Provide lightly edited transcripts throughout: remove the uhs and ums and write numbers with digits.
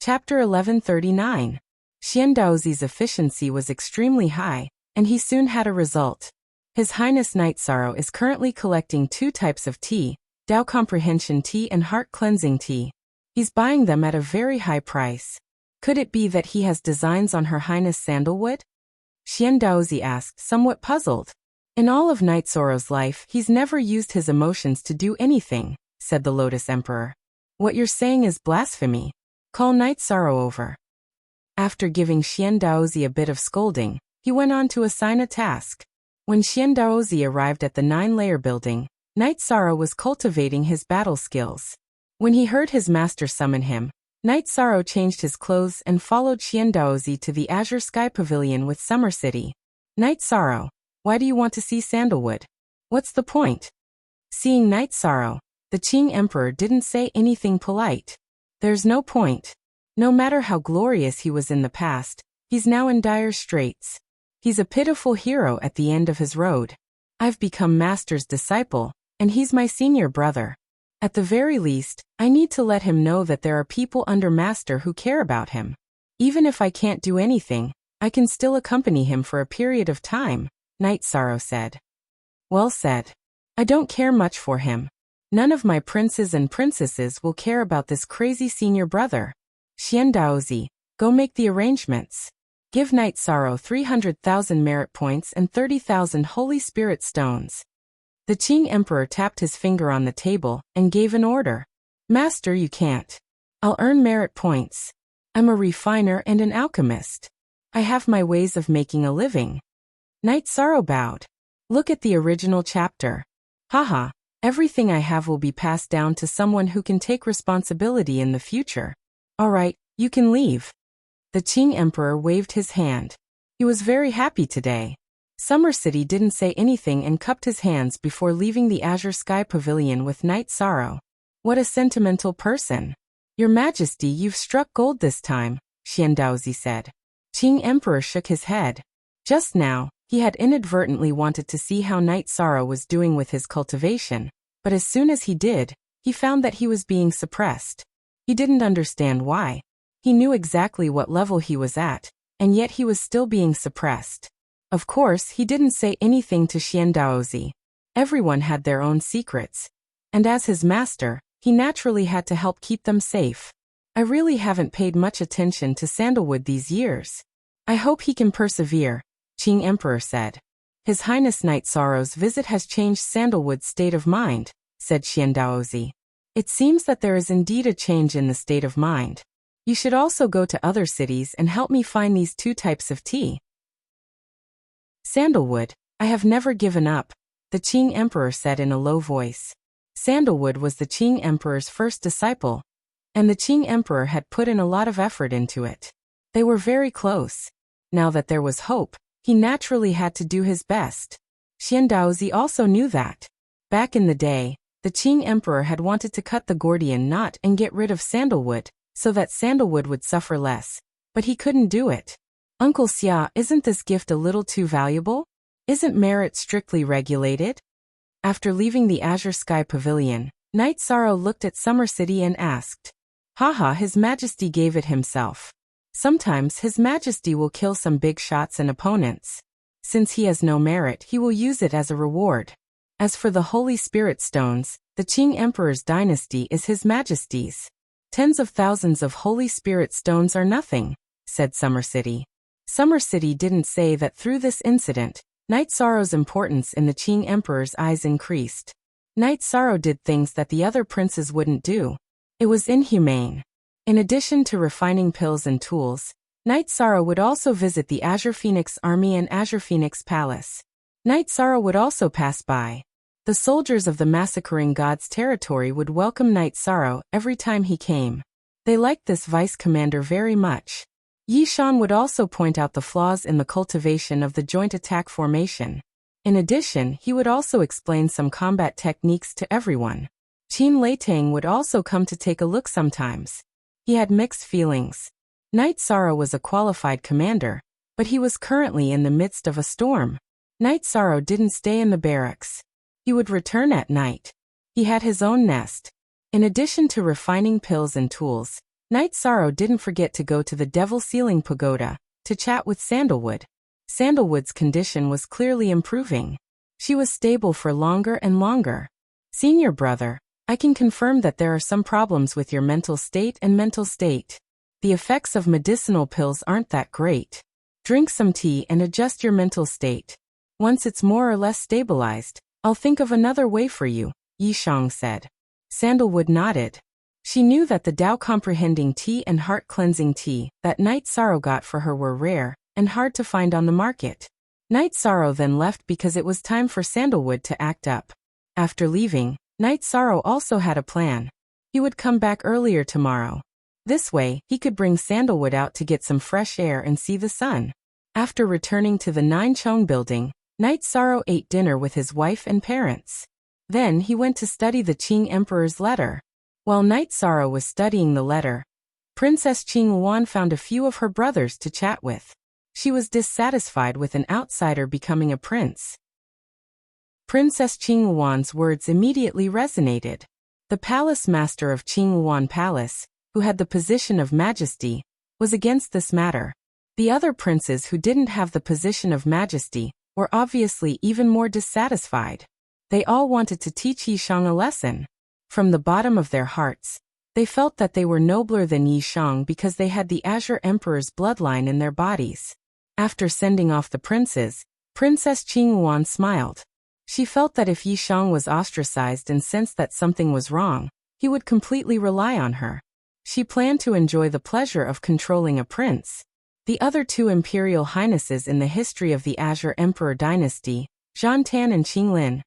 Chapter 1139. Xiandaozi's efficiency was extremely high, and he soon had a result. His Highness Night Sorrow is currently collecting 2 types of tea, Tao Comprehension Tea and Heart Cleansing Tea. He's buying them at a very high price. Could it be that he has designs on Her Highness Sandalwood? Xiandaozi asked, somewhat puzzled. In all of Night Sorrow's life, he's never used his emotions to do anything, said the Lotus Emperor. What you're saying is blasphemy. Call Night Sorrow over. After giving Xiandaozi a bit of scolding, he went on to assign a task. When Xiandaozi arrived at the 9-layer building, Night Sorrow was cultivating his battle skills. When he heard his master summon him, Night Sorrow changed his clothes and followed Xiandaozi to the Azure Sky Pavilion with Summer City. Night Sorrow, why do you want to see Sandalwood? What's the point? Seeing Night Sorrow, the Qing Emperor didn't say anything polite. There's no point. No matter how glorious he was in the past, he's now in dire straits. He's a pitiful hero at the end of his road. I've become Master's disciple, and he's my senior brother. At the very least, I need to let him know that there are people under Master who care about him. Even if I can't do anything, I can still accompany him for a period of time, Night Sorrow said. Well said. I don't care much for him. None of my princes and princesses will care about this crazy senior brother. Xiandaozi, go make the arrangements. Give Night Sorrow 300,000 merit points and 30,000 Holy Spirit stones. The Qing Emperor tapped his finger on the table and gave an order. Master, you can't. I'll earn merit points. I'm a refiner and an alchemist. I have my ways of making a living. Night Sorrow bowed. Look at the original chapter. Haha, everything I have will be passed down to someone who can take responsibility in the future. All right, you can leave. The Qing Emperor waved his hand. He was very happy today. Summer City didn't say anything and cupped his hands before leaving the Azure Sky Pavilion with Night Sorrow. What a sentimental person. Your Majesty, you've struck gold this time, Xiandaozi said. Qing Emperor shook his head. Just now, he had inadvertently wanted to see how Night Sorrow was doing with his cultivation, but as soon as he did, he found that he was being suppressed. He didn't understand why. He knew exactly what level he was at, and yet he was still being suppressed. Of course, he didn't say anything to Xiandaozi. Everyone had their own secrets. And as his master, he naturally had to help keep them safe. I really haven't paid much attention to Sandalwood these years. I hope he can persevere, Qing Emperor said. His Highness Night Sorrow's visit has changed Sandalwood's state of mind, said Xiandaozi. It seems that there is indeed a change in the state of mind. You should also go to other cities and help me find these 2 types of tea. Sandalwood, I have never given up, the Qing Emperor said in a low voice. Sandalwood was the Qing Emperor's first disciple, and the Qing Emperor had put in a lot of effort into it. They were very close. Now that there was hope, he naturally had to do his best. Xiandaozi also knew that. Back in the day, the Qing Emperor had wanted to cut the Gordian knot and get rid of Sandalwood, so that Sandalwood would suffer less, but he couldn't do it. Uncle Xia, isn't this gift a little too valuable? Isn't merit strictly regulated? After leaving the Azure Sky Pavilion, Night Sorrow looked at Summer City and asked. Haha, His Majesty gave it himself. Sometimes His Majesty will kill some big shots and opponents. Since he has no merit, he will use it as a reward. As for the Holy Spirit stones, the Qing Emperor's dynasty is His Majesty's. Tens of thousands of Holy Spirit stones are nothing, said Summer City. Summer City didn't say that through this incident, Night Sorrow's importance in the Qing Emperor's eyes increased. Night Sorrow did things that the other princes wouldn't do. It was inhumane. In addition to refining pills and tools, Night Sorrow would also visit the Azure Phoenix Army and Azure Phoenix Palace. Night Sorrow would also pass by. The soldiers of the Massacring Gods territory would welcome Night Sorrow every time he came. They liked this vice commander very much. Yi Shan would also point out the flaws in the cultivation of the joint attack formation. In addition, he would also explain some combat techniques to everyone. Qin Leitang would also come to take a look sometimes. He had mixed feelings. Night Sorrow was a qualified commander, but he was currently in the midst of a storm. Night Sorrow didn't stay in the barracks. He would return at night. He had his own nest. In addition to refining pills and tools, Night Sorrow didn't forget to go to the Devil Ceiling Pagoda to chat with Sandalwood. Sandalwood's condition was clearly improving. She was stable for longer and longer. Senior brother, I can confirm that there are some problems with your mental state and mental state. The effects of medicinal pills aren't that great. Drink some tea and adjust your mental state. Once it's more or less stabilized, I'll think of another way for you, Yishang said. Sandalwood nodded. She knew that the Tao-comprehending tea and heart-cleansing tea that Night Sorrow got for her were rare and hard to find on the market. Night Sorrow then left because it was time for Sandalwood to act up. After leaving, Night Sorrow also had a plan. He would come back earlier tomorrow. This way, he could bring Sandalwood out to get some fresh air and see the sun. After returning to the Nine Chong building, Night Sorrow ate dinner with his wife and parents. Then he went to study the Qing Emperor's letter. While Night Sorrow was studying the letter, Princess Qing Wan found a few of her brothers to chat with. She was dissatisfied with an outsider becoming a prince. Princess Qing Wan's words immediately resonated. The palace master of Qing Wan Palace, who had the position of majesty, was against this matter. The other princes who didn't have the position of majesty were obviously even more dissatisfied. They all wanted to teach Yishang a lesson. From the bottom of their hearts, they felt that they were nobler than Yishang because they had the Azure Emperor's bloodline in their bodies. After sending off the princes, Princess Qing Wan smiled. She felt that if Yishang was ostracized and sensed that something was wrong, he would completely rely on her. She planned to enjoy the pleasure of controlling a prince. The other two imperial highnesses in the history of the Azure Emperor dynasty, Zhan Tan and Qinglin,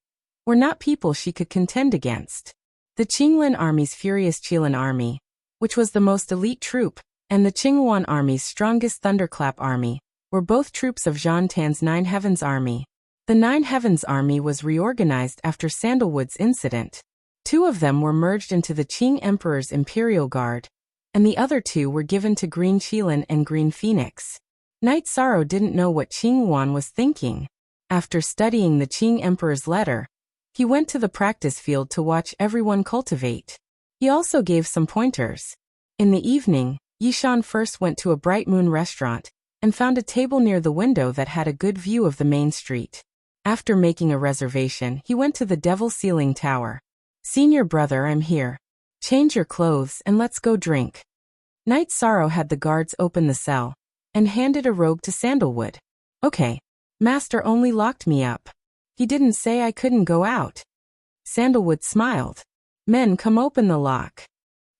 were not people she could contend against. The Qinglin army's furious Qilin army, which was the most elite troop, and the Qinghuan army's strongest Thunderclap army, were both troops of Zhan Tan's Nine Heavens army. The Nine Heavens army was reorganized after Sandalwood's incident. Two of them were merged into the Qing Emperor's Imperial Guard, and the other two were given to Green Qilin and Green Phoenix. Night Sorrow didn't know what Qing Wan was thinking. After studying the Qing Emperor's letter, he went to the practice field to watch everyone cultivate. He also gave some pointers. In the evening, Yishan first went to a Bright Moon restaurant and found a table near the window that had a good view of the main street. After making a reservation, he went to the Devil Ceiling Tower. Senior brother, I'm here. Change your clothes and let's go drink. Night Sorrow had the guards open the cell and handed a robe to Sandalwood. Okay. Master only locked me up. He didn't say I couldn't go out. Sandalwood smiled. Men, come open the lock.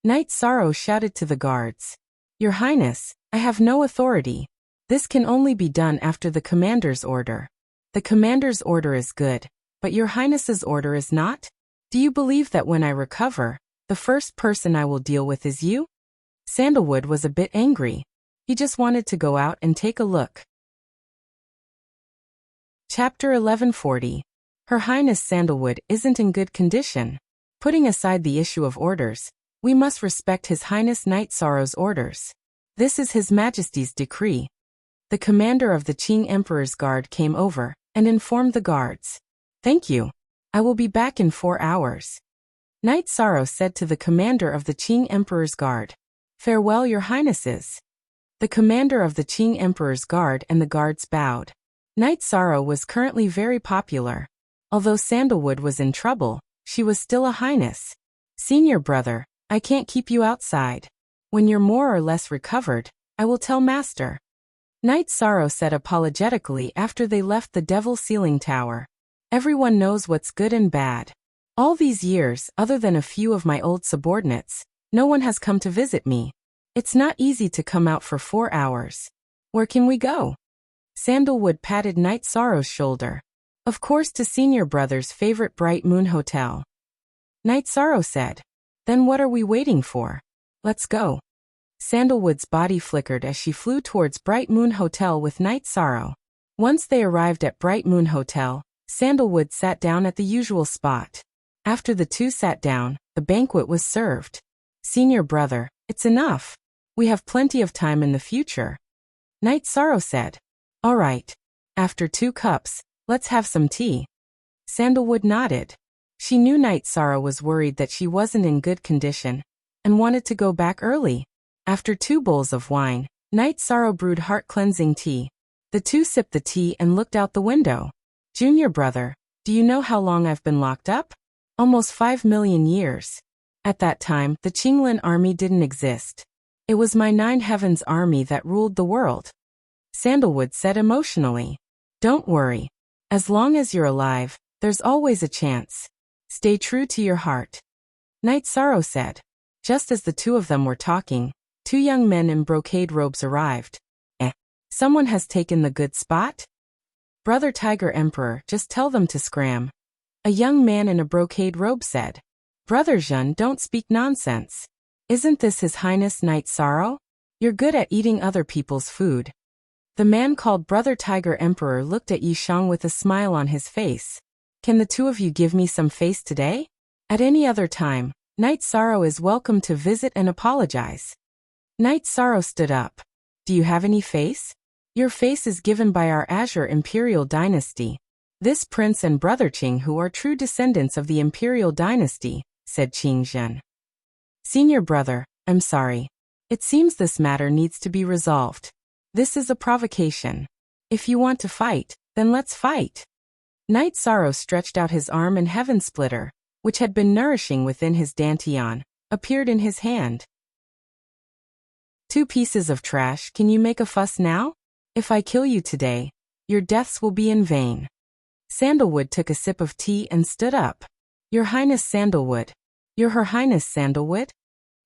Night Sorrow shouted to the guards. Your Highness, I have no authority. This can only be done after the commander's order. The commander's order is good, but your Highness's order is not? Do you believe that when I recover, the first person I will deal with is you? Sandalwood was a bit angry. He just wanted to go out and take a look. Chapter 1140. Her Highness Sandalwood isn't in good condition. Putting aside the issue of orders, we must respect His Highness Night Sorrow's orders. This is His Majesty's decree. The commander of the Qing Emperor's Guard came over and informed the guards. Thank you. I will be back in 4 hours. Night Sorrow said to the commander of the Qing Emperor's Guard. Farewell, your Highnesses. The commander of the Qing Emperor's Guard and the guards bowed. Night Sorrow was currently very popular. Although Sandalwood was in trouble, she was still a highness. Senior brother, I can't keep you outside. When you're more or less recovered, I will tell Master. Night Sorrow said apologetically after they left the Devil Ceiling Tower. Everyone knows what's good and bad. All these years, other than a few of my old subordinates, no one has come to visit me. It's not easy to come out for 4 hours. Where can we go? Sandalwood patted Night Sorrow's shoulder. Of course, to Senior Brother's favorite Bright Moon Hotel. Night Sorrow said. Then what are we waiting for? Let's go. Sandalwood's body flickered as she flew towards Bright Moon Hotel with Night Sorrow. Once they arrived at Bright Moon Hotel, Sandalwood sat down at the usual spot. After the two sat down, the banquet was served. Senior brother, it's enough. We have plenty of time in the future. Night Sorrow said. All right. After 2 cups, let's have some tea. Sandalwood nodded. She knew Night Sorrow was worried that she wasn't in good condition and wanted to go back early. After 2 bowls of wine, Night Sorrow brewed heart-cleansing tea. The two sipped the tea and looked out the window. Junior brother, do you know how long I've been locked up? Almost 5 million years. At that time, the Qinglin army didn't exist. It was my 9 heavens army that ruled the world. Sandalwood said emotionally. Don't worry. As long as you're alive, there's always a chance. Stay true to your heart. Night Sorrow said. Just as the two of them were talking, 2 young men in brocade robes arrived. Someone has taken the good spot? Brother Tiger Emperor, just tell them to scram. A young man in a brocade robe said. Brother Zhen, don't speak nonsense. Isn't this His Highness Night Sorrow? You're good at eating other people's food. The man called Brother Tiger Emperor looked at Yishang with a smile on his face. Can the two of you give me some face today? At any other time, Night Sorrow is welcome to visit and apologize. Night Sorrow stood up. Do you have any face? Your face is given by our Azure Imperial Dynasty. This prince and brother Qing who are true descendants of the Imperial Dynasty, said Qing Zhen. Senior brother, I'm sorry. It seems this matter needs to be resolved. This is a provocation. If you want to fight, then let's fight. Night Sorrow stretched out his arm and Heaven Splitter, which had been nourishing within his dantian, appeared in his hand. 2 pieces of trash, can you make a fuss now? If I kill you today, your deaths will be in vain. Sandalwood took a sip of tea and stood up. Your Highness Sandalwood. You're Her Highness Sandalwood?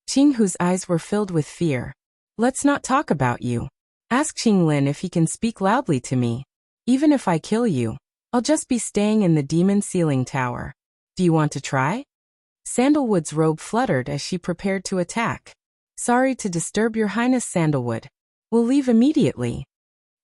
Qing, whose eyes were filled with fear. Let's not talk about you. Ask Qinglin if he can speak loudly to me. Even if I kill you, I'll just be staying in the demon ceiling tower. Do you want to try? Sandalwood's robe fluttered as she prepared to attack. Sorry to disturb your Highness Sandalwood. We'll leave immediately.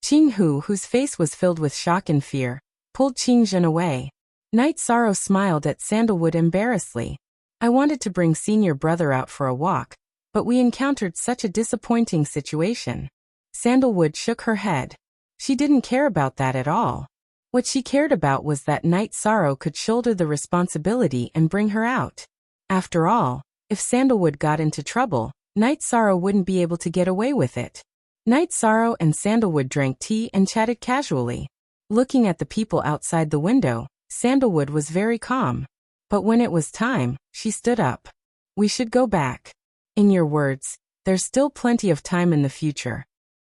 Qing Hu, whose face was filled with shock and fear, pulled Qing Zhen away. Night Sorrow smiled at Sandalwood embarrassedly. I wanted to bring senior brother out for a walk, but we encountered such a disappointing situation. Sandalwood shook her head. She didn't care about that at all. What she cared about was that Night Sorrow could shoulder the responsibility and bring her out. After all, if Sandalwood got into trouble, Night Sorrow wouldn't be able to get away with it. Night Sorrow and Sandalwood drank tea and chatted casually. Looking at the people outside the window, Sandalwood was very calm. But when it was time, she stood up. We should go back. In your words, there's still plenty of time in the future.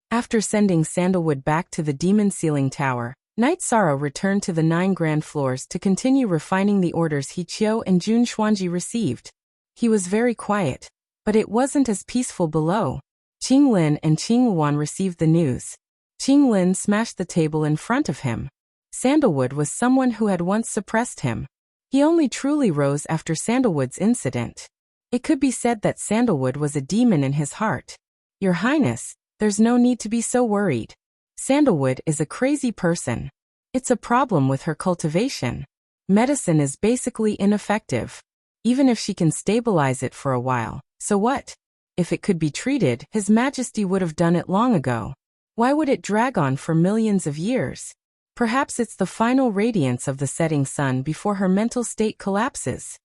After sending Sandalwood back to the Demon Ceiling Tower, Night Sorrow returned to the 9 grand floors to continue refining the orders He Qiu and Jun Xuanji received. He was very quiet, but it wasn't as peaceful below. Qing Lin and Qing Luan received the news. Qing Lin smashed the table in front of him. Sandalwood was someone who had once suppressed him. He only truly rose after Sandalwood's incident. It could be said that Sandalwood was a demon in his heart. Your Highness, there's no need to be so worried. Sandalwood is a crazy person. It's a problem with her cultivation. Medicine is basically ineffective. Even if she can stabilize it for a while, so what? If it could be treated, His Majesty would have done it long ago. Why would it drag on for millions of years? Perhaps it's the final radiance of the setting sun before her mental state collapses.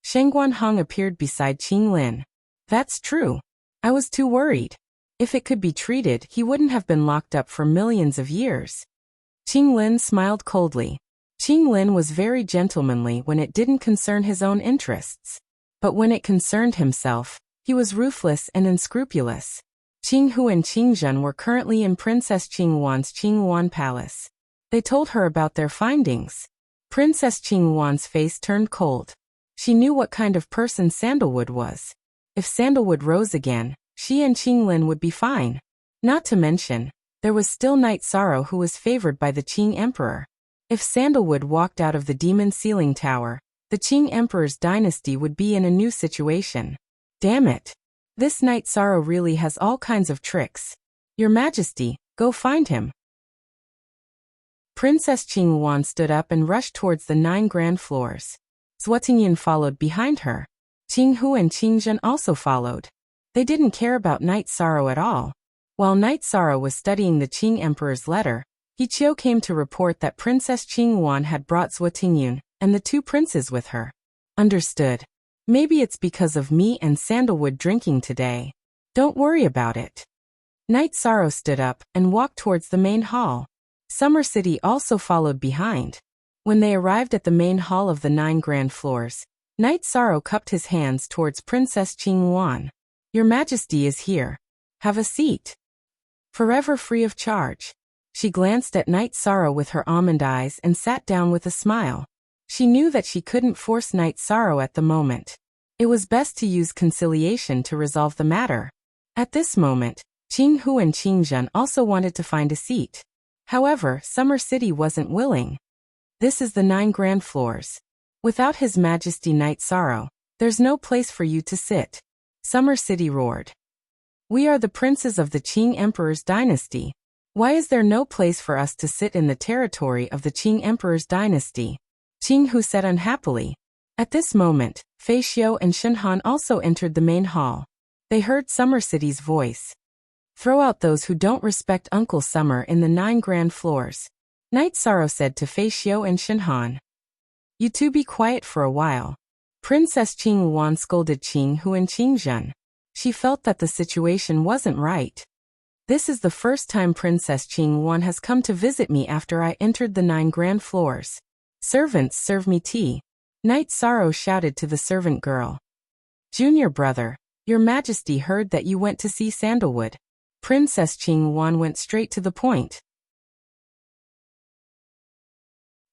Shengguan Hong appeared beside Qing Lin. That's true. I was too worried. If it could be treated, he wouldn't have been locked up for millions of years. Qing Lin smiled coldly. Qing Lin was very gentlemanly when it didn't concern his own interests. But when it concerned himself, he was ruthless and unscrupulous. Qing Hu and Qing Zhen were currently in Princess Qing Luan's Qing Luan Palace. They told her about their findings. Princess Qing Luan's face turned cold. She knew what kind of person Sandalwood was. If Sandalwood rose again, she and Qing Lin would be fine. Not to mention, there was still Night Sorrow who was favored by the Qing Emperor. If Sandalwood walked out of the Demon Ceiling Tower, the Qing Emperor's dynasty would be in a new situation. Damn it. This Night Sorrow really has all kinds of tricks. Your Majesty, go find him. Princess Qing Luan stood up and rushed towards the 9 grand floors. Zhuo Tingyan followed behind her. Qing Hu and Qing Zhen also followed. They didn't care about Night Sorrow at all. While Night Sorrow was studying the Qing Emperor's letter, He Qiu came to report that Princess Qing Luan had brought Zhuo Tingyan and the 2 princes with her. Understood. Maybe it's because of me and Sandalwood drinking today. Don't worry about it. Knight Sorrow stood up and walked towards the main hall. Summer City also followed behind. When they arrived at the main hall of the 9 grand floors, Knight Sorrow cupped his hands towards Princess Qinghuan. Your Majesty is here. Have a seat. Forever free of charge. She glanced at Knight Sorrow with her almond eyes and sat down with a smile. She knew that she couldn't force Knight Sorrow at the moment. It was best to use conciliation to resolve the matter. At this moment, Qing Hu and Qing Zhen also wanted to find a seat. However, Summer City wasn't willing. This is the 9 grand floors. Without His Majesty Knight Sorrow, there's no place for you to sit. Summer City roared. We are the princes of the Qing Emperor's dynasty. Why is there no place for us to sit in the territory of the Qing Emperor's dynasty? Qing Hu said unhappily. At this moment, Fei Xiu and Shen Han also entered the main hall. They heard Summer City's voice. Throw out those who don't respect Uncle Summer in the 9 grand floors. Knight Sorrow said to Fei Xiu and Shen Han. You two be quiet for a while. Princess Qinghuan scolded Qing Hu and Qing Zhen. She felt that the situation wasn't right. This is the first time Princess Qinghuan has come to visit me after I entered the 9 grand floors. Servants, serve me tea. Knight Sorrow shouted to the servant girl. Junior brother, Your Majesty heard that you went to see Sandalwood. Princess Qinghuan went straight to the point.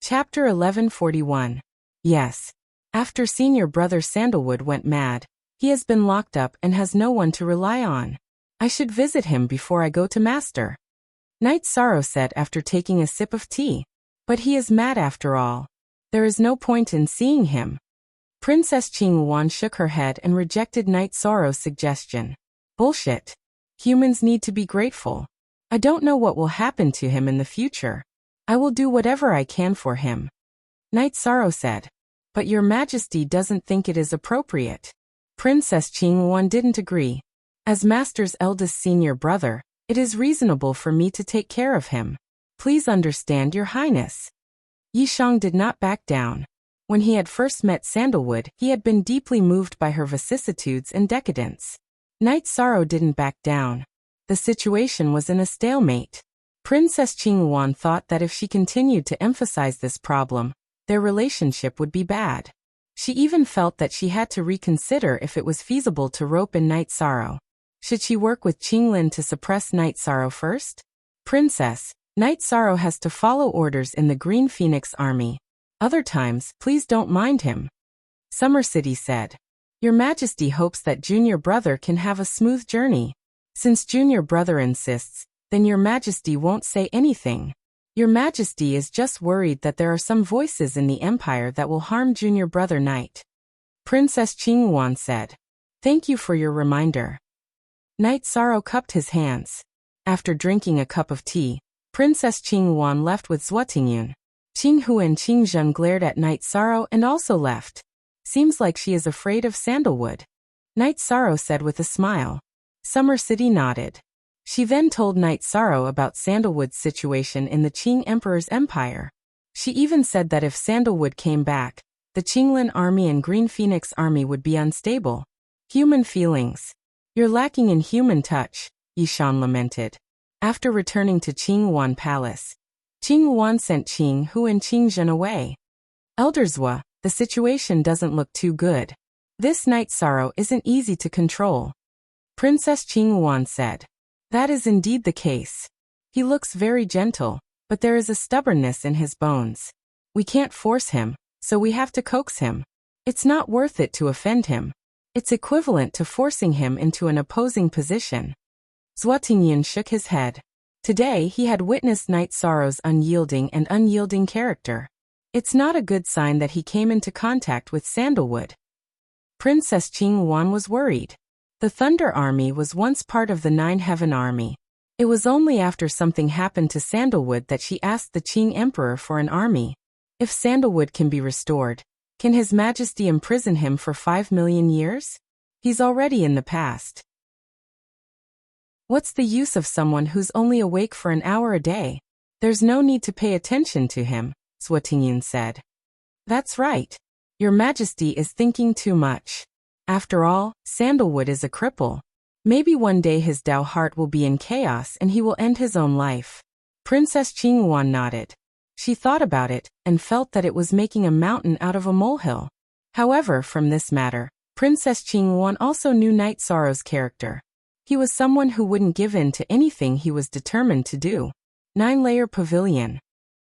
Chapter 1141. Yes. After seeing your brother Sandalwood went mad, he has been locked up and has no one to rely on. I should visit him before I go to Master. Knight Sorrow said after taking a sip of tea. But he is mad after all. There is no point in seeing him. Princess Qinghuan shook her head and rejected Knight Sorrow's suggestion. Bullshit. Humans need to be grateful. I don't know what will happen to him in the future. I will do whatever I can for him. Knight Sorrow said. But Your Majesty doesn't think it is appropriate. Princess Qinghuan didn't agree. As Master's eldest senior brother, it is reasonable for me to take care of him. Please understand, Your Highness. Yishang did not back down. When he had first met Sandalwood, he had been deeply moved by her vicissitudes and decadence. Knight Sorrow didn't back down. The situation was in a stalemate. Princess Qinghuan thought that if she continued to emphasize this problem, their relationship would be bad. She even felt that she had to reconsider if it was feasible to rope in Knight Sorrow. Should she work with Qinglin to suppress Knight Sorrow first? Princess, Knight Sorrow has to follow orders in the Green Phoenix Army. Other times, please don't mind him. Summer City said. Your Majesty hopes that Junior Brother can have a smooth journey. Since Junior Brother insists, then Your Majesty won't say anything. Your Majesty is just worried that there are some voices in the Empire that will harm Junior Brother Knight. Princess Qinghuan said. Thank you for your reminder. Knight Sorrow cupped his hands. After drinking a cup of tea, Princess Qinghuan left with Zhuotingyun. Qing Hu and Qing Zhen glared at Knight Sorrow and also left. Seems like she is afraid of Sandalwood. Knight Sorrow said with a smile. Summer City nodded. She then told Knight Sorrow about Sandalwood's situation in the Qing Emperor's empire. She even said that if Sandalwood came back, the Qinglin army and Green Phoenix army would be unstable. Human feelings. You're lacking in human touch, Yishan lamented. After returning to Qinghuan Palace, Qinghuan sent Qing Hu and Qing Zhen away. Elder Zhua, the situation doesn't look too good. This Knight Sorrow isn't easy to control. Princess Qinghuan said. That is indeed the case. He looks very gentle, but there is a stubbornness in his bones. We can't force him, so we have to coax him. It's not worth it to offend him. It's equivalent to forcing him into an opposing position. Zhuotingyun shook his head. Today he had witnessed Knight Sorrow's unyielding character. It's not a good sign that he came into contact with Sandalwood. Princess Qinghuan was worried. The Thunder Army was once part of the Nine Heaven Army. It was only after something happened to Sandalwood that she asked the Qing Emperor for an army. If Sandalwood can be restored, can His Majesty imprison him for 5 million years? He's already in the past. What's the use of someone who's only awake for an hour a day? There's no need to pay attention to him, Zhuotingyun said. That's right. Your Majesty is thinking too much. After all, Sandalwood is a cripple. Maybe one day his Tao heart will be in chaos and he will end his own life. Princess Qingyuan nodded. She thought about it and felt that it was making a mountain out of a molehill. However, from this matter, Princess Qingyuan also knew Night Sorrow's character. He was someone who wouldn't give in to anything he was determined to do. 9-layer pavilion.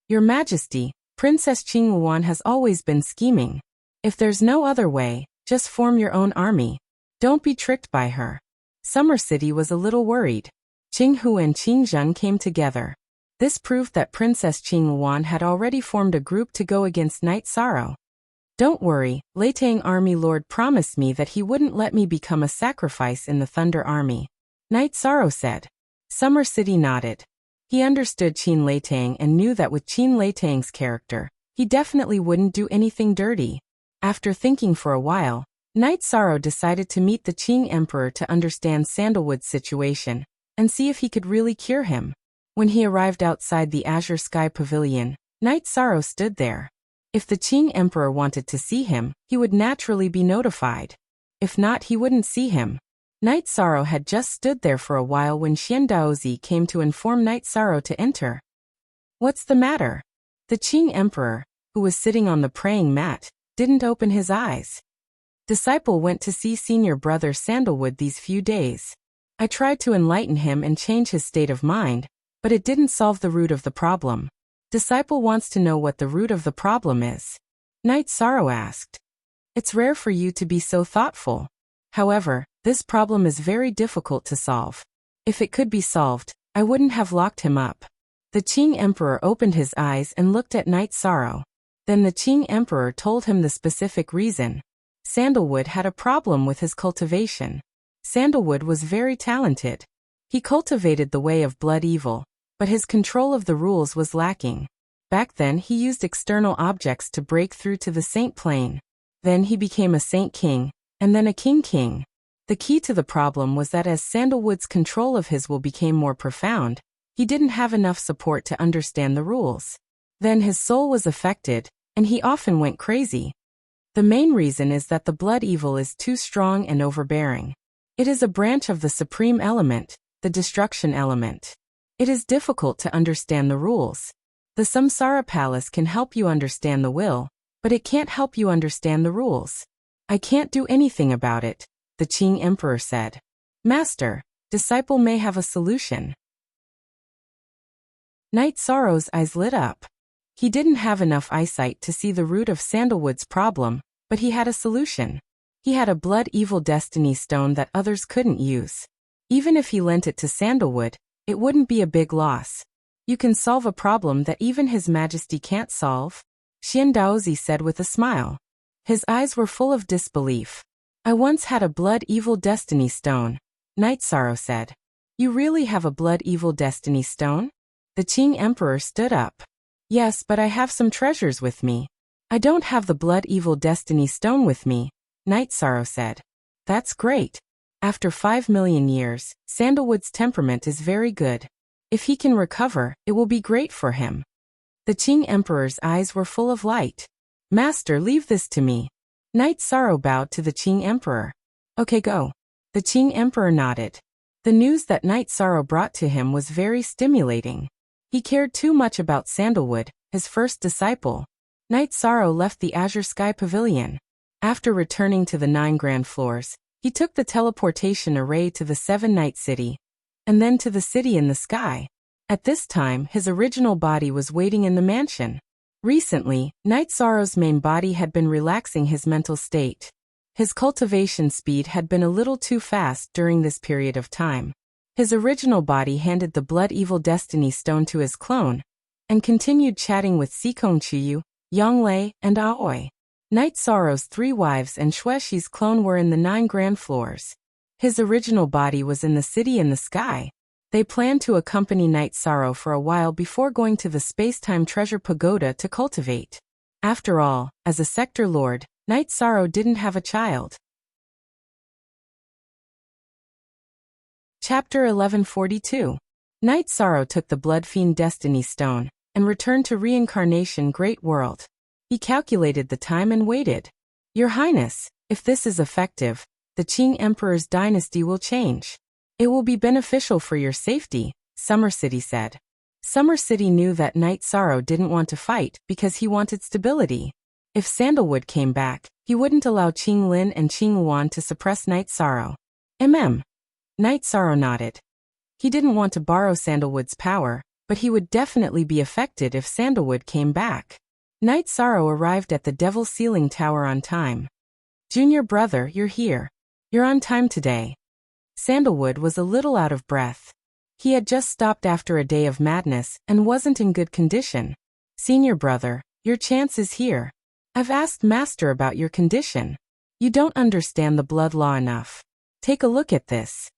Your Majesty, Princess Qingyuan has always been scheming. If there's no other way, just form your own army. Don't be tricked by her. Summer City was a little worried. Qinghu and Qingzhen came together. This proved that Princess Qingyuan had already formed a group to go against Night Sorrow. Don't worry, Leitang Army Lord promised me that he wouldn't let me become a sacrifice in the Thunder Army. Night Sorrow said. Summer City nodded. He understood Qin Leitang and knew that with Qin Leitang's character, he definitely wouldn't do anything dirty. After thinking for a while, Night Sorrow decided to meet the Qing Emperor to understand Sandalwood's situation and see if he could really cure him. When he arrived outside the Azure Sky Pavilion, Night Sorrow stood there. If the Qing Emperor wanted to see him, he would naturally be notified. If not, he wouldn't see him. Night Sorrow had just stood there for a while when Xian Daozi came to inform Night Sorrow to enter. What's the matter? The Qing Emperor, who was sitting on the praying mat, didn't open his eyes. Disciple went to see senior brother Sandalwood these few days. I tried to enlighten him and change his state of mind, but it didn't solve the root of the problem. Disciple wants to know what the root of the problem is. Night Sorrow asked. It's rare for you to be so thoughtful. However, this problem is very difficult to solve. If it could be solved, I wouldn't have locked him up. The Qing Emperor opened his eyes and looked at Night Sorrow. Then the Qing Emperor told him the specific reason. Sandalwood had a problem with his cultivation. Sandalwood was very talented. He cultivated the way of blood evil, but his control of the rules was lacking. Back then he used external objects to break through to the Saint Plane. Then he became a Saint King, and then a King. The key to the problem was that as Sandalwood's control of his will became more profound, he didn't have enough support to understand the rules. Then his soul was affected, and he often went crazy. The main reason is that the blood evil is too strong and overbearing. It is a branch of the supreme element, the destruction element. It is difficult to understand the rules. The Samsara Palace can help you understand the will, but it can't help you understand the rules. I can't do anything about it, the Qing Emperor said. Master, disciple may have a solution. Night Sorrow's eyes lit up. He didn't have enough eyesight to see the root of Sandalwood's problem, but he had a solution. He had a blood evil destiny stone that others couldn't use. Even if he lent it to Sandalwood, it wouldn't be a big loss. You can solve a problem that even His Majesty can't solve? Xian Daozi said with a smile. His eyes were full of disbelief. I once had a blood evil destiny stone, Night Sorrow said. You really have a blood evil destiny stone? The Qing Emperor stood up. Yes, but I have some treasures with me. I don't have the blood evil destiny stone with me, Night Sorrow said. That's great. After 5 million years, Sandalwood's temperament is very good. If he can recover, it will be great for him. The Qing Emperor's eyes were full of light. Master, leave this to me. Night Sorrow bowed to the Qing Emperor. Okay, go. The Qing Emperor nodded. The news that Night Sorrow brought to him was very stimulating. He cared too much about Sandalwood, his first disciple. Night Sorrow left the Azure Sky Pavilion. After returning to the 9 grand floors, he took the teleportation array to the 7 night city, and then to the city in the sky. At this time, his original body was waiting in the mansion. Recently, Night Sorrow's main body had been relaxing his mental state. His cultivation speed had been a little too fast during this period of time. His original body handed the Blood Evil Destiny Stone to his clone, and continued chatting with Sikong Chuyu, Yonglei, and Aoi. Night Sorrow's 3 wives and Shuexi's clone were in the 9 grand floors. His original body was in the city in the sky. They planned to accompany Night Sorrow for a while before going to the Space-Time Treasure Pagoda to cultivate. After all, as a Sector Lord, Night Sorrow didn't have a child. Chapter 1142. Night Sorrow took the Blood Fiend Destiny Stone and returned to Reincarnation Great World. He calculated the time and waited. Your Highness, if this is effective, the Qing Emperor's dynasty will change. It will be beneficial for your safety, Summer City said. Summer City knew that Night Sorrow didn't want to fight because he wanted stability. If Sandalwood came back, he wouldn't allow Qing Lin and Qing Wan to suppress Night Sorrow. Night Sorrow nodded. He didn't want to borrow Sandalwood's power, but he would definitely be affected if Sandalwood came back. Night Sorrow arrived at the Devil's Ceiling Tower on time. Junior brother, you're here. You're on time today. Sandalwood was a little out of breath. He had just stopped after a day of madness and wasn't in good condition. Senior brother, your chance is here. I've asked Master about your condition. You don't understand the blood law enough. Take a look at this.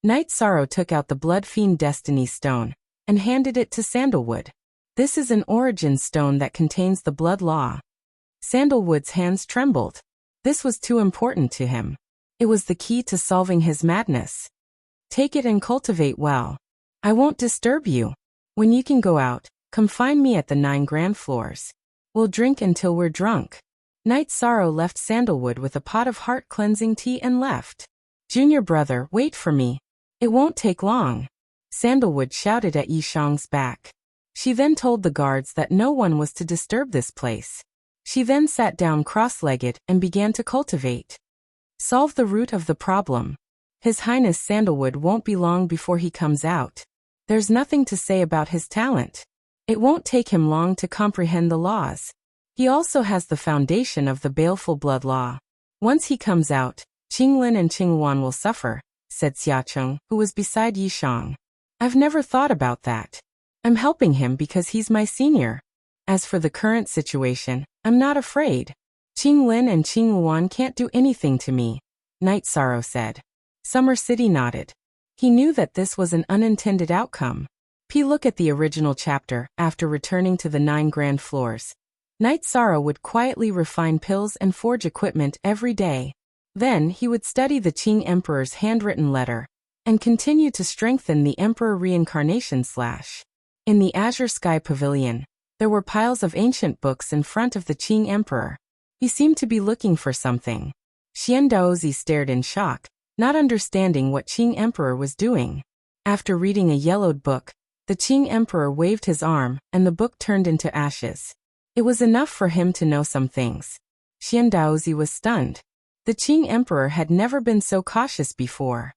Night Sorrow took out the Blood Fiend Destiny Stone and handed it to Sandalwood. This is an origin stone that contains the blood law. Sandalwood's hands trembled. This was too important to him. It was the key to solving his madness. Take it and cultivate well. I won't disturb you. When you can go out, come find me at the 9 Grand Floors. We'll drink until we're drunk. Night Sorrow left Sandalwood with a pot of heart-cleansing tea and left. Junior brother, wait for me. It won't take long. Sandalwood shouted at Yishang's back. She then told the guards that no one was to disturb this place. She then sat down cross-legged and began to cultivate. Solve the root of the problem. His Highness Sandalwood won't be long before he comes out. There's nothing to say about his talent. It won't take him long to comprehend the laws. He also has the foundation of the baleful blood law. Once he comes out, Qing Lin and Qing Wan will suffer, said Xiacheng, who was beside Yishang. I've never thought about that. I'm helping him because he's my senior. As for the current situation, I'm not afraid. Qing Lin and Qing Wan can't do anything to me, Night Sorrow said. Summer City nodded. He knew that this was an unintended outcome. Look at the original chapter. After returning to the 9 Grand Floors, Night Sorrow would quietly refine pills and forge equipment every day. Then he would study the Qing Emperor's handwritten letter and continue to strengthen the Emperor Reincarnation / In the Azure Sky Pavilion, there were piles of ancient books in front of the Qing Emperor. He seemed to be looking for something. Xian Daozi stared in shock, not understanding what Qing Emperor was doing. After reading a yellowed book, the Qing Emperor waved his arm, and the book turned into ashes. It was enough for him to know some things. Xian Daozi was stunned. The Qing Emperor had never been so cautious before.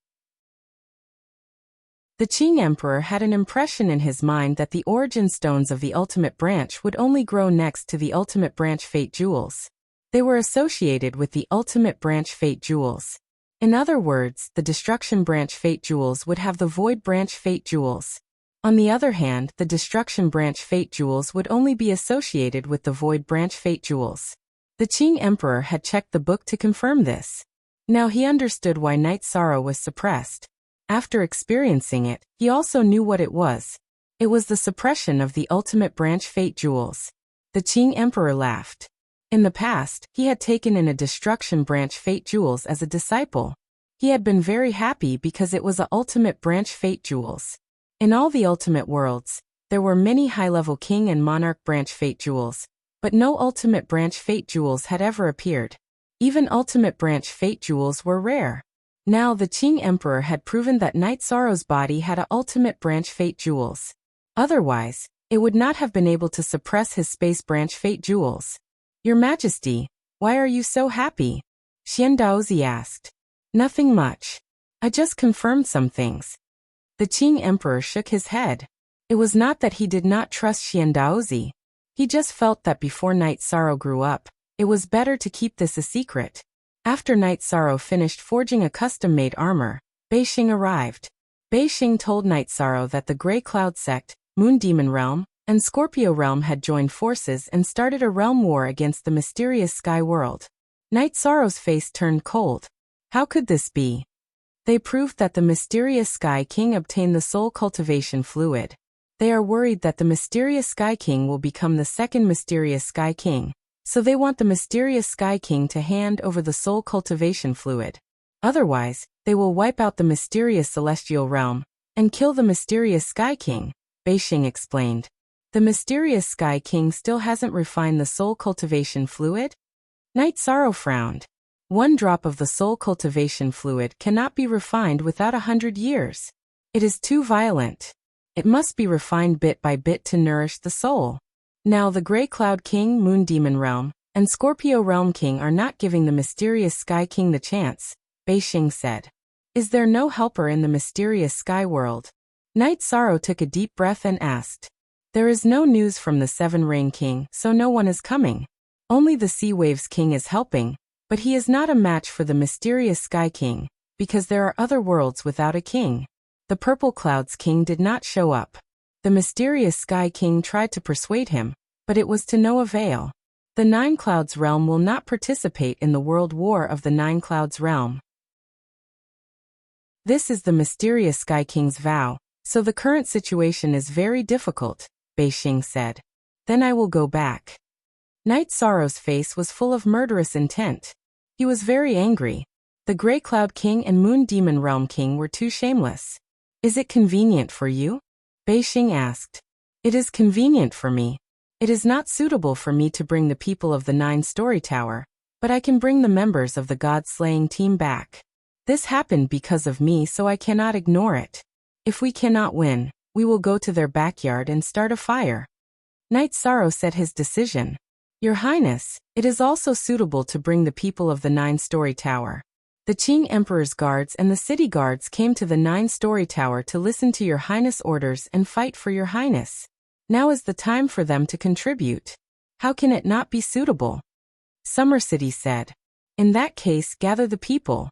The Qing Emperor had an impression in his mind that the origin stones of the Ultimate Branch would only grow next to the Ultimate Branch Fate Jewels. They were associated with the Ultimate Branch Fate Jewels. In other words, the Destruction Branch Fate Jewels would have the Void Branch Fate Jewels. On the other hand, the Destruction Branch Fate Jewels would only be associated with the Void Branch Fate Jewels. The Qing Emperor had checked the book to confirm this. Now he understood why Night Sorrow was suppressed. After experiencing it, he also knew what it was. It was the suppression of the Ultimate Branch Fate Jewels. The Qing Emperor laughed. In the past, he had taken in a Destruction Branch Fate Jewels as a disciple. He had been very happy because it was a Ultimate Branch Fate Jewels. In all the Ultimate Worlds, there were many high-level King and Monarch Branch Fate Jewels, but no Ultimate Branch Fate Jewels had ever appeared. Even Ultimate Branch Fate Jewels were rare. Now the Qing Emperor had proven that Night Sorrow's body had a Ultimate Branch Fate Jewels. Otherwise, it would not have been able to suppress his Space Branch Fate Jewels. Your Majesty, why are you so happy? Xian Daozi asked. Nothing much. I just confirmed some things. The Qing Emperor shook his head. It was not that he did not trust Xian Daozi. He just felt that before Night Sorrow grew up, it was better to keep this a secret. After Night Sorrow finished forging a custom-made armor, Beixing arrived. Beixing told Night Sorrow that the Grey Cloud Sect, Moon Demon Realm, and Scorpio Realm had joined forces and started a realm war against the mysterious Sky World. Night Sorrow's face turned cold. How could this be? They proved that the mysterious Sky King obtained the soul cultivation fluid. They are worried that the mysterious Sky King will become the second mysterious Sky King, so they want the mysterious Sky King to hand over the soul cultivation fluid. Otherwise, they will wipe out the mysterious Celestial Realm and kill the mysterious Sky King, Beixing explained. The mysterious Sky King still hasn't refined the soul cultivation fluid? Night Sorrow frowned. One drop of the soul cultivation fluid cannot be refined without 100 years. It is too violent. It must be refined bit by bit to nourish the soul. Now the Gray Cloud King, Moon Demon Realm, and Scorpio Realm King are not giving the mysterious Sky King the chance, Bei Xing said. Is there no helper in the mysterious sky world? Night Sorrow took a deep breath and asked. There is no news from the Seven Rain King, so no one is coming. Only the Sea Waves King is helping, but he is not a match for the mysterious Sky King, because there are other worlds without a king. The Purple Clouds King did not show up. The mysterious Sky King tried to persuade him, but it was to no avail. The Nine Clouds Realm will not participate in the World War of the Nine Clouds Realm. This is the mysterious Sky King's vow, so the current situation is very difficult, Bei Xing said. Then I will go back. Night Sorrow's face was full of murderous intent. He was very angry. The Gray Cloud King and Moon Demon Realm King were too shameless. Is it convenient for you? Bei Xing asked. It is convenient for me. It is not suitable for me to bring the people of the Nine-Story Tower, but I can bring the members of the God-slaying team back. This happened because of me, so I cannot ignore it. If we cannot win, we will go to their backyard and start a fire. Night Sorrow said his decision. Your Highness, it is also suitable to bring the people of the Nine-Story Tower. The Qing Emperor's guards and the city guards came to the Nine-Story Tower to listen to your Highness' orders and fight for your Highness. Now is the time for them to contribute. How can it not be suitable? Summer City said. In that case, gather the people.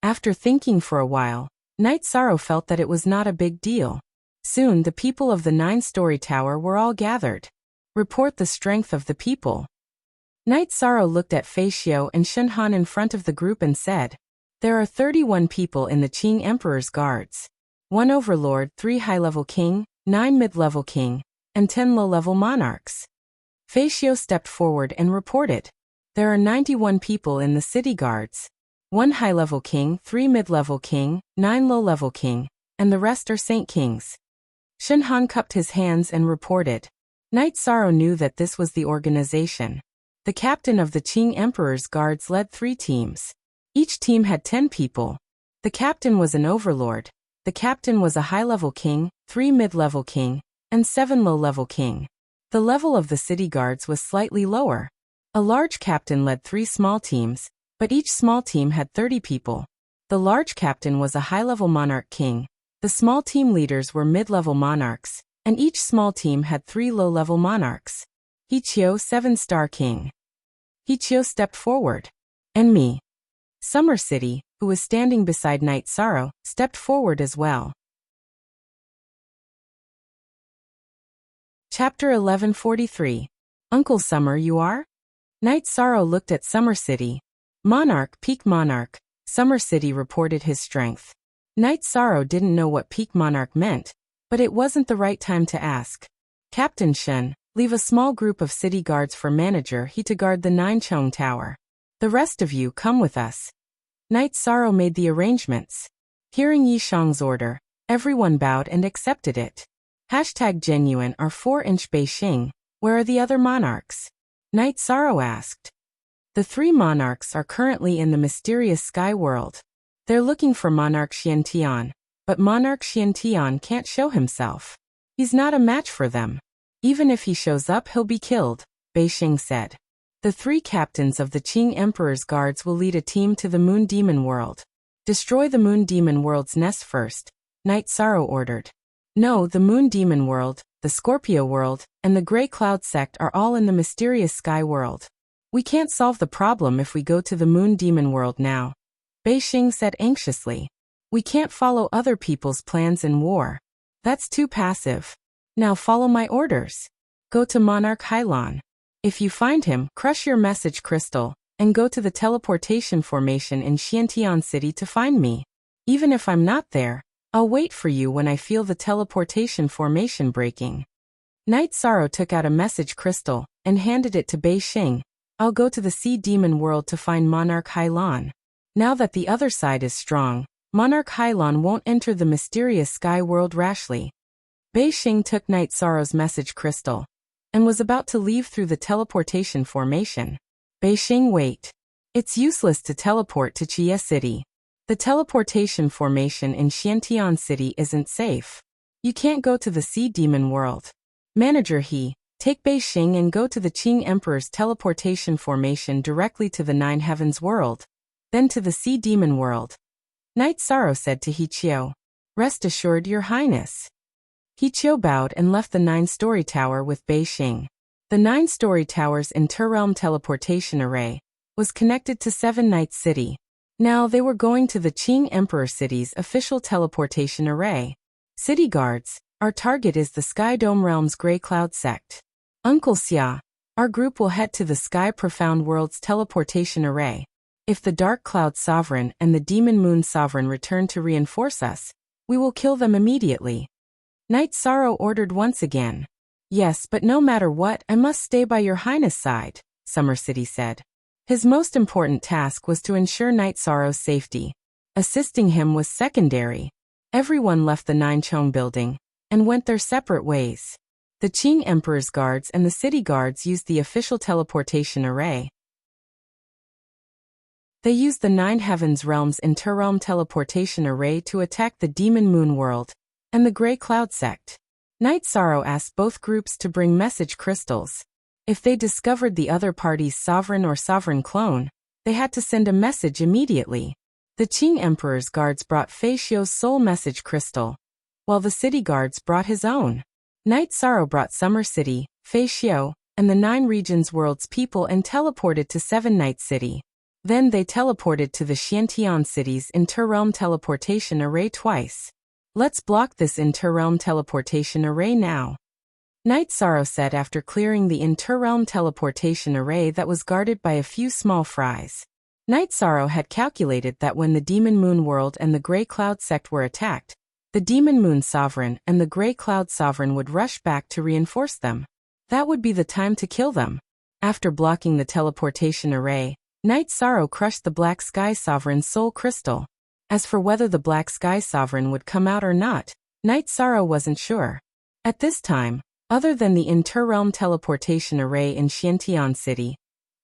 After thinking for a while, Night Sorrow felt that it was not a big deal. Soon the people of the Nine-Story Tower were all gathered. Report the strength of the people. Night Sorrow looked at Fei Xiao and Shen Han in front of the group and said, there are 31 people in the Qing Emperor's guards. 1 overlord, 3 high-level king, 9 mid-level king, and 10 low-level monarchs. Fei Xiao stepped forward and reported. There are 91 people in the city guards. 1 high-level king, 3 mid-level king, 9 low-level king, and the rest are saint kings. Shen Han cupped his hands and reported. Night Sorrow knew that this was the organization. The captain of the Qing Emperor's guards led 3 teams. Each team had 10 people. The captain was an overlord. The captain was a high-level king, 3 mid-level king, and 7 low-level king. The level of the city guards was slightly lower. A large captain led 3 small teams, but each small team had 30 people. The large captain was a high-level monarch king. The small team leaders were mid-level monarchs, and each small team had 3 low-level monarchs. He Qiu, 7-star king. He Qiu stepped forward. And me. Summer City, who was standing beside Night Sorrow, stepped forward as well. Chapter 1143. Uncle Summer, you are? Night Sorrow looked at Summer City. Monarch, peak monarch. Summer City reported his strength. Night Sorrow didn't know what peak monarch meant, but it wasn't the right time to ask. Captain Shen, leave a small group of city guards for manager He to guard the Ninechong Tower. The rest of you come with us. Night Sorrow made the arrangements. Hearing Yishang's order, everyone bowed and accepted it. #genuine are 4-inch Bei Xing. Where are the other monarchs? Night Sorrow asked. The 3 monarchs are currently in the mysterious sky world. They're looking for Monarch Xiantian, but Monarch Xiantian can't show himself. He's not a match for them. Even if he shows up, he'll be killed, Bei Xing said. The 3 captains of the Qing Emperor's guards will lead a team to the Moon Demon World. Destroy the Moon Demon World's nest first, Night Sorrow ordered. No, the Moon Demon World, the Scorpio World, and the Gray Cloud Sect are all in the mysterious sky world. We can't solve the problem if we go to the Moon Demon World now, Bei Xing said anxiously. We can't follow other people's plans in war. That's too passive. Now follow my orders. Go to Monarch Hailan. If you find him, crush your message crystal, and go to the teleportation formation in Xiantian City to find me. Even if I'm not there, I'll wait for you when I feel the teleportation formation breaking. Night Sorrow took out a message crystal and handed it to Bei Xing. I'll go to the Sea Demon World to find Monarch Hailan. Now that the other side is strong, Monarch Hailan won't enter the mysterious sky world rashly. Bei Xing took Night Sorrow's message crystal and was about to leave through the teleportation formation. Bei Xing, wait. It's useless to teleport to Chia City. The teleportation formation in Xiantian City isn't safe. You can't go to the Sea Demon world. Manager He, take Beixing and go to the Qing Emperor's teleportation formation directly to the Nine Heavens world, then to the Sea Demon world. Knight Sorrow said to He Qiu. Rest assured, Your Highness. He Qiu bowed and left the 9-story tower with Beixing. The 9-story tower's interrealm teleportation array was connected to 7 Night City. Now they were going to the Qing Emperor City's official teleportation array. City guards, our target is the Sky Dome Realm's Grey Cloud sect. Uncle Xia, our group will head to the Sky Profound World's teleportation array. If the Dark Cloud Sovereign and the Demon Moon Sovereign return to reinforce us, we will kill them immediately. Knight Sorrow ordered once again. Yes, but no matter what, I must stay by Your Highness' side, Summer City said. His most important task was to ensure Knight Sorrow's safety. Assisting him was secondary. Everyone left the Ninechong building and went their separate ways. The Qing Emperor's guards and the city guards used the official teleportation array. They used the Nine Heavens Realm's interrealm teleportation array to attack the Demon Moon World and the Grey Cloud sect. Knight Sorrow asked both groups to bring message crystals. If they discovered the other party's sovereign or sovereign clone, they had to send a message immediately. The Qing Emperor's guards brought Fei Xiu's soul message crystal, while the city guards brought his own. Knight Sorrow brought Summer City, Fei Xiu, and the 9 regions world's people and teleported to 7 Night City. Then they teleported to the Xiantian City's interrealm teleportation array twice. Let's block this interrealm teleportation array now. Knight Sorrow said after clearing the interrealm teleportation array that was guarded by a few small fries. Knight Sorrow had calculated that when the Demon Moon World and the Grey Cloud sect were attacked, the Demon Moon Sovereign and the Grey Cloud Sovereign would rush back to reinforce them. That would be the time to kill them. After blocking the teleportation array, Knight Sorrow crushed the Black Sky Sovereign's soul crystal. As for whether the Black Sky Sovereign would come out or not, Knight Sorrow wasn't sure. At this time, other than the interrealm teleportation array in Xiantian City,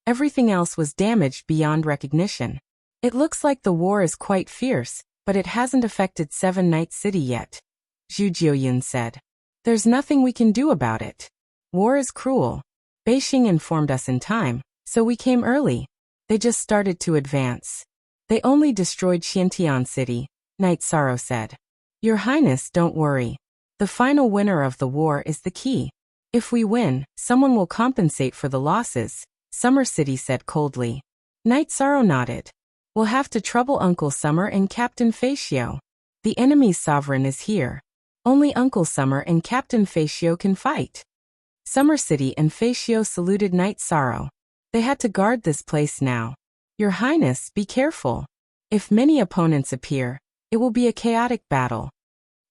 everything else was damaged beyond recognition. It looks like the war is quite fierce, but it hasn't affected 7 Night City yet, Zhu Jiuyun said. There's nothing we can do about it. War is cruel. Beixing informed us in time, so we came early. They just started to advance. They only destroyed Xiantian City, Knight Sorrow said. Your Highness, don't worry. The final winner of the war is the key. If we win, someone will compensate for the losses, Summer City said coldly. Knight Sorrow nodded. We'll have to trouble Uncle Summer and Captain Fei Xiu. The enemy's sovereign is here. Only Uncle Summer and Captain Fei Xiu can fight. Summer City and Fei Xiu saluted Knight Sorrow. They had to guard this place now. Your Highness, be careful. If many opponents appear, it will be a chaotic battle.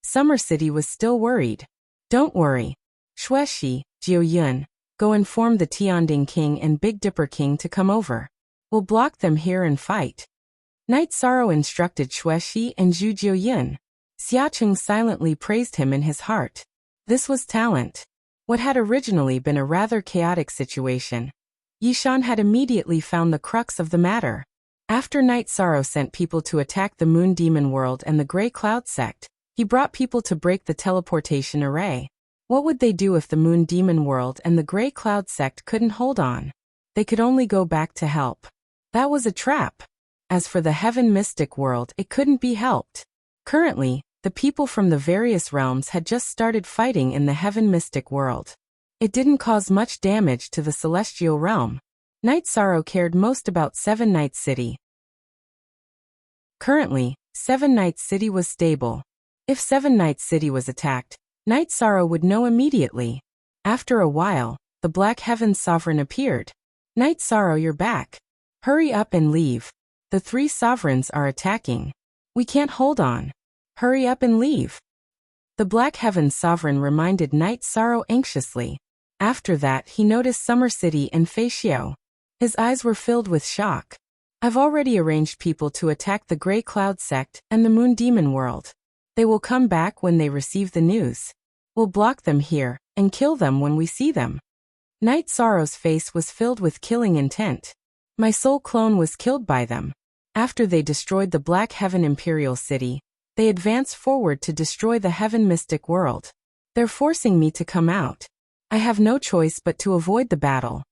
Summer City was still worried. Don't worry. Xueshi, Jiuyun, go inform the Tianding King and Big Dipper King to come over. We'll block them here and fight. Knight Sorrow instructed Xueshi and Zhu Jiuyun. Xiacheng silently praised him in his heart. This was talent. What had originally been a rather chaotic situation, Yishan had immediately found the crux of the matter. After Knight Sorrow sent people to attack the Moon Demon World and the Grey Cloud sect, he brought people to break the teleportation array. What would they do if the Moon Demon World and the Grey Cloud sect couldn't hold on? They could only go back to help. That was a trap. As for the Heaven Mystic World, it couldn't be helped. Currently, the people from the various realms had just started fighting in the Heaven Mystic World. It didn't cause much damage to the Celestial Realm. Knight Sorrow cared most about 7 Night City. Currently, 7 Night City was stable. If 7 Night City was attacked, Knight Sorrow would know immediately. After a while, the Black Heaven Sovereign appeared. Knight Sorrow, you're back. Hurry up and leave. The 3 sovereigns are attacking. We can't hold on. Hurry up and leave. The Black Heaven Sovereign reminded Knight Sorrow anxiously. After that, he noticed Summer City and Fei Xiu. His eyes were filled with shock. I've already arranged people to attack the Grey Cloud sect and the Moon Demon World. They will come back when they receive the news. We'll block them here and kill them when we see them. Knight Sorrow's face was filled with killing intent. My soul clone was killed by them. After they destroyed the Black Heaven Imperial City, they advanced forward to destroy the Heaven Mystic World. They're forcing me to come out. I have no choice but to avoid the battle.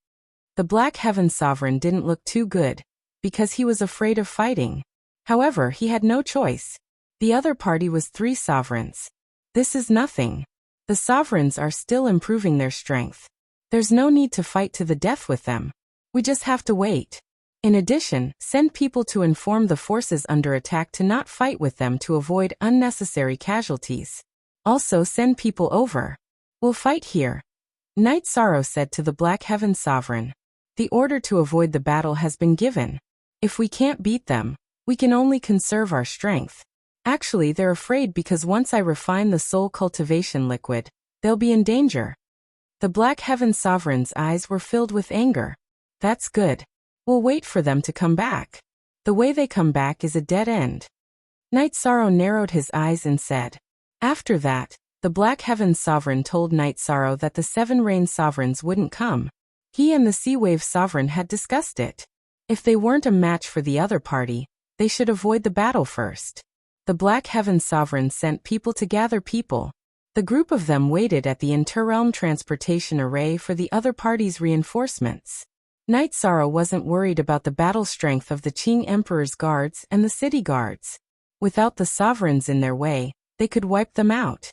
The Black Heaven Sovereign didn't look too good, because he was afraid of fighting. However, he had no choice. The other party was 3 sovereigns. This is nothing. The sovereigns are still improving their strength. There's no need to fight to the death with them. We just have to wait. In addition, send people to inform the forces under attack to not fight with them to avoid unnecessary casualties. Also send people over. We'll fight here. Night Sorrow said to the Black Heaven Sovereign. The order to avoid the battle has been given. If we can't beat them, we can only conserve our strength. Actually, they're afraid because once I refine the soul cultivation liquid, they'll be in danger. The Black Heaven Sovereign's eyes were filled with anger. That's good. We'll wait for them to come back. The way they come back is a dead end. Night Sorrow narrowed his eyes and said. After that, the Black Heaven Sovereign told Night Sorrow that the 7 Rain Sovereigns wouldn't come. He and the Sea Wave Sovereign had discussed it. If they weren't a match for the other party, they should avoid the battle first. The Black Heaven Sovereign sent people to gather people. The group of them waited at the Interrealm Transportation Array for the other party's reinforcements. Night Sorrow wasn't worried about the battle strength of the Qing Emperor's guards and the city guards. Without the sovereigns in their way, they could wipe them out.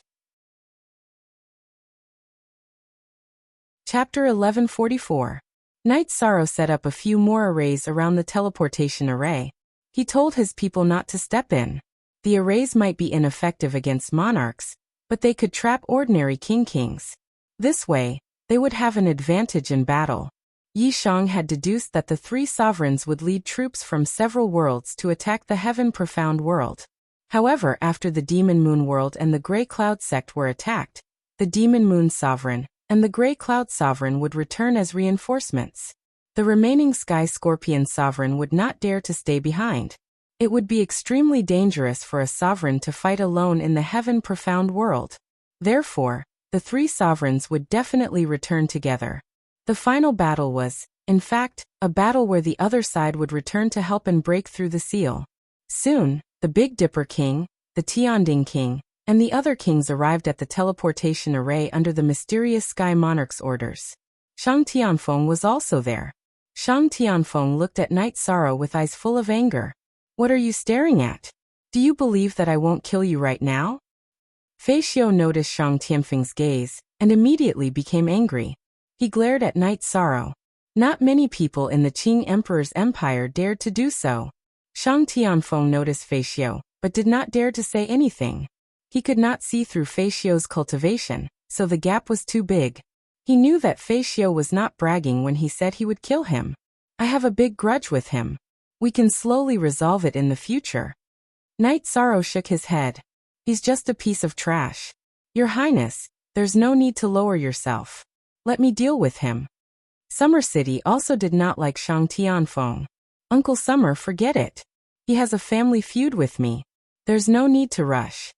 Chapter 1144. Night Sorrow set up a few more arrays around the teleportation array. He told his people not to step in. The arrays might be ineffective against monarchs, but they could trap ordinary kings. This way, they would have an advantage in battle. Yi Shang had deduced that the 3 sovereigns would lead troops from several worlds to attack the Heaven Profound World. However, after the Demon Moon World and the Grey Cloud Sect were attacked, the Demon Moon Sovereign and the Grey Cloud Sovereign would return as reinforcements. The remaining Sky Scorpion Sovereign would not dare to stay behind. It would be extremely dangerous for a sovereign to fight alone in the Heaven Profound World. Therefore, the 3 sovereigns would definitely return together. The final battle was, in fact, a battle where the other side would return to help and break through the seal. Soon, the Big Dipper King, the Tianding King, and the other kings arrived at the teleportation array under the mysterious Sky Monarch's orders. Shang Tianfeng was also there. Shang Tianfeng looked at Night Sorrow with eyes full of anger. What are you staring at? Do you believe that I won't kill you right now? Fei Xiu noticed Shang Tianfeng's gaze, and immediately became angry. He glared at Night Sorrow. Not many people in the Qing Emperor's empire dared to do so. Shang Tianfeng noticed Fei Xiu, but did not dare to say anything. He could not see through Fei Xiu's cultivation, so the gap was too big. He knew that Fei Xiu was not bragging when he said he would kill him. I have a big grudge with him. We can slowly resolve it in the future. Night Sorrow shook his head. He's just a piece of trash. Your Highness, there's no need to lower yourself. Let me deal with him. Summer City also did not like Shang Tianfeng. Uncle Summer, forget it. He has a family feud with me. There's no need to rush.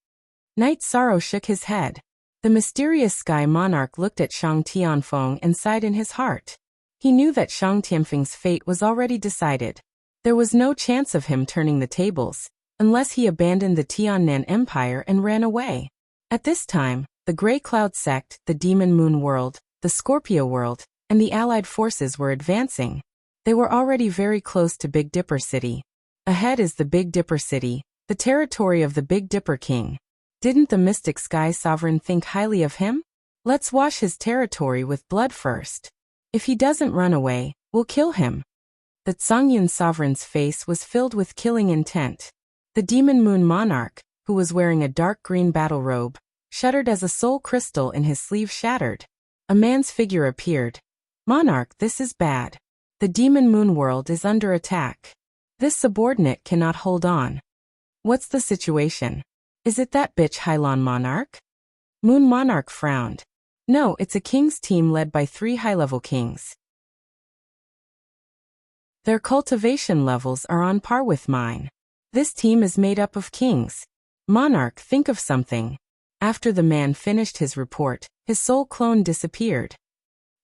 Night Sorrow shook his head. The mysterious Sky Monarch looked at Shang Tianfeng and sighed in his heart. He knew that Shang Tianfeng's fate was already decided. There was no chance of him turning the tables, unless he abandoned the Tiannan Empire and ran away. At this time, the Grey Cloud Sect, the Demon Moon World, the Scorpio World, and the Allied forces were advancing. They were already very close to Big Dipper City. Ahead is the Big Dipper City, the territory of the Big Dipper King. Didn't the Mystic Sky Sovereign think highly of him? Let's wash his territory with blood first. If he doesn't run away, we'll kill him. The Zhongyun Sovereign's face was filled with killing intent. The Demon Moon Monarch, who was wearing a dark green battle robe, shuddered as a soul crystal in his sleeve shattered. A man's figure appeared. Monarch, this is bad. The Demon Moon World is under attack. This subordinate cannot hold on. What's the situation? Is it that bitch Hylon Monarch? Moon Monarch frowned. No, it's a king's team led by 3 high-level kings. Their cultivation levels are on par with mine. This team is made up of kings. Monarch, think of something. After the man finished his report, his soul clone disappeared.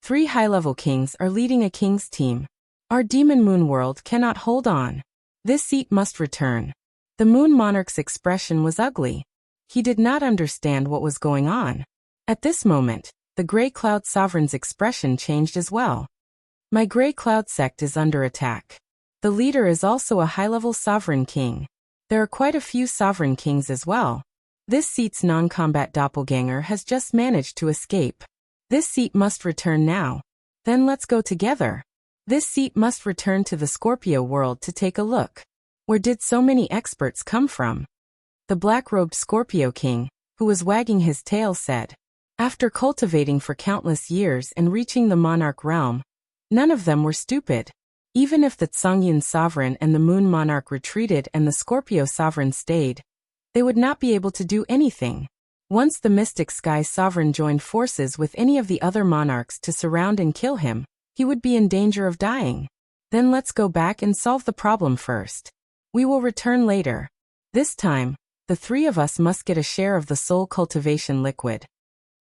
3 high-level kings are leading a king's team. Our demon moon world cannot hold on. This seat must return. The moon monarch's expression was ugly. He did not understand what was going on. At this moment, the Grey Cloud Sovereign's expression changed as well. My Grey Cloud sect is under attack. The leader is also a high-level sovereign king. There are quite a few sovereign kings as well. This seat's non-combat doppelganger has just managed to escape. This seat must return now. Then let's go together. This seat must return to the Scorpio world to take a look. Where did so many experts come from? The black-robed Scorpio king, who was wagging his tail, said. After cultivating for countless years and reaching the monarch realm, none of them were stupid. Even if the Tsangyin sovereign and the moon monarch retreated and the Scorpio sovereign stayed, they would not be able to do anything. Once the mystic sky sovereign joined forces with any of the other monarchs to surround and kill him, he would be in danger of dying. Then let's go back and solve the problem first. We will return later. This time, the three of us must get a share of the soul cultivation liquid.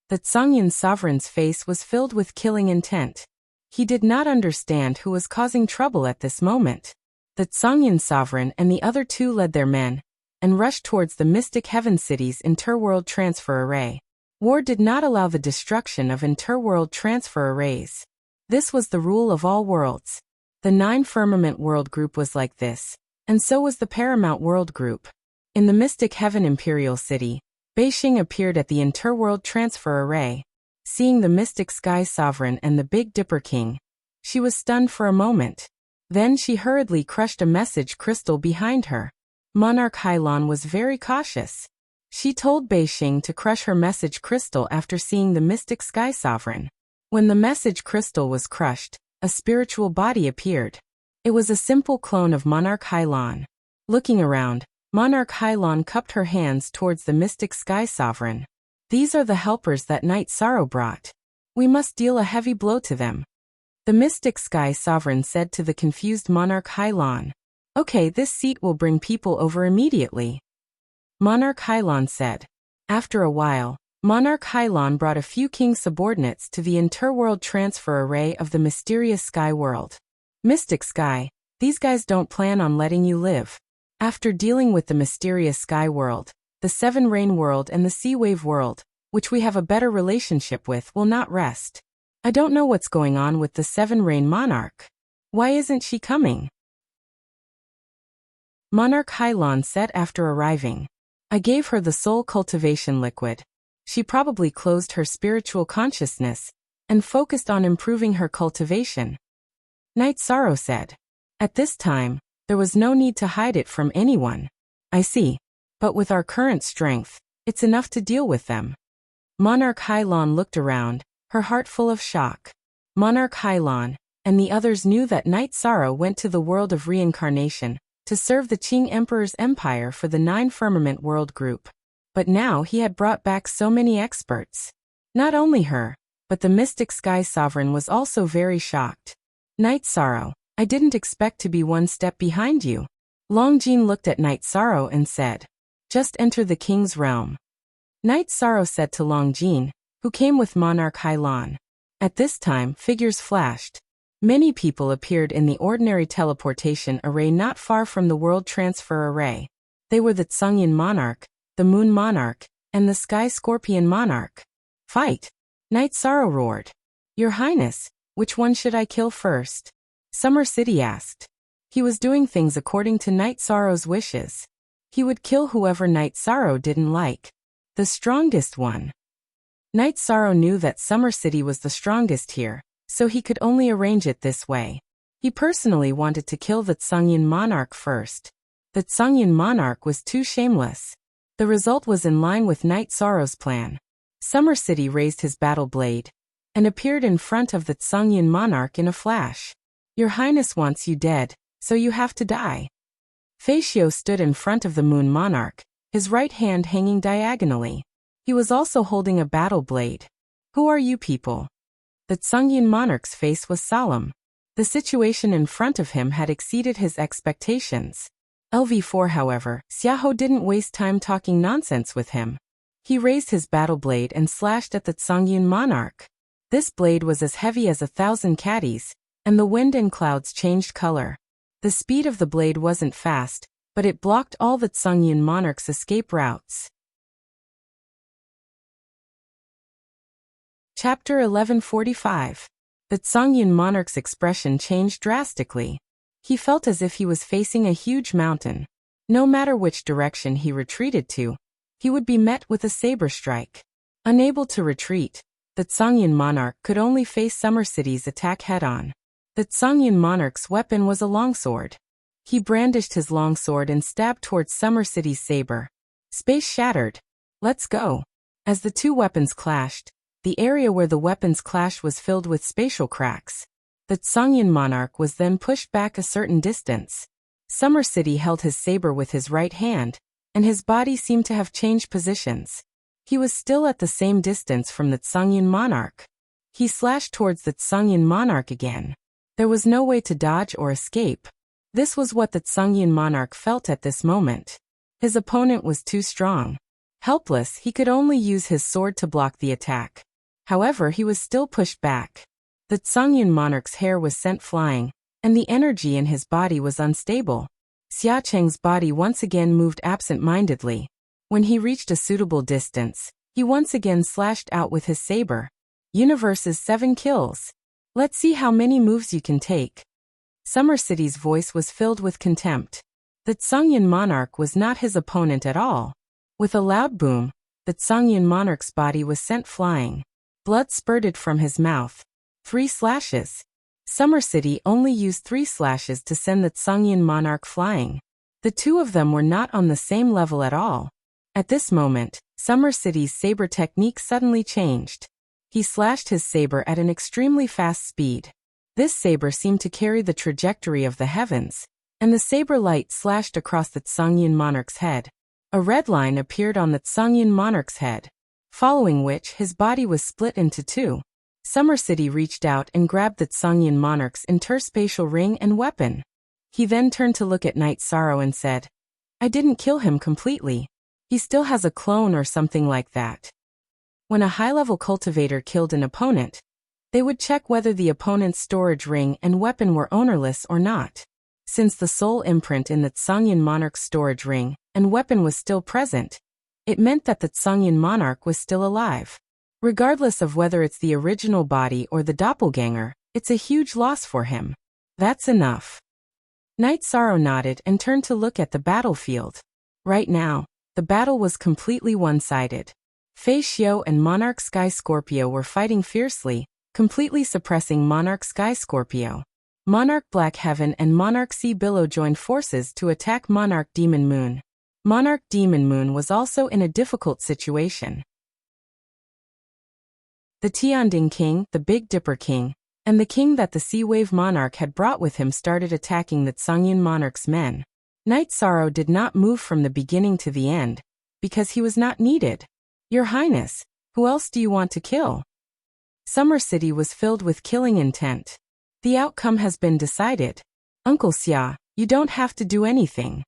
The Tsangyin sovereign's face was filled with killing intent. He did not understand who was causing trouble at this moment. The Tsangyin sovereign and the other two led their men and rushed towards the Mystic Heaven City's interworld transfer array. War did not allow the destruction of interworld transfer arrays. This was the rule of all worlds. The 9 Firmament World Group was like this, and so was the Paramount World Group. In the Mystic Heaven Imperial City, Beixing appeared at the interworld transfer array. Seeing the Mystic Sky Sovereign and the Big Dipper King, she was stunned for a moment. Then she hurriedly crushed a message crystal behind her. Monarch Hylon was very cautious. She told Beixing to crush her message crystal after seeing the Mystic Sky Sovereign. When the message crystal was crushed, a spiritual body appeared. It was a simple clone of Monarch Hylon. Looking around, Monarch Hylon cupped her hands towards the Mystic Sky Sovereign. These are the helpers that Night Sorrow brought. We must deal a heavy blow to them. The Mystic Sky Sovereign said to the confused Monarch Hylon. Okay, this seat will bring people over immediately. Monarch Hylon said. After a while, Monarch Hylon brought a few king subordinates to the interworld transfer array of the mysterious sky world. Mystic Sky, these guys don't plan on letting you live. After dealing with the mysterious sky world, the 7 Rain world and the Sea Wave world, which we have a better relationship with, will not rest. I don't know what's going on with the 7 Rain monarch. Why isn't she coming? Monarch Hylon said after arriving. I gave her the soul cultivation liquid. She probably closed her spiritual consciousness and focused on improving her cultivation. Night Sorrow said. At this time, there was no need to hide it from anyone. I see. But with our current strength, it's enough to deal with them. Monarch Hylon looked around, her heart full of shock. Monarch Hylon and the others knew that Night Sorrow went to the world of reincarnation to serve the Qing Emperor's empire for the 9 Firmament World Group. But now he had brought back so many experts. Not only her, but the Mystic Sky Sovereign was also very shocked. Night Sorrow, I didn't expect to be one step behind you. Longjin looked at Night Sorrow and said, just enter the king's realm. Night Sorrow said to Longjin, who came with Monarch Hylon. At this time, figures flashed. Many people appeared in the ordinary teleportation array not far from the World Transfer Array. They were the Tsangyin Monarch, the Moon Monarch, and the Sky Scorpion Monarch. Fight! Night Sorrow roared. Your Highness, which one should I kill first? Summer City asked. He was doing things according to Night Sorrow's wishes. He would kill whoever Night Sorrow didn't like. The strongest one. Night Sorrow knew that Summer City was the strongest here, so he could only arrange it this way. He personally wanted to kill the Tsangyin Monarch first. The Tsangyin Monarch was too shameless. The result was in line with Night Sorrow's plan. Summer City raised his battle blade and appeared in front of the Tsangyin Monarch in a flash. Your Highness wants you dead, so you have to die. Feishio stood in front of the Moon Monarch, his right hand hanging diagonally. He was also holding a battle blade. Who are you people? The Tsangyin Monarch's face was solemn. The situation in front of him had exceeded his expectations. LV4, however, Xiaohou didn't waste time talking nonsense with him. He raised his battle blade and slashed at the Tsangyin Monarch. This blade was as heavy as 1,000 caddies, and the wind and clouds changed color. The speed of the blade wasn't fast, but it blocked all the Tsungyun monarch's escape routes. Chapter 1145. The Tsungyun monarch's expression changed drastically. He felt as if he was facing a huge mountain. No matter which direction he retreated to, he would be met with a saber strike. Unable to retreat, the Tsungyun monarch could only face Summer City's attack head-on. The Tsungyun monarch's weapon was a longsword. He brandished his longsword and stabbed towards Summer City's saber. Space shattered. Let's go. As the two weapons clashed, the area where the weapons clashed was filled with spatial cracks. The Tsungyun monarch was then pushed back a certain distance. Summer City held his saber with his right hand, and his body seemed to have changed positions. He was still at the same distance from the Tsungyun monarch. He slashed towards the Tsungyun monarch again. There was no way to dodge or escape. This was what the Tsungyun monarch felt at this moment. His opponent was too strong. Helpless, he could only use his sword to block the attack. However, he was still pushed back. The Tsungyun monarch's hair was sent flying, and the energy in his body was unstable. Xia Cheng's body once again moved absent-mindedly. When he reached a suitable distance, he once again slashed out with his saber. Universe's 7 kills. Let's see how many moves you can take. Summer City's voice was filled with contempt. The Tsungyun monarch was not his opponent at all. With a loud boom, the Tsungyun monarch's body was sent flying. Blood spurted from his mouth. 3 slashes. Summer City only used 3 slashes to send the Tsungyun monarch flying. The two of them were not on the same level at all. At this moment, Summer City's saber technique suddenly changed. He slashed his saber at an extremely fast speed. This saber seemed to carry the trajectory of the heavens, and the saber light slashed across the Tsungyun monarch's head. A red line appeared on the Tsungyun monarch's head, following which his body was split into 2. Summer City reached out and grabbed the Tsungyun monarch's interspatial ring and weapon. He then turned to look at Night Sorrow and said, "I didn't kill him completely. He still has a clone or something like that." When a high-level cultivator killed an opponent, they would check whether the opponent's storage ring and weapon were ownerless or not. Since the soul imprint in the Tsungyun monarch's storage ring and weapon was still present, it meant that the Tsungyun monarch was still alive. Regardless of whether it's the original body or the doppelganger, it's a huge loss for him. That's enough. Night Sorrow nodded and turned to look at the battlefield. Right now, the battle was completely one-sided. Fei Xiao and Monarch Sky Scorpio were fighting fiercely, completely suppressing Monarch Sky Scorpio. Monarch Black Heaven and Monarch Sea Billow joined forces to attack Monarch Demon Moon. Monarch Demon Moon was also in a difficult situation. The Tianding King, the Big Dipper King, and the king that the Sea Wave Monarch had brought with him started attacking the Tsungyun monarch's men. Night Sorrow did not move from the beginning to the end, because he was not needed. "Your Highness, who else do you want to kill?" Summer City was filled with killing intent. "The outcome has been decided. Uncle Xia, you don't have to do anything."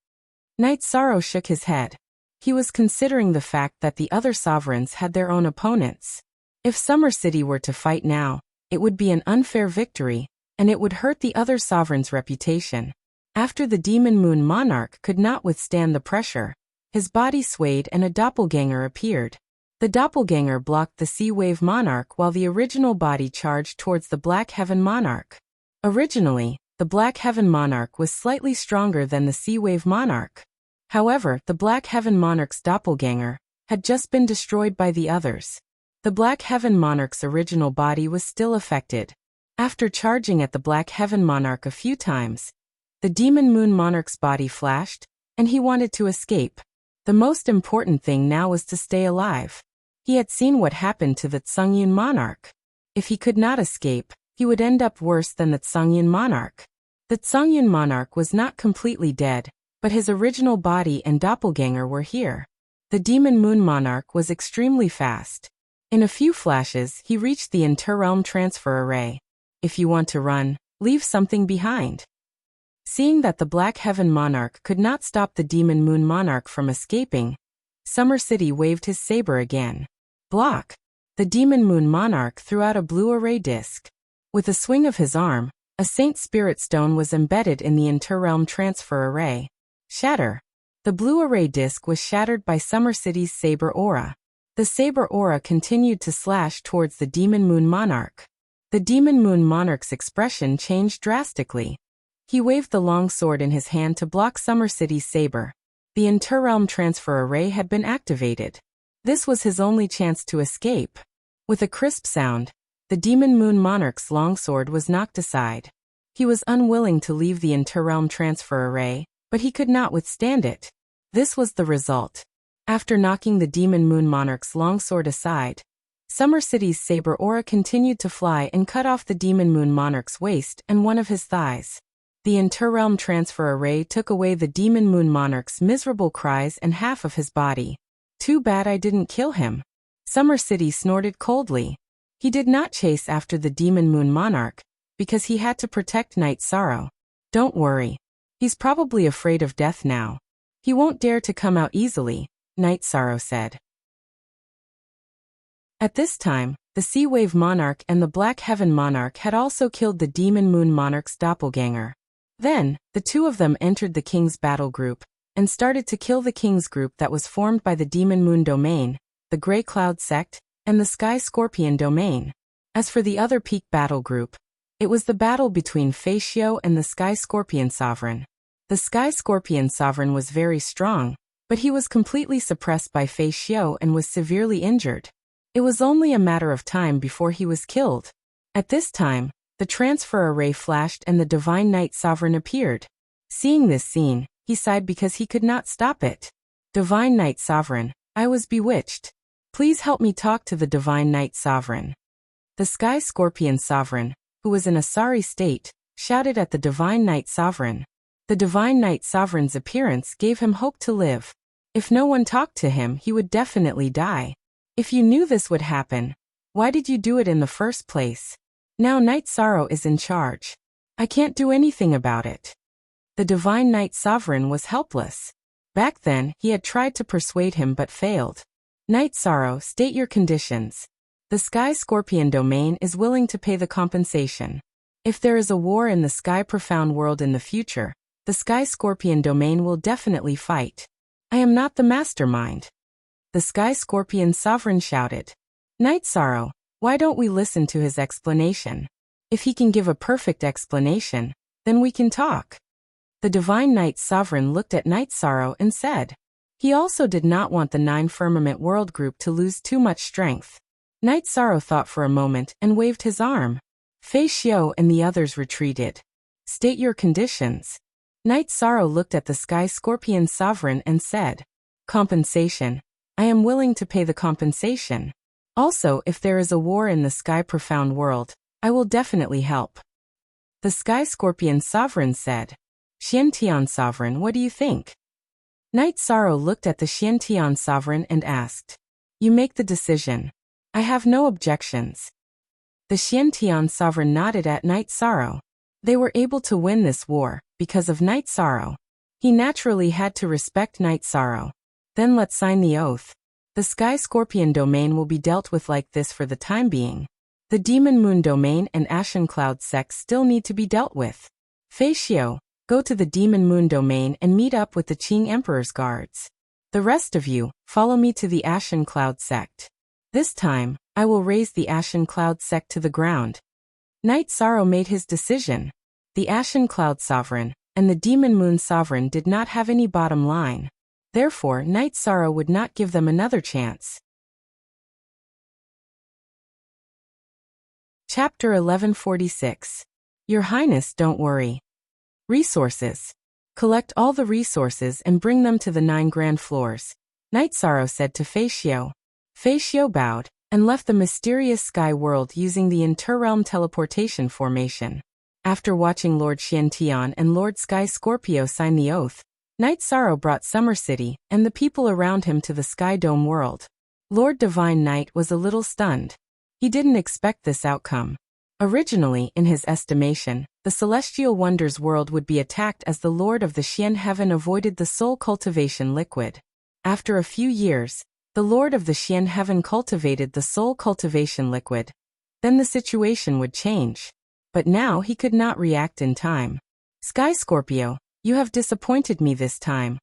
Night Sorrow shook his head. He was considering the fact that the other sovereigns had their own opponents. If Summer City were to fight now, it would be an unfair victory, and it would hurt the other sovereign's reputation. After the Demon Moon Monarch could not withstand the pressure, his body swayed and a doppelganger appeared. The doppelganger blocked the Sea Wave Monarch while the original body charged towards the Black Heaven Monarch. Originally, the Black Heaven Monarch was slightly stronger than the Sea Wave Monarch. However, the Black Heaven Monarch's doppelganger had just been destroyed by the others. The Black Heaven Monarch's original body was still affected. After charging at the Black Heaven Monarch a few times, the Demon Moon Monarch's body flashed, and he wanted to escape. The most important thing now was to stay alive. He had seen what happened to the Tsungyun monarch. If he could not escape, he would end up worse than the Tsungyun monarch. The Tsungyun monarch was not completely dead, but his original body and doppelganger were here. The Demon Moon Monarch was extremely fast. In a few flashes, he reached the Interrealm Transfer Array. If you want to run, leave something behind. Seeing that the Black Heaven Monarch could not stop the Demon Moon Monarch from escaping, Summer City waved his saber again. Block! The Demon Moon Monarch threw out a blue array disc. With a swing of his arm, A Saint Spirit Stone was embedded in the Interrealm Transfer Array. Shatter. The blue array disk was shattered by Summer City's Saber Aura. The Saber Aura continued to slash towards the Demon Moon Monarch. The Demon Moon Monarch's expression changed drastically. He waved the long sword in his hand to block Summer City's saber. The Interrealm Transfer Array had been activated. This was his only chance to escape. With a crisp sound, the Demon Moon Monarch's longsword was knocked aside. He was unwilling to leave the Interrealm Transfer Array, but he could not withstand it. This was the result. After knocking the Demon Moon Monarch's longsword aside, Summer City's Saber Aura continued to fly and cut off the Demon Moon Monarch's waist and one of his thighs. The Interrealm Transfer Array took away the Demon Moon Monarch's miserable cries and half of his body. Too bad I didn't kill him. Summer City snorted coldly. He did not chase after the Demon Moon Monarch, because he had to protect Night Sorrow. Don't worry. He's probably afraid of death now. He won't dare to come out easily, Night Sorrow said. At this time, the Sea Wave Monarch and the Black Heaven Monarch had also killed the Demon Moon Monarch's doppelganger. Then, the two of them entered the King's battle group, and started to kill the King's group that was formed by the Demon Moon Domain, the Grey Cloud Sect, and the Sky Scorpion Domain. As for the other peak battle group, it was the battle between Facio and the Sky Scorpion Sovereign. The Sky Scorpion Sovereign was very strong, but he was completely suppressed by Facio and was severely injured. It was only a matter of time before he was killed. At this time, the transfer array flashed and the Divine Night Sovereign appeared. Seeing this scene, he sighed because he could not stop it. Divine Night Sovereign, I was bewitched. Please help me talk to the Divine Night Sovereign. The Sky Scorpion Sovereign, who was in a sorry state, shouted at the Divine Night Sovereign. The Divine Night Sovereign's appearance gave him hope to live. If no one talked to him, he would definitely die. If you knew this would happen, why did you do it in the first place? Now Night Sorrow is in charge. I can't do anything about it. The Divine Night Sovereign was helpless. Back then, he had tried to persuade him but failed. Night Sorrow, state your conditions. The Sky Scorpion Domain is willing to pay the compensation. If there is a war in the Sky Profound world in the future, the Sky Scorpion Domain will definitely fight. I am not the mastermind. The Sky Scorpion Sovereign shouted. Night Sorrow, why don't we listen to his explanation? If he can give a perfect explanation, then we can talk. The Divine Night Sovereign looked at Night Sorrow and said. He also did not want the Nine Firmament World Group to lose too much strength. Night Sorrow thought for a moment and waved his arm. Facio and the others retreated. State your conditions. Night Sorrow looked at the Sky Scorpion Sovereign and said. Compensation. I am willing to pay the compensation. Also, if there is a war in the Sky Profound world, I will definitely help. The Sky Scorpion Sovereign said. Xiantian Sovereign, what do you think? Night Sorrow looked at the Xiantian Sovereign and asked. You make the decision. I have no objections. The Xiantian Sovereign nodded at Night Sorrow. They were able to win this war because of Night Sorrow. He naturally had to respect Night Sorrow. Then let's sign the oath. The Sky Scorpion Domain will be dealt with like this for the time being. The Demon Moon Domain and Ashen Cloud Sect still need to be dealt with. Facio, go to the Demon Moon Domain and meet up with the Qing Emperor's guards. The rest of you, follow me to the Ashen Cloud Sect. This time, I will raise the Ashen Cloud Sect to the ground. Night Sorrow made his decision. The Ashen Cloud Sovereign and the Demon Moon Sovereign did not have any bottom line. Therefore, Night Sorrow would not give them another chance. Chapter 1146. Your Highness, don't worry. Resources. Collect all the resources and bring them to the 9 grand floors, Night Sorrow said to Facio. Facio bowed and left the mysterious sky world using the interrealm teleportation formation. After watching Lord Xiantian and Lord Sky Scorpio sign the oath, Night Sorrow brought Summer City and the people around him to the Sky Dome world. Lord Divine Night was a little stunned. He didn't expect this outcome. Originally, in his estimation, the Celestial Wonders world would be attacked as the Lord of the Xian Heaven avoided the soul cultivation liquid. After a few years, the Lord of the Xian Heaven cultivated the soul cultivation liquid. Then the situation would change. But now he could not react in time. Sky Scorpio, you have disappointed me this time.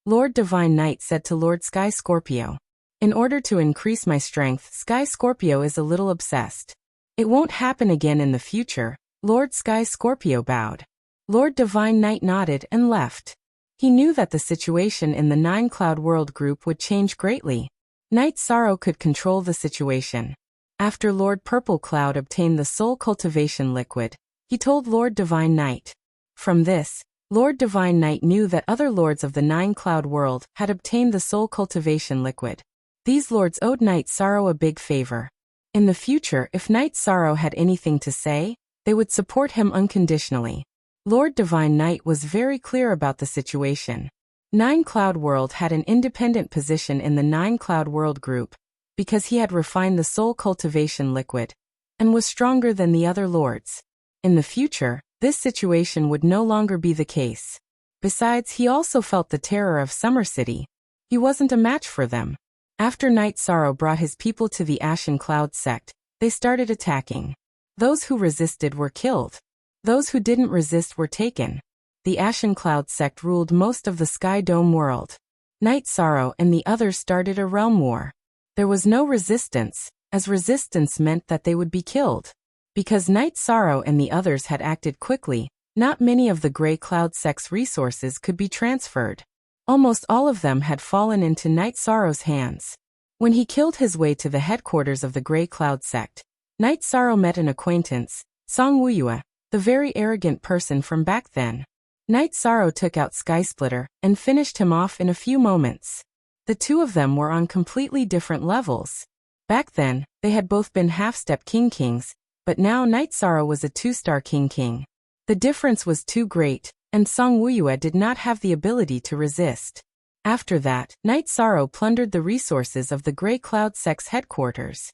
Lord Divine Knight said to Lord Sky Scorpio. In order to increase my strength, Sky Scorpio is a little obsessed. It won't happen again in the future. Lord Sky Scorpio bowed. Lord Divine Knight nodded and left. He knew that the situation in the 9-Cloud World group would change greatly. Knight Sorrow could control the situation. After Lord Purple Cloud obtained the soul cultivation liquid, he told Lord Divine Knight. From this, Lord Divine Knight knew that other lords of the 9-Cloud World had obtained the soul cultivation liquid. These lords owed Knight Sorrow a big favor. In the future, if Knight Sorrow had anything to say, they would support him unconditionally. Lord Divine Knight was very clear about the situation. 9-Cloud World had an independent position in the 9-Cloud World group, because he had refined the soul cultivation liquid, and was stronger than the other lords. In the future, this situation would no longer be the case. Besides, he also felt the terror of Summer City. He wasn't a match for them. After Knight Sorrow brought his people to the Ashen Cloud sect, they started attacking. Those who resisted were killed. Those who didn't resist were taken. The Ashen Cloud sect ruled most of the Sky Dome world. Knight Sorrow and the others started a realm war. There was no resistance, as resistance meant that they would be killed. Because Knight Sorrow and the others had acted quickly, not many of the Grey Cloud sect's resources could be transferred. Almost all of them had fallen into Knight Sorrow's hands. When he killed his way to the headquarters of the Grey Cloud sect, Knight Sorrow met an acquaintance, Song Wuyue, the very arrogant person from back then. Knight Sorrow took out Skysplitter and finished him off in a few moments. The two of them were on completely different levels. Back then, they had both been half-step Kings, but now Knight Sorrow was a 2-star King. The difference was too great, and Song Wuyue did not have the ability to resist. After that, Knight Sorrow plundered the resources of the Grey Cloud sect's headquarters.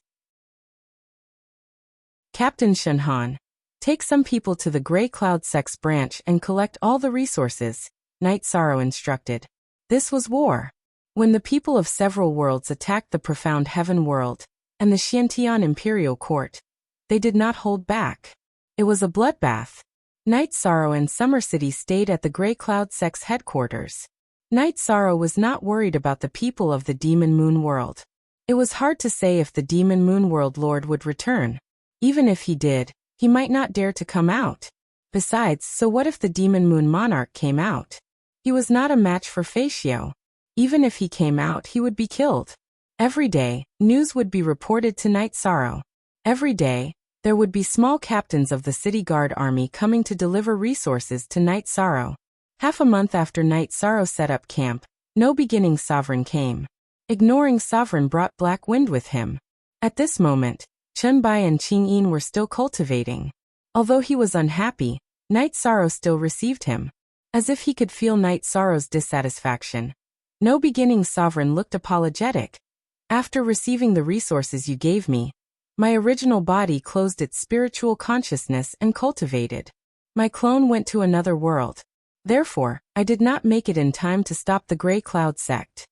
Captain Shenhan, take some people to the Grey Cloud sect's branch and collect all the resources, Knight Sorrow instructed. This was war. When the people of several worlds attacked the Profound Heaven world and the Xiantian Imperial Court, they did not hold back. It was a bloodbath. Knight Sorrow and Summer City stayed at the Grey Cloud sect's headquarters. Knight Sorrow was not worried about the people of the Demon Moon world. It was hard to say if the Demon Moon world lord would return. Even if he did, he might not dare to come out. Besides, so what if the Demon Moon monarch came out? He was not a match for Facio. Even if he came out, he would be killed. Every day, news would be reported to Knight Sorrow. Every day, there would be small captains of the City Guard army coming to deliver resources to Knight Sorrow. Half a month after Knight Sorrow set up camp, no beginning sovereign came. Ignoring sovereign brought black wind with him. At this moment, Chen Bai and Qing Yin were still cultivating. Although he was unhappy, Knight Sorrow still received him. As if he could feel Knight Sorrow's dissatisfaction. No beginning sovereign looked apologetic. After receiving the resources you gave me, my original body closed its spiritual consciousness and cultivated. My clone went to another world. Therefore, I did not make it in time to stop the Grey Cloud sect.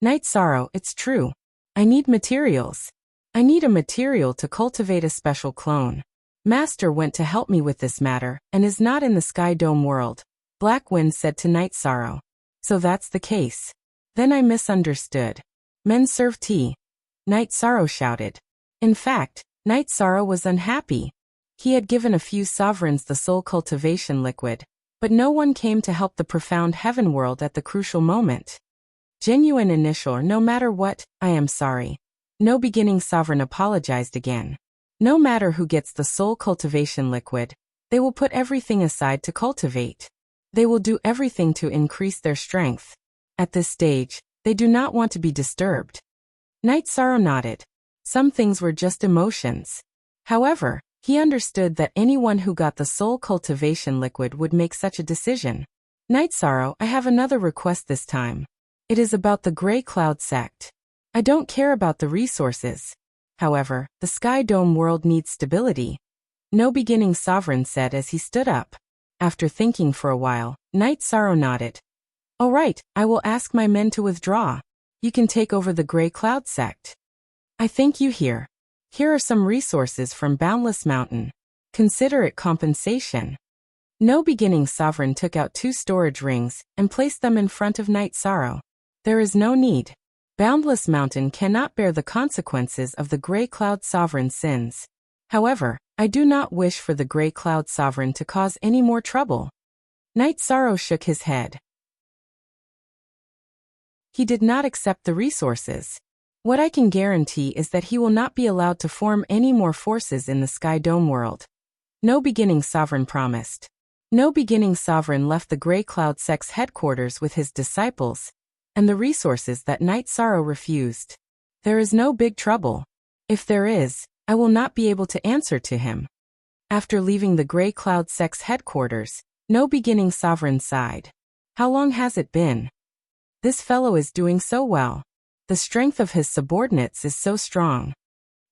Knight Sorrow, it's true. I need materials. I need a material to cultivate a special clone. Master went to help me with this matter, and is not in the Sky Dome world, Black Wind said to Knight Sorrow. So that's the case. Then I misunderstood. Men serve tea. Knight Sorrow shouted. In fact, Knight Sorrow was unhappy. He had given a few sovereigns the soul cultivation liquid, but no one came to help the Profound Heaven world at the crucial moment. Genuine initial, no matter what, I am sorry. No beginning sovereign apologized again. No matter who gets the soul cultivation liquid, they will put everything aside to cultivate. They will do everything to increase their strength. At this stage, they do not want to be disturbed. Knight Sorrow nodded. Some things were just emotions. However, he understood that anyone who got the soul cultivation liquid would make such a decision. Knight Sorrow, I have another request this time. It is about the Grey Cloud sect. I don't care about the resources. However, the Sky Dome world needs stability. No beginning sovereign said as he stood up. After thinking for a while, Knight Sorrow nodded. All right, I will ask my men to withdraw. You can take over the Grey Cloud sect. I thank you here. Here are some resources from Boundless Mountain. Consider it compensation. No Beginning Sovereign took out 2 storage rings and placed them in front of Night Sorrow. There is no need. Boundless Mountain cannot bear the consequences of the Grey Cloud Sovereign's sins. However, I do not wish for the Grey Cloud Sovereign to cause any more trouble. Night Sorrow shook his head. He did not accept the resources. What I can guarantee is that he will not be allowed to form any more forces in the Sky Dome world. No Beginning Sovereign promised. No Beginning Sovereign left the Grey Cloud Sect's headquarters with his disciples and the resources that Night Sorrow refused. There is no big trouble. If there is, I will not be able to answer to him. After leaving the Grey Cloud Sect's headquarters, No Beginning Sovereign sighed. How long has it been? This fellow is doing so well. The strength of his subordinates is so strong.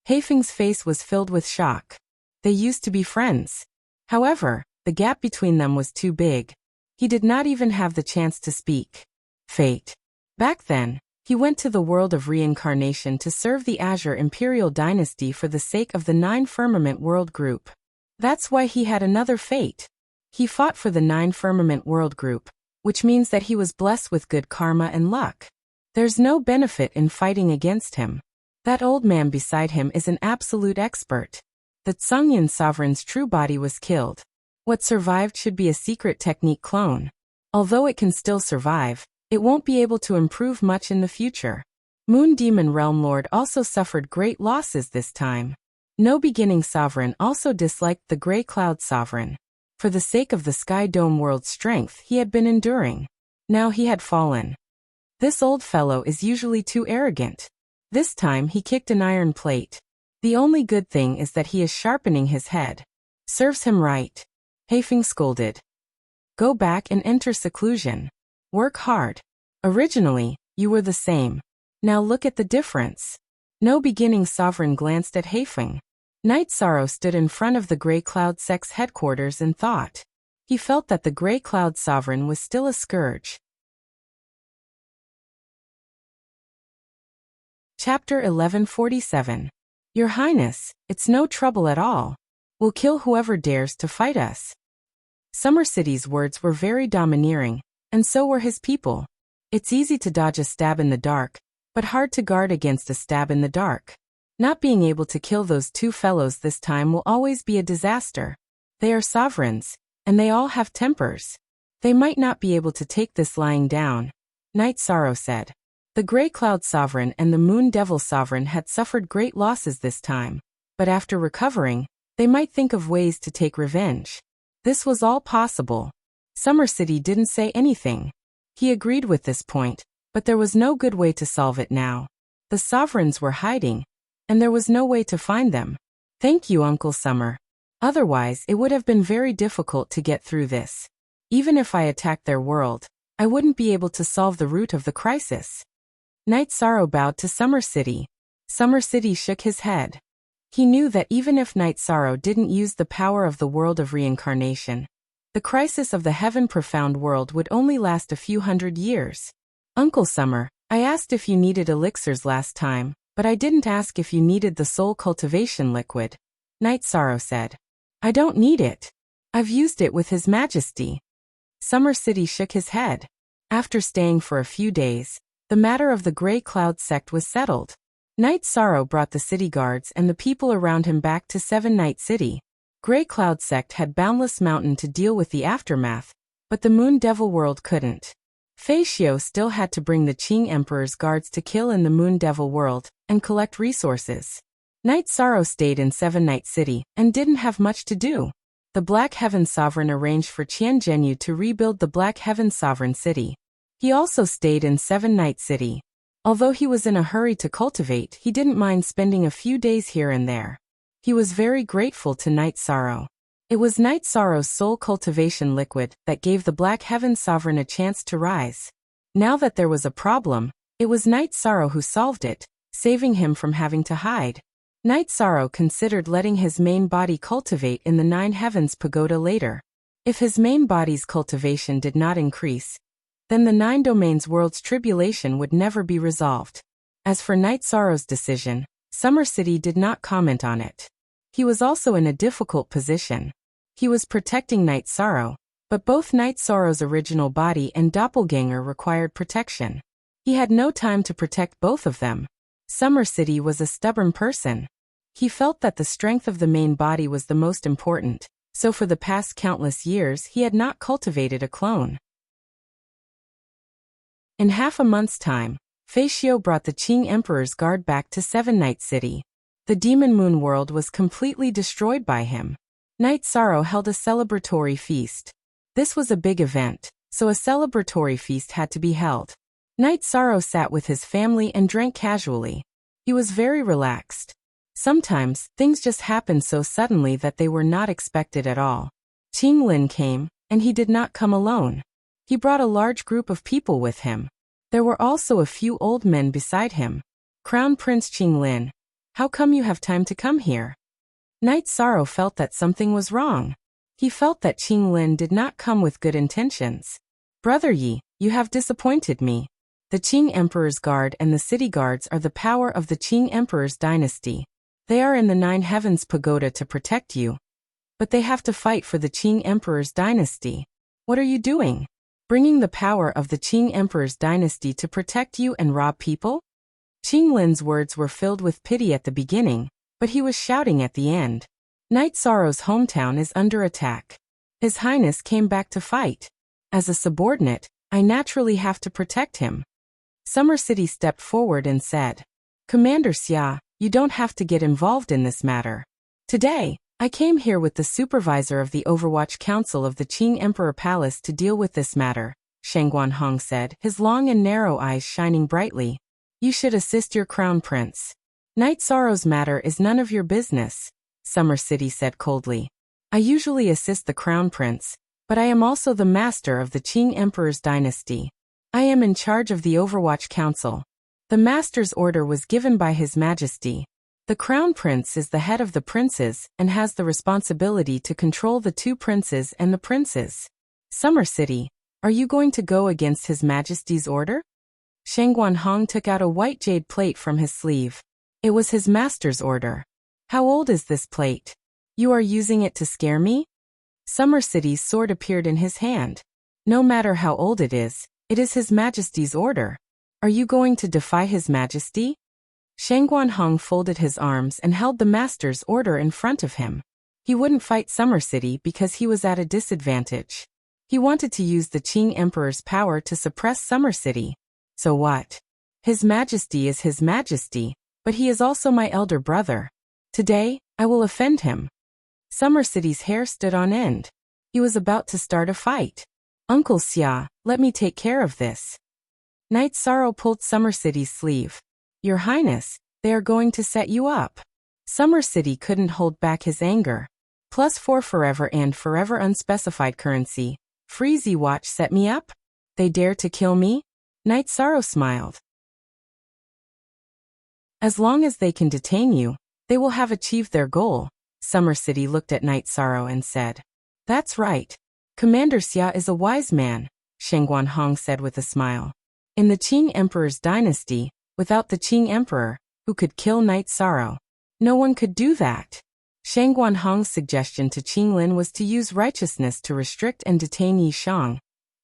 Haifeng's face was filled with shock. They used to be friends. However, the gap between them was too big. He did not even have the chance to speak. Fate. Back then, he went to the world of reincarnation to serve the Azure Imperial Dynasty for the sake of the 9 Firmament World Group. That's why he had another fate. He fought for the 9 Firmament World Group, which means that he was blessed with good karma and luck. There's no benefit in fighting against him. That old man beside him is an absolute expert. The Tsungyan Sovereign's true body was killed. What survived should be a secret technique clone. Although it can still survive, it won't be able to improve much in the future. Moon Demon Realm Lord also suffered great losses this time. No Beginning Sovereign also disliked the Grey Cloud Sovereign. For the sake of the Sky Dome world's strength he had been enduring. Now he had fallen. This old fellow is usually too arrogant. This time he kicked an iron plate. The only good thing is that he is sharpening his head. Serves him right. Haifeng scolded. Go back and enter seclusion. Work hard. Originally, you were the same. Now look at the difference. No Beginning Sovereign glanced at Haifeng. Night Sorrow stood in front of the Grey Cloud Sect's headquarters and thought. He felt that the Grey Cloud Sovereign was still a scourge. Chapter 1147. Your Highness, it's no trouble at all. We'll kill whoever dares to fight us. Summer City's words were very domineering, and so were his people. It's easy to dodge a stab in the dark, but hard to guard against a stab in the dark. Not being able to kill those 2 fellows this time will always be a disaster. They are sovereigns, and they all have tempers. They might not be able to take this lying down, Night Sorrow said. The Grey Cloud Sovereign and the Moon Devil Sovereign had suffered great losses this time, but after recovering, they might think of ways to take revenge. This was all possible. Summer City didn't say anything. He agreed with this point, but there was no good way to solve it now. The sovereigns were hiding, and there was no way to find them. Thank you, Uncle Summer. Otherwise, it would have been very difficult to get through this. Even if I attacked their world, I wouldn't be able to solve the root of the crisis. Night Sorrow bowed to Summer City. Summer City shook his head. He knew that even if Night Sorrow didn't use the power of the world of reincarnation, the crisis of the Heaven Profound world would only last a few hundred years. Uncle Summer, I asked if you needed elixirs last time, but I didn't ask if you needed the soul cultivation liquid, Night Sorrow said. I don't need it. I've used it with His Majesty. Summer City shook his head. After staying for a few days, the matter of the Grey Cloud Sect was settled. Night Sorrow brought the city guards and the people around him back to Seven Night City. Grey Cloud Sect had Boundless Mountain to deal with the aftermath, but the Moon Devil world couldn't. Fei Xiao still had to bring the Qing Emperor's guards to kill in the Moon Devil world and collect resources. Night Sorrow stayed in Seven Night City and didn't have much to do. The Black Heaven Sovereign arranged for Qian Zhenyu to rebuild the Black Heaven Sovereign City. He also stayed in Seven Night City. Although he was in a hurry to cultivate, he didn't mind spending a few days here and there. He was very grateful to Night Sorrow. It was Night Sorrow's soul cultivation liquid that gave the Black Heaven Sovereign a chance to rise. Now that there was a problem, it was Night Sorrow who solved it, saving him from having to hide. Night Sorrow considered letting his main body cultivate in the Nine Heavens Pagoda later. If his main body's cultivation did not increase, then the Nine Domains world's tribulation would never be resolved. As for Night Sorrow's decision, Summer City did not comment on it. He was also in a difficult position. He was protecting Night Sorrow, but both Night Sorrow's original body and doppelganger required protection. He had no time to protect both of them. Summer City was a stubborn person. He felt that the strength of the main body was the most important, so for the past countless years he had not cultivated a clone. In half a month's time, Fei Xiu brought the Qing Emperor's guard back to Seven Night City. The Demon Moon world was completely destroyed by him. Night Sorrow held a celebratory feast. This was a big event, so a celebratory feast had to be held. Night Sorrow sat with his family and drank casually. He was very relaxed. Sometimes, things just happened so suddenly that they were not expected at all. Qing Lin came, and he did not come alone. He brought a large group of people with him. There were also a few old men beside him. Crown Prince Qing Lin, how come you have time to come here? Night Sorrow felt that something was wrong. He felt that Qing Lin did not come with good intentions. Brother Yi, you have disappointed me. The Qing Emperor's Guard and the city guards are the power of the Qing Emperor's dynasty. They are in the Nine Heavens Pagoda to protect you. But they have to fight for the Qing Emperor's dynasty. What are you doing? Bringing the power of the Qing Emperor's dynasty to protect you and rob people? Qing Lin's words were filled with pity at the beginning, but he was shouting at the end. Night Sorrow's hometown is under attack. His Highness came back to fight. As a subordinate, I naturally have to protect him. Summer City stepped forward and said, Commander Xia, you don't have to get involved in this matter. Today, I came here with the supervisor of the Overwatch Council of the Qing Emperor Palace to deal with this matter, Shangguan Hong said, his long and narrow eyes shining brightly. You should assist your crown prince. Night Sorrow's matter is none of your business, Summer City said coldly. I usually assist the crown prince, but I am also the master of the Qing Emperor's dynasty. I am in charge of the Overwatch Council. The master's order was given by His Majesty. The crown prince is the head of the princes and has the responsibility to control the two princes and the princes. Summer City, are you going to go against His Majesty's order? Shangguan Hong took out a white jade plate from his sleeve. It was his master's order. How old is this plate? You are using it to scare me? Summer City's sword appeared in his hand. No matter how old it is His Majesty's order. Are you going to defy His Majesty? Shangguan Hong folded his arms and held the master's order in front of him. He wouldn't fight Summer City because he was at a disadvantage. He wanted to use the Qing Emperor's power to suppress Summer City. So what? His Majesty is His Majesty, but he is also my elder brother. Today, I will offend him. Summer City's hair stood on end. He was about to start a fight. Uncle Xia, let me take care of this. Night Sorrow pulled Summer City's sleeve. Your Highness, they are going to set you up. Summer City couldn't hold back his anger. +4 forever and forever unspecified currency. Freezy Watch set me up? They dare to kill me? Night Sorrow smiled. As long as they can detain you, they will have achieved their goal. Summer City looked at Night Sorrow and said, That's right. Commander Xia is a wise man, Shangguan Hong said with a smile. In the Qing Emperor's dynasty, without the Qing Emperor, who could kill Night Sorrow, no one could do that. Shangguan Hong's suggestion to Qing Lin was to use righteousness to restrict and detain Yi Shang,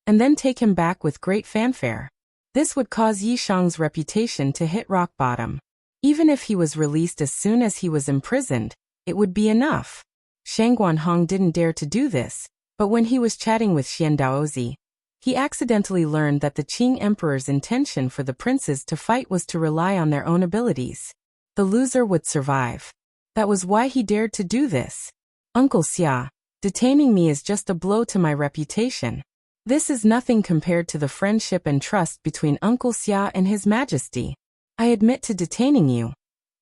and then take him back with great fanfare. This would cause Yi Shang's reputation to hit rock bottom. Even if he was released as soon as he was imprisoned, it would be enough. Shangguan Hong didn't dare to do this, but when he was chatting with Xian Daozi, he accidentally learned that the Qing Emperor's intention for the princes to fight was to rely on their own abilities. The loser would survive. That was why he dared to do this. Uncle Xia, detaining me is just a blow to my reputation. This is nothing compared to the friendship and trust between Uncle Xia and His Majesty. I admit to detaining you.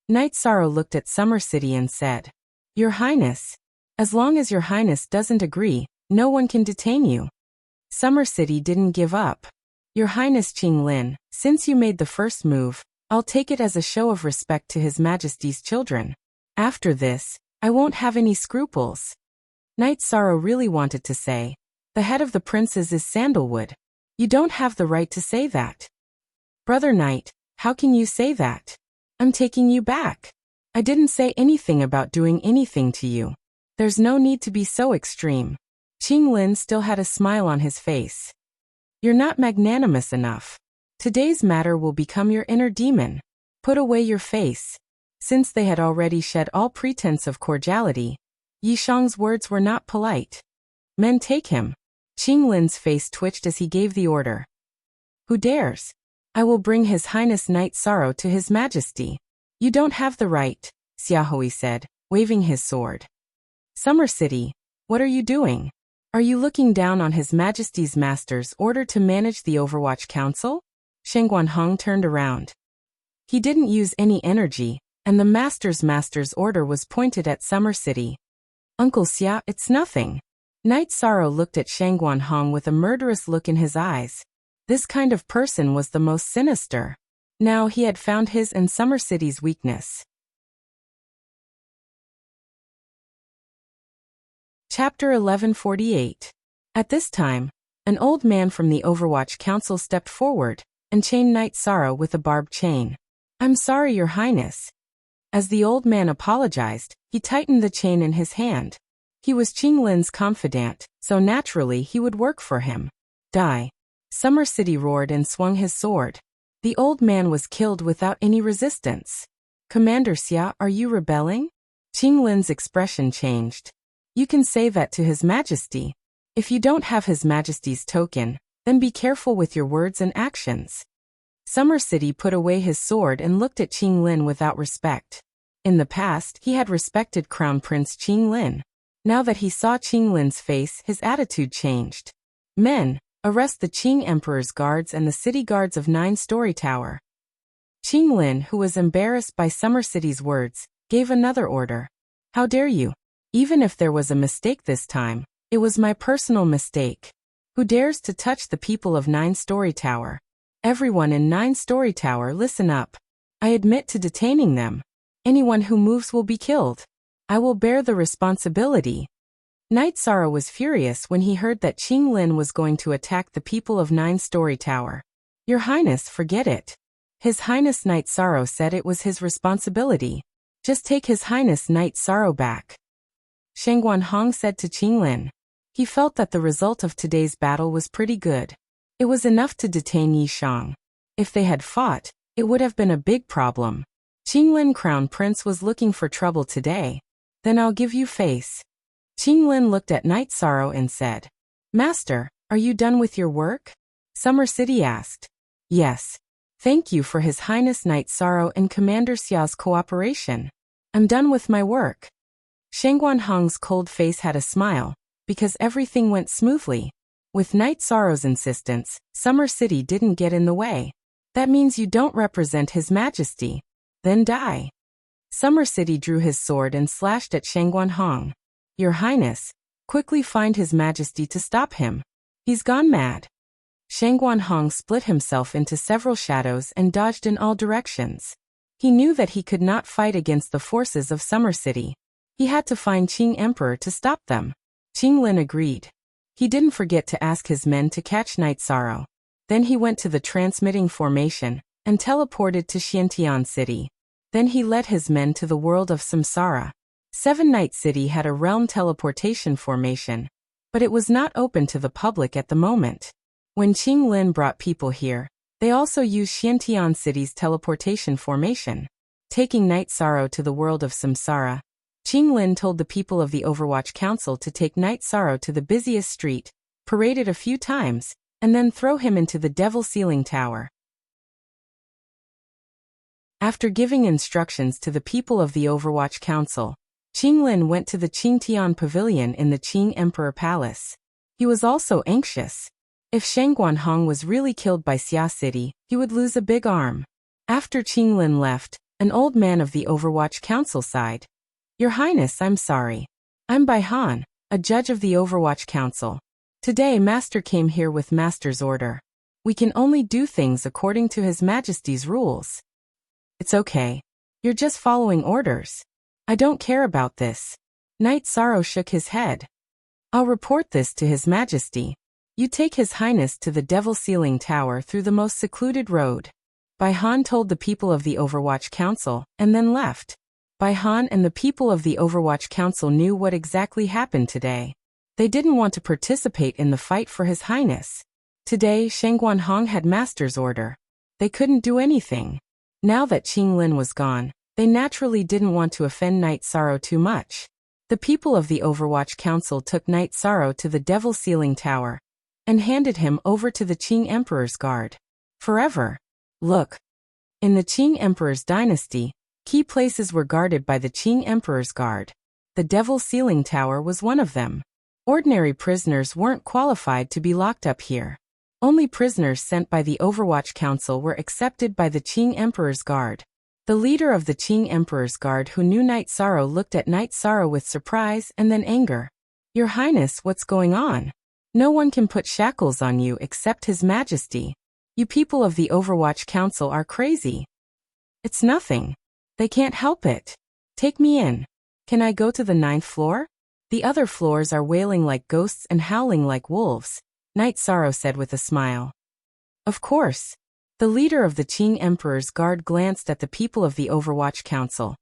Night Sorrow looked at Summer City and said, Your Highness, as long as Your Highness doesn't agree, no one can detain you. Summer City didn't give up. Your Highness Qing Lin, since you made the first move, I'll take it as a show of respect to His Majesty's children. After this, I won't have any scruples. Night Sorrow really wanted to say, The head of the princes is sandalwood. You don't have the right to say that. Brother Knight, how can you say that? I'm taking you back. I didn't say anything about doing anything to you. There's no need to be so extreme. Qing Lin still had a smile on his face. You're not magnanimous enough. Today's matter will become your inner demon. Put away your face. Since they had already shed all pretense of cordiality, Yishang's words were not polite. Men, take him. Qing Lin's face twitched as he gave the order. Who dares? I will bring His Highness Knight Sorrow to His Majesty. You don't have the right, Xiaohui said, waving his sword. Summer City, what are you doing? Are you looking down on His Majesty's master's order to manage the Overwatch Council? Sheng Guanhong turned around. He didn't use any energy, and the master's order was pointed at Summer City. Uncle Xia, it's nothing. Knight Sorrow looked at Sheng Guanhong with a murderous look in his eyes. This kind of person was the most sinister. Now he had found his and Summer City's weakness. Chapter 1148. At this time, an old man from the Overwatch Council stepped forward and chained Knight Sorrow with a barbed chain. I'm sorry, Your Highness. As the old man apologized, he tightened the chain in his hand. He was Qing Lin's confidant, so naturally he would work for him. Die. Summer City roared and swung his sword. The old man was killed without any resistance. Commander Xia, are you rebelling? Qing Lin's expression changed. You can say that to His Majesty. If you don't have His Majesty's token, then be careful with your words and actions. Summer City put away his sword and looked at Qing Lin without respect. In the past, he had respected Crown Prince Qing Lin. Now that he saw Qing Lin's face, his attitude changed. Men, arrest the Qing Emperor's guards and the city guards of 9-story tower. Qing Lin, who was embarrassed by Summer City's words, gave another order. How dare you? Even if there was a mistake this time, it was my personal mistake. Who dares to touch the people of 9-story tower? Everyone in 9-story tower, listen up. I admit to detaining them. Anyone who moves will be killed. I will bear the responsibility. Knight Sorrow was furious when he heard that Qing Lin was going to attack the people of 9-story tower. Your Highness, forget it. His Highness Knight Sorrow said it was his responsibility. Just take His Highness Knight Sorrow back. Sheng Guanhong said to Qing Lin. He felt that the result of today's battle was pretty good. It was enough to detain Yishang. If they had fought, it would have been a big problem. Qing Lin, Crown Prince, was looking for trouble today. Then I'll give you face. Qing Lin looked at Knight Sorrow and said, Master, are you done with your work? Summer City asked. Yes. Thank you for His Highness Knight Sorrow and Commander Xiao's cooperation. I'm done with my work. Sheng Guanhong's cold face had a smile, because everything went smoothly. With Knight Sorrow's insistence, Summer City didn't get in the way. That means you don't represent His Majesty. Then die. Summer City drew his sword and slashed at Sheng Guanhong. Your Highness, quickly find His Majesty to stop him. He's gone mad. Sheng Guanhong split himself into several shadows and dodged in all directions. He knew that he could not fight against the forces of Summer City. He had to find Qing Emperor to stop them. Qing Lin agreed. He didn't forget to ask his men to catch Knight Sorrow. Then he went to the transmitting formation and teleported to Xiantian City. Then he led his men to the world of Samsara. 7 Night City had a realm teleportation formation, but it was not open to the public at the moment. When Qing Lin brought people here, they also used Xiantian City's teleportation formation. Taking Knight Sorrow to the world of Samsara, Qing Lin told the people of the Overwatch Council to take Knight Sorrow to the busiest street, parade it a few times, and then throw him into the Devil Ceiling Tower. After giving instructions to the people of the Overwatch Council, Qing Lin went to the Qingtian Pavilion in the Qing Emperor Palace. He was also anxious. If Sheng Guanhong was really killed by Xia City, he would lose a big arm. After Qing Lin left, an old man of the Overwatch Council sighed. Your Highness, I'm sorry. I'm Bai Han, a judge of the Overwatch Council. Today Master came here with Master's order. We can only do things according to His Majesty's rules. It's okay. You're just following orders. I don't care about this. Knight Sorrow shook his head. I'll report this to His Majesty. You take His Highness to the Devil Ceiling Tower through the most secluded road. Bai Han told the people of the Overwatch Council and then left. Bai Han and the people of the Overwatch Council knew what exactly happened today. They didn't want to participate in the fight for His Highness. Today, Shang Guanhong had Master's order. They couldn't do anything. Now that Qing Lin was gone, they naturally didn't want to offend Knight Sorrow too much. The people of the Overwatch Council took Knight Sorrow to the Devil Ceiling Tower and handed him over to the Qing Emperor's guard. Forever. Look. In the Qing Emperor's dynasty, key places were guarded by the Qing Emperor's guard. The Devil Ceiling Tower was one of them. Ordinary prisoners weren't qualified to be locked up here. Only prisoners sent by the Overwatch Council were accepted by the Qing Emperor's guard. The leader of the Qing Emperor's guard who knew Knight Sorrow looked at Knight Sorrow with surprise and then anger. Your Highness, what's going on? No one can put shackles on you except His Majesty. You people of the Overwatch Council are crazy. It's nothing. They can't help it. Take me in. Can I go to the 9th floor? The other floors are wailing like ghosts and howling like wolves, Knight Sorrow said with a smile. Of course. The leader of the Qing Emperor's guard glanced at the people of the Overwatch Council,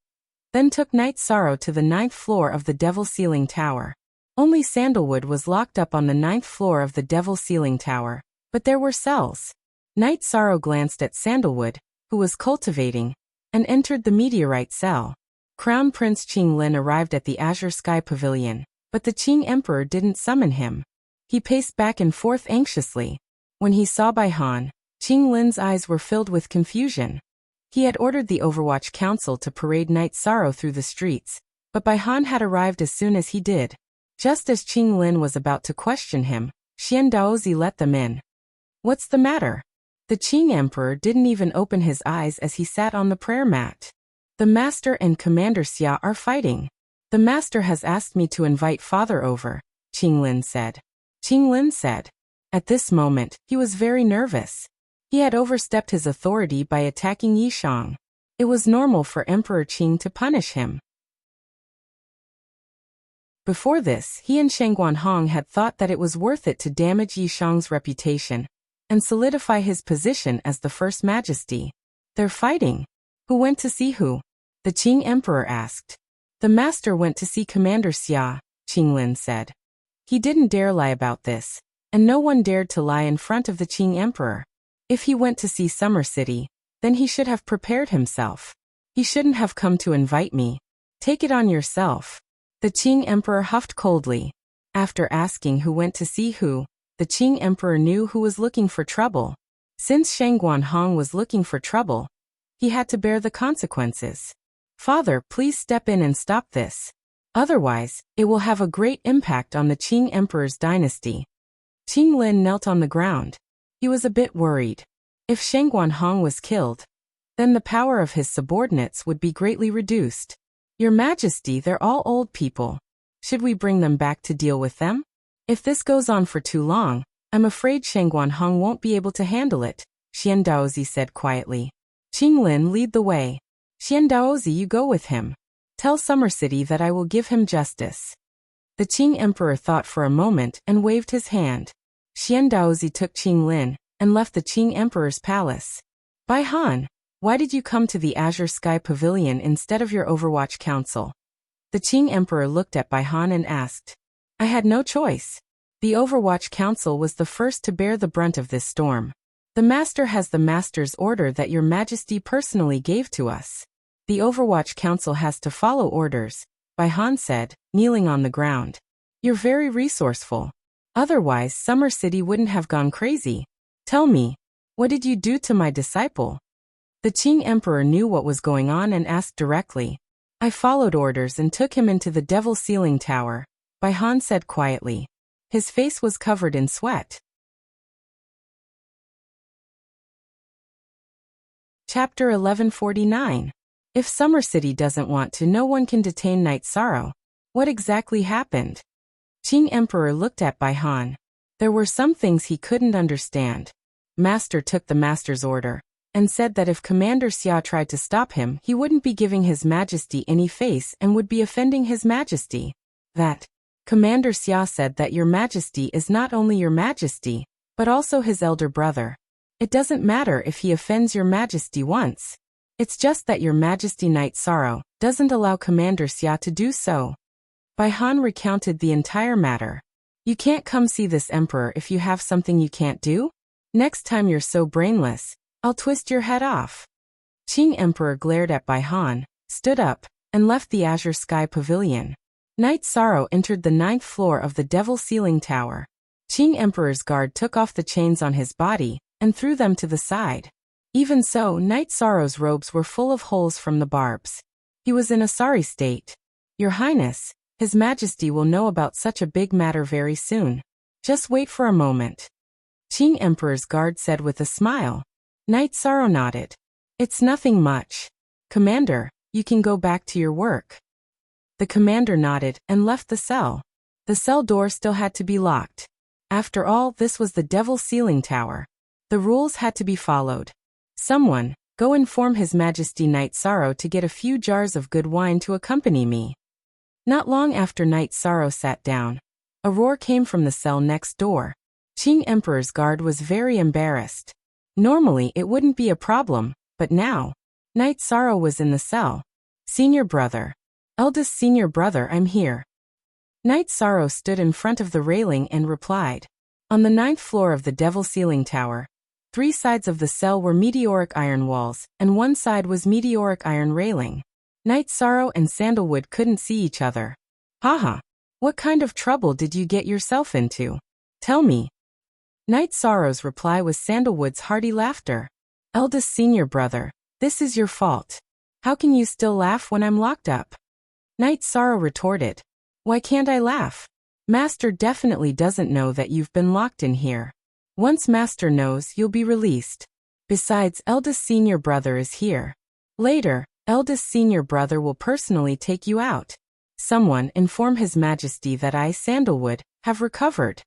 then took Knight Sorrow to the 9th floor of the Devil Ceiling Tower. Only Sandalwood was locked up on the 9th floor of the Devil Ceiling Tower, but there were cells. Knight Sorrow glanced at Sandalwood, who was cultivating, and entered the meteorite cell. Crown Prince Qing Lin arrived at the Azure Sky Pavilion, but the Qing Emperor didn't summon him. He paced back and forth anxiously. When he saw Bai Han, Qing Lin's eyes were filled with confusion. He had ordered the Overwatch Council to parade Knight Sorrow through the streets, but Bai Han had arrived as soon as he did. Just as Qing Lin was about to question him, Xian Daozi let them in. What's the matter? The Qing Emperor didn't even open his eyes as he sat on the prayer mat. The Master and Commander Xia are fighting. The Master has asked me to invite Father over, Qing Lin said. Qing Lin said. At this moment, he was very nervous. He had overstepped his authority by attacking Yishang. It was normal for Emperor Qing to punish him. Before this, he and Shang Guanhong had thought that it was worth it to damage Yishang's reputation and solidify his position as the First Majesty. They're fighting. Who went to see who? The Qing Emperor asked. The Master went to see Commander Xia, Qing Lin said. He didn't dare lie about this, and no one dared to lie in front of the Qing Emperor. If he went to see Summer City, then he should have prepared himself. He shouldn't have come to invite me. Take it on yourself. The Qing Emperor huffed coldly. After asking who went to see who, the Qing Emperor knew who was looking for trouble. Since Shang Guanhong was looking for trouble, he had to bear the consequences. Father, please step in and stop this. Otherwise, it will have a great impact on the Qing Emperor's dynasty. Qing Lin knelt on the ground. He was a bit worried. If Shang Guanhong was killed, then the power of his subordinates would be greatly reduced. Your Majesty, they're all old people. Should we bring them back to deal with them? If this goes on for too long, I'm afraid Shang Guanhong won't be able to handle it, Xian Daozi said quietly. Qing Lin, lead the way. Xian Daozi, you go with him. Tell Summer City that I will give him justice. The Qing Emperor thought for a moment and waved his hand. Xian Daozi took Qing Lin and left the Qing Emperor's palace. Bai Han, why did you come to the Azure Sky Pavilion instead of your Overwatch Council? The Qing Emperor looked at Bai Han and asked. I had no choice. The Overwatch Council was the first to bear the brunt of this storm. The Master has the Master's order that your Majesty personally gave to us. The Overwatch Council has to follow orders, Bai Han said, kneeling on the ground. You're very resourceful. Otherwise, Summer City wouldn't have gone crazy. Tell me, what did you do to my disciple? The Qing Emperor knew what was going on and asked directly. I followed orders and took him into the Devil Ceiling Tower, Bai Han said quietly. His face was covered in sweat. Chapter 1149. If Summer City doesn't want to, no one can detain Knight Sorrow. What exactly happened? Qing Emperor looked at Bai Han. There were some things he couldn't understand. Master took the Master's order and said that if Commander Xia tried to stop him, he wouldn't be giving His Majesty any face and would be offending His Majesty. That Commander Xia said that your Majesty is not only your Majesty, but also his elder brother. It doesn't matter if he offends your Majesty once. It's just that Your Majesty Knight Sorrow doesn't allow Commander Xia to do so. Bai Han recounted the entire matter. You can't come see this emperor if you have something you can't do? Next time you're so brainless, I'll twist your head off. Qing Emperor glared at Bai Han, stood up, and left the Azure Sky Pavilion. Knight Sorrow entered the 9th floor of the Devil Ceiling Tower. Qing Emperor's guard took off the chains on his body and threw them to the side. Even so, Knight Sorrow's robes were full of holes from the barbs. He was in a sorry state. Your Highness, His Majesty will know about such a big matter very soon. Just wait for a moment. Qing Emperor's guard said with a smile. Knight Sorrow nodded. It's nothing much. Commander, you can go back to your work. The commander nodded and left the cell. The cell door still had to be locked. After all, this was the Devil Ceiling Tower. The rules had to be followed. Someone, go inform His Majesty Knight Sorrow to get a few jars of good wine to accompany me. Not long after Knight Sorrow sat down, a roar came from the cell next door. Qing Emperor's guard was very embarrassed. Normally it wouldn't be a problem, but now, Knight Sorrow was in the cell. Senior brother. Eldest senior brother, I'm here. Knight Sorrow stood in front of the railing and replied. On the 9th floor of the Devil Ceiling Tower, 3 sides of the cell were meteoric iron walls, and 1 side was meteoric iron railing. Knight Sorrow and Sandalwood couldn't see each other. Haha, what kind of trouble did you get yourself into? Tell me. Knight Sorrow's reply was Sandalwood's hearty laughter. Eldest senior brother, this is your fault. How can you still laugh when I'm locked up? Knight Sorrow retorted. Why can't I laugh? Master definitely doesn't know that you've been locked in here. Once Master knows, you'll be released. Besides, eldest senior brother is here. Later, eldest senior brother will personally take you out. Someone inform His Majesty that I, Sandalwood, have recovered.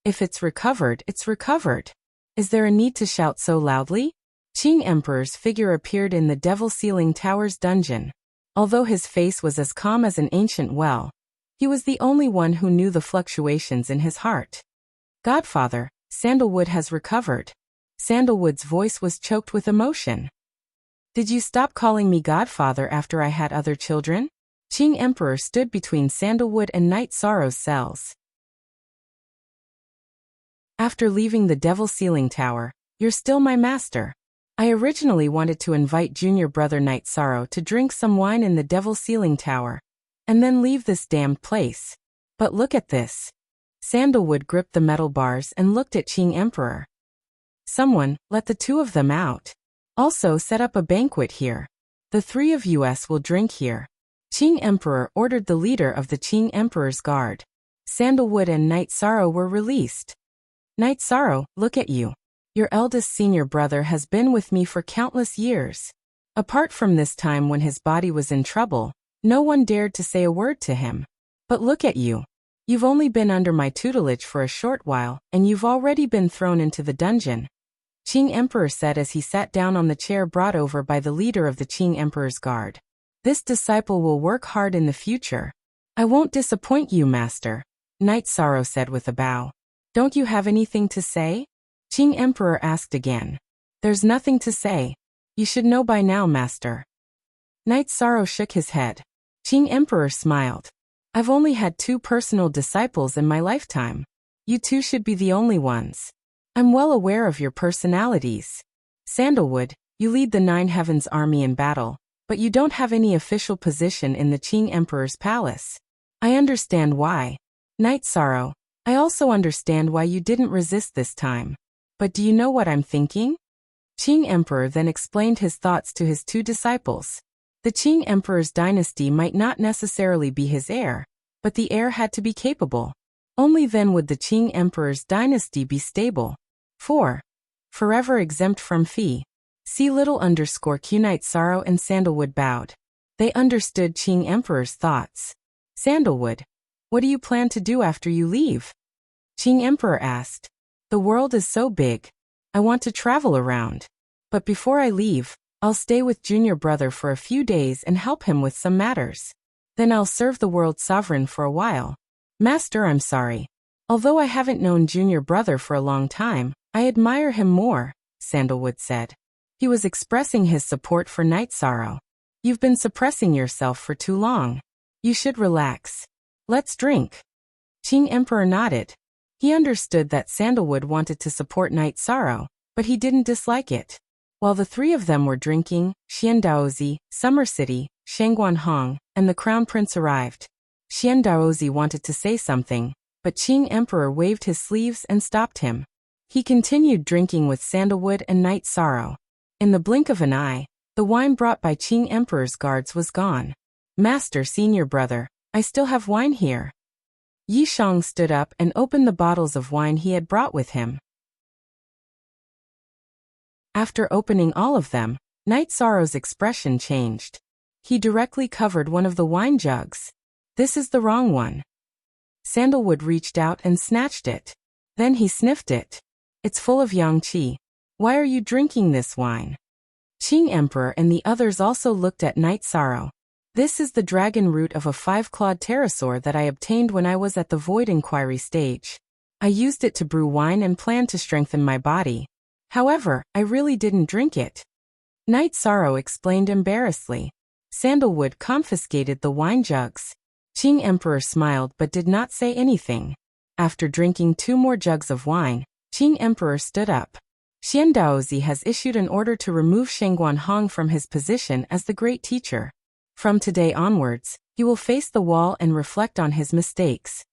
If it's recovered, it's recovered. Is there a need to shout so loudly? Qing Emperor's figure appeared in the Devil Ceiling Tower's dungeon. Although his face was as calm as an ancient well, he was the only one who knew the fluctuations in his heart. Godfather, Sandalwood has recovered. Sandalwood's voice was choked with emotion. Did you stop calling me Godfather after I had other children? Qing Emperor stood between Sandalwood and Knight Sorrow's cells. After leaving the Devil Ceiling Tower, you're still my master. I originally wanted to invite junior brother Knight Sorrow to drink some wine in the Devil Ceiling Tower, and then leave this damned place. But look at this. Sandalwood gripped the metal bars and looked at Qing Emperor. Someone, let the 2 of them out. Also set up a banquet here. The 3 of us will drink here. Qing Emperor ordered the leader of the Qing Emperor's guard. Sandalwood and Knight Sorrow were released. Knight Sorrow, look at you. Your eldest senior brother has been with me for countless years. Apart from this time when his body was in trouble, no one dared to say a word to him. But look at you. You've only been under my tutelage for a short while, and you've already been thrown into the dungeon. Qing Emperor said as he sat down on the chair brought over by the leader of the Qing Emperor's guard. This disciple will work hard in the future. I won't disappoint you, master, Knight Sorrow said with a bow. Don't you have anything to say? Qing Emperor asked again. There's nothing to say. You should know by now, master. Knight Sorrow shook his head. Qing Emperor smiled. I've only had 2 personal disciples in my lifetime. You 2 should be the only ones. I'm well aware of your personalities. Sandalwood, you lead the 9 Heavens army in battle, but you don't have any official position in the Qing Emperor's palace. I understand why. Knight Sorrow, I also understand why you didn't resist this time. But do you know what I'm thinking? Qing Emperor then explained his thoughts to his 2 disciples. The Qing Emperor's dynasty might not necessarily be his heir, but the heir had to be capable. Only then would the Qing Emperor's dynasty be stable. 4. Forever exempt from fee. See _Q. Knight Sorrow and Sandalwood bowed. They understood Qing Emperor's thoughts. Sandalwood, what do you plan to do after you leave? Qing Emperor asked. The world is so big. I want to travel around. But before I leave, I'll stay with junior brother for a few days and help him with some matters. Then I'll serve the world sovereign for a while. Master, I'm sorry. Although I haven't known junior brother for a long time, I admire him more, Sandalwood said. He was expressing his support for Night Sorrow. You've been suppressing yourself for too long. You should relax. Let's drink. Qing Emperor nodded. He understood that Sandalwood wanted to support Night Sorrow, but he didn't dislike it. While the three of them were drinking, Xian Daozi, Summer City, Shangguan Hong, and the Crown Prince arrived. Xian Daozi wanted to say something, but Qing Emperor waved his sleeves and stopped him. He continued drinking with Sandalwood and Night Sorrow. In the blink of an eye, the wine brought by Qing Emperor's guards was gone. Master, senior brother, I still have wine here. Yi Shang stood up and opened the bottles of wine he had brought with him. After opening all of them, Night Sorrow's expression changed. He directly covered one of the wine jugs. This is the wrong one. Sandalwood reached out and snatched it. Then he sniffed it. It's full of yang qi. Why are you drinking this wine? Qing Emperor and the others also looked at Night Sorrow. This is the dragon root of a 5-clawed pterosaur that I obtained when I was at the Void Inquiry stage. I used it to brew wine and planned to strengthen my body. However, I really didn't drink it. Night Sorrow explained embarrassedly. Sandalwood confiscated the wine jugs. Qing Emperor smiled but did not say anything. After drinking 2 more jugs of wine, Qing Emperor stood up. Xian Daozi has issued an order to remove Shangguan Hong from his position as the great teacher. From today onwards, he will face the wall and reflect on his mistakes.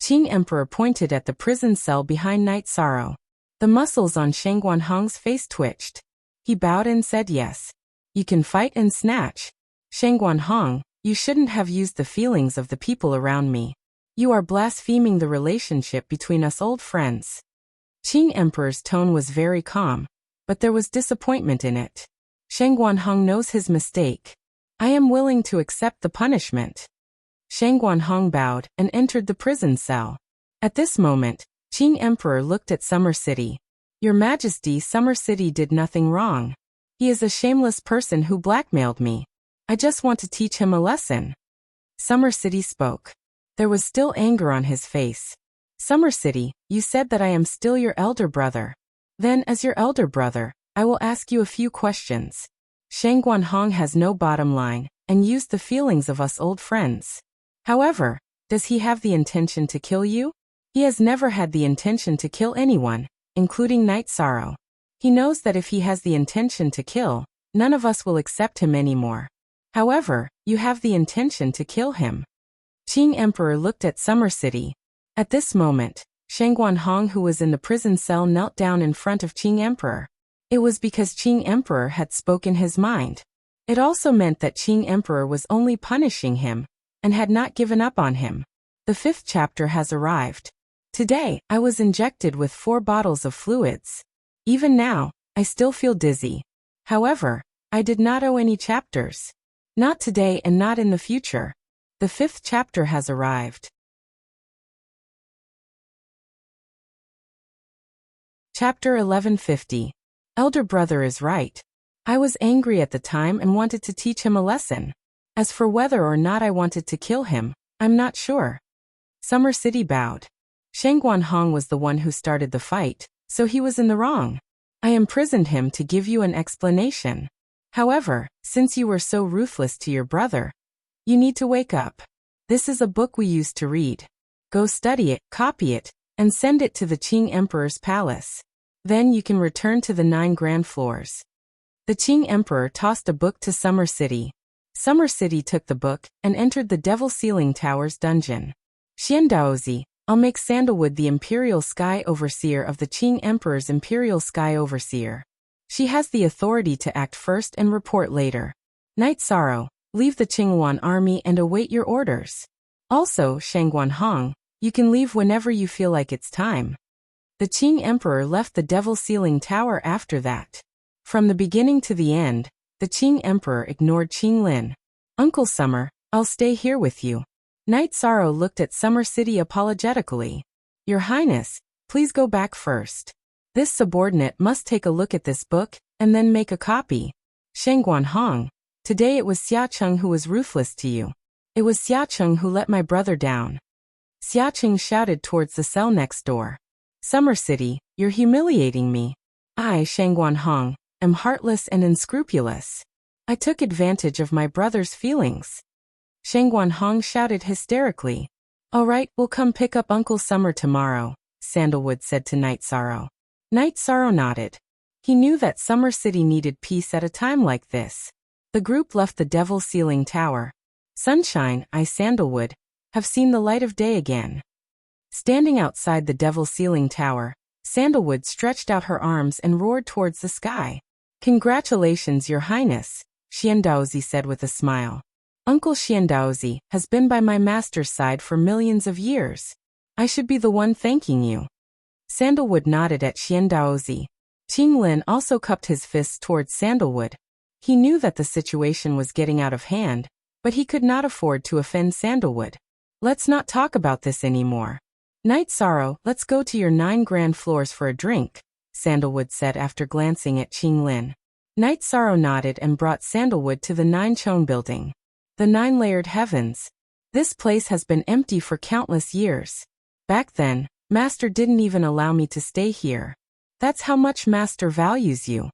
Qing Emperor pointed at the prison cell behind Night Sorrow. The muscles on Shangguan Hong's face twitched. He bowed and said yes. You can fight and snatch. Shangguan Hong, you shouldn't have used the feelings of the people around me. You are blaspheming the relationship between us old friends. Qing Emperor's tone was very calm, but there was disappointment in it. Shangguan Hong knows his mistake. I am willing to accept the punishment. Shangguan Hong bowed and entered the prison cell. At this moment, Qing Emperor looked at Summer City. Your Majesty, Summer City did nothing wrong. He is a shameless person who blackmailed me. I just want to teach him a lesson. Summer City spoke. There was still anger on his face. Summer City, you said that I am still your elder brother. Then, as your elder brother, I will ask you a few questions. Shangguan Hong has no bottom line, and used the feelings of us old friends. However, does he have the intention to kill you? He has never had the intention to kill anyone, including Night Sorrow. He knows that if he has the intention to kill, none of us will accept him anymore. However, you have the intention to kill him. Qing Emperor looked at Summer City. At this moment, Shangguan Hong, who was in the prison cell, knelt down in front of Qing Emperor. It was because Qing Emperor had spoken his mind. It also meant that Qing Emperor was only punishing him, and had not given up on him. The 5th chapter has arrived. Today, I was injected with 4 bottles of fluids. Even now, I still feel dizzy. However, I did not owe any chapters. Not today and not in the future. The 5th chapter has arrived. Chapter 1150. Elder brother is right. I was angry at the time and wanted to teach him a lesson. As for whether or not I wanted to kill him, I'm not sure. Summer City bowed. Shangguan Hong was the one who started the fight, so he was in the wrong. I imprisoned him to give you an explanation. However, since you were so ruthless to your brother, you need to wake up. This is a book we used to read. Go study it, copy it, and send it to the Qing Emperor's palace. Then you can return to the 9 grand floors. The Qing Emperor tossed a book to Summer City. Summer City took the book and entered the Devil Ceiling Tower's dungeon. Xian Daozi, I'll make Sandalwood the Imperial Sky Overseer of the Qing Emperor's Imperial Sky Overseer. She has the authority to act first and report later. Night Sorrow, leave the Qinghuan army and await your orders. Also, Shangguan Hong, you can leave whenever you feel like it's time. The Qing Emperor left the Devil Ceiling Tower after that. From the beginning to the end, the Qing Emperor ignored Qing Lin. Uncle Summer, I'll stay here with you. Night Sorrow looked at Summer City apologetically. Your Highness, please go back first. This subordinate must take a look at this book, and then make a copy. Shangguan Hong, today it was Xiacheng who was ruthless to you. It was Xiacheng who let my brother down. Xiacheng shouted towards the cell next door. Summer City, you're humiliating me. I, Shangguan Hong, am heartless and unscrupulous. I took advantage of my brother's feelings. Shangguan Hong shouted hysterically. All right, we'll come pick up Uncle Summer tomorrow, Sandalwood said to Night Sorrow. Night Sorrow nodded. He knew that Summer City needed peace at a time like this. The group left the Devil Ceiling Tower. Sunshine, I Sandalwood, have seen the light of day again. Standing outside the Devil Ceiling Tower, Sandalwood stretched out her arms and roared towards the sky. Congratulations, Your Highness, Xiandaozi said with a smile. Uncle Xiandaozi has been by my master's side for millions of years. I should be the one thanking you. Sandalwood nodded at Xiandaozi. Qing Lin also cupped his fists towards Sandalwood. He knew that the situation was getting out of hand, but he could not afford to offend Sandalwood. Let's not talk about this anymore. Night Sorrow, let's go to your 9 grand floors for a drink, Sandalwood said after glancing at Qing Lin. Night Sorrow nodded and brought Sandalwood to the 9 Chone building. The 9-layered heavens. This place has been empty for countless years. Back then, Master didn't even allow me to stay here. That's how much Master values you.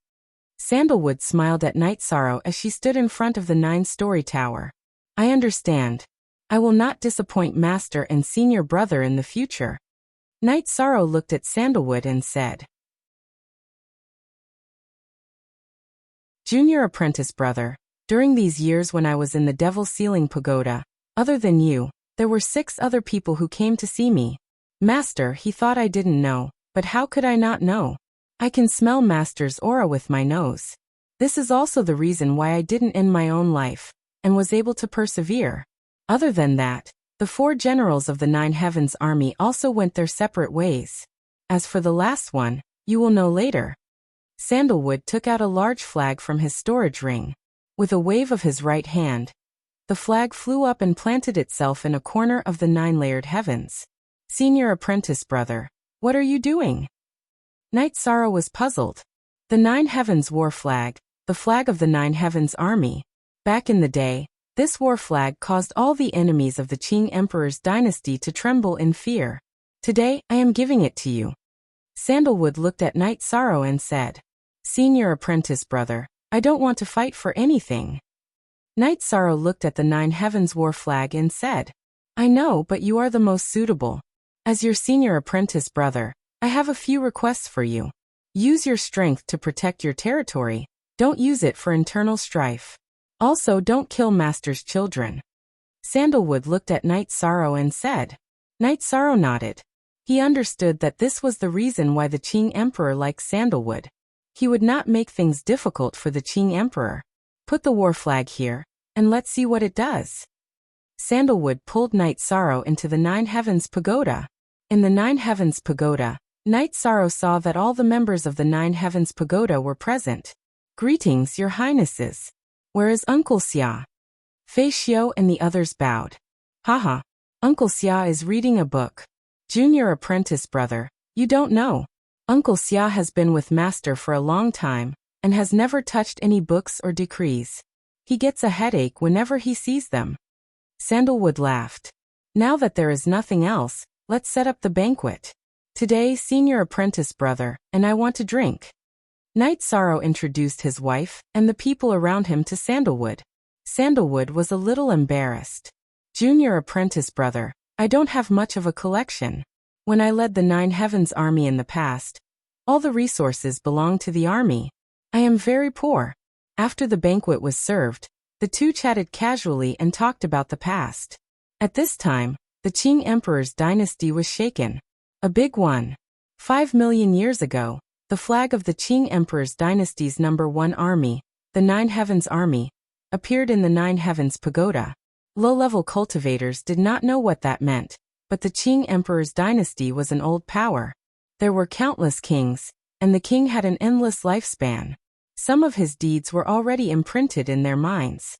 Sandalwood smiled at Night Sorrow as she stood in front of the 9-story tower. I understand. I will not disappoint Master and Senior Brother in the future. Night Sorrow looked at Sandalwood and said, Junior Apprentice Brother, during these years when I was in the Devil Ceiling Pagoda, other than you, there were 6 other people who came to see me. Master, he thought I didn't know, but how could I not know? I can smell Master's aura with my nose. This is also the reason why I didn't end my own life, and was able to persevere. Other than that, the 4 generals of the 9 Heavens army also went their separate ways. As for the last one, you will know later. Sandalwood took out a large flag from his storage ring. With a wave of his right hand, the flag flew up and planted itself in a corner of the 9-layered heavens. Senior Apprentice Brother, what are you doing? Night Sorrow was puzzled. The 9 Heavens war flag, the flag of the 9 Heavens army. Back in the day, this war flag caused all the enemies of the Qing Emperor's dynasty to tremble in fear. Today, I am giving it to you. Sandalwood looked at Night Sorrow and said, Senior Apprentice Brother, I don't want to fight for anything. Night Sorrow looked at the 9 Heavens war flag and said, I know, but you are the most suitable. As your Senior Apprentice Brother, I have a few requests for you. Use your strength to protect your territory. Don't use it for internal strife. Also, don't kill Master's children. Sandalwood looked at Night Sorrow and said. Night Sorrow nodded. He understood that this was the reason why the Qing Emperor liked Sandalwood. He would not make things difficult for the Qing Emperor. Put the war flag here, and let's see what it does. Sandalwood pulled Night Sorrow into the 9 Heavens Pagoda. In the 9 Heavens Pagoda, Night Sorrow saw that all the members of the 9 Heavens Pagoda were present. Greetings, Your Highnesses. Where is Uncle Xia? Fei Xiao and the others bowed. Haha, Uncle Xia is reading a book. Junior Apprentice Brother, you don't know. Uncle Xia has been with Master for a long time, and has never touched any books or decrees. He gets a headache whenever he sees them. Sandalwood laughed. Now that there is nothing else, let's set up the banquet. Today, Senior Apprentice Brother, and I want to drink. Night Sorrow introduced his wife and the people around him to Sandalwood. Sandalwood was a little embarrassed. Junior Apprentice Brother, I don't have much of a collection. When I led the 9 Heavens army in the past, all the resources belonged to the army. I am very poor. After the banquet was served, the two chatted casually and talked about the past. At this time, the Qing Emperor's dynasty was shaken. A big one. 5 million years ago, the flag of the Qing Emperor's dynasty's #1 army, the 9 Heavens Army, appeared in the 9 Heavens Pagoda. Low-level cultivators did not know what that meant, but the Qing Emperor's dynasty was an old power. There were countless kings, and the king had an endless lifespan. Some of his deeds were already imprinted in their minds.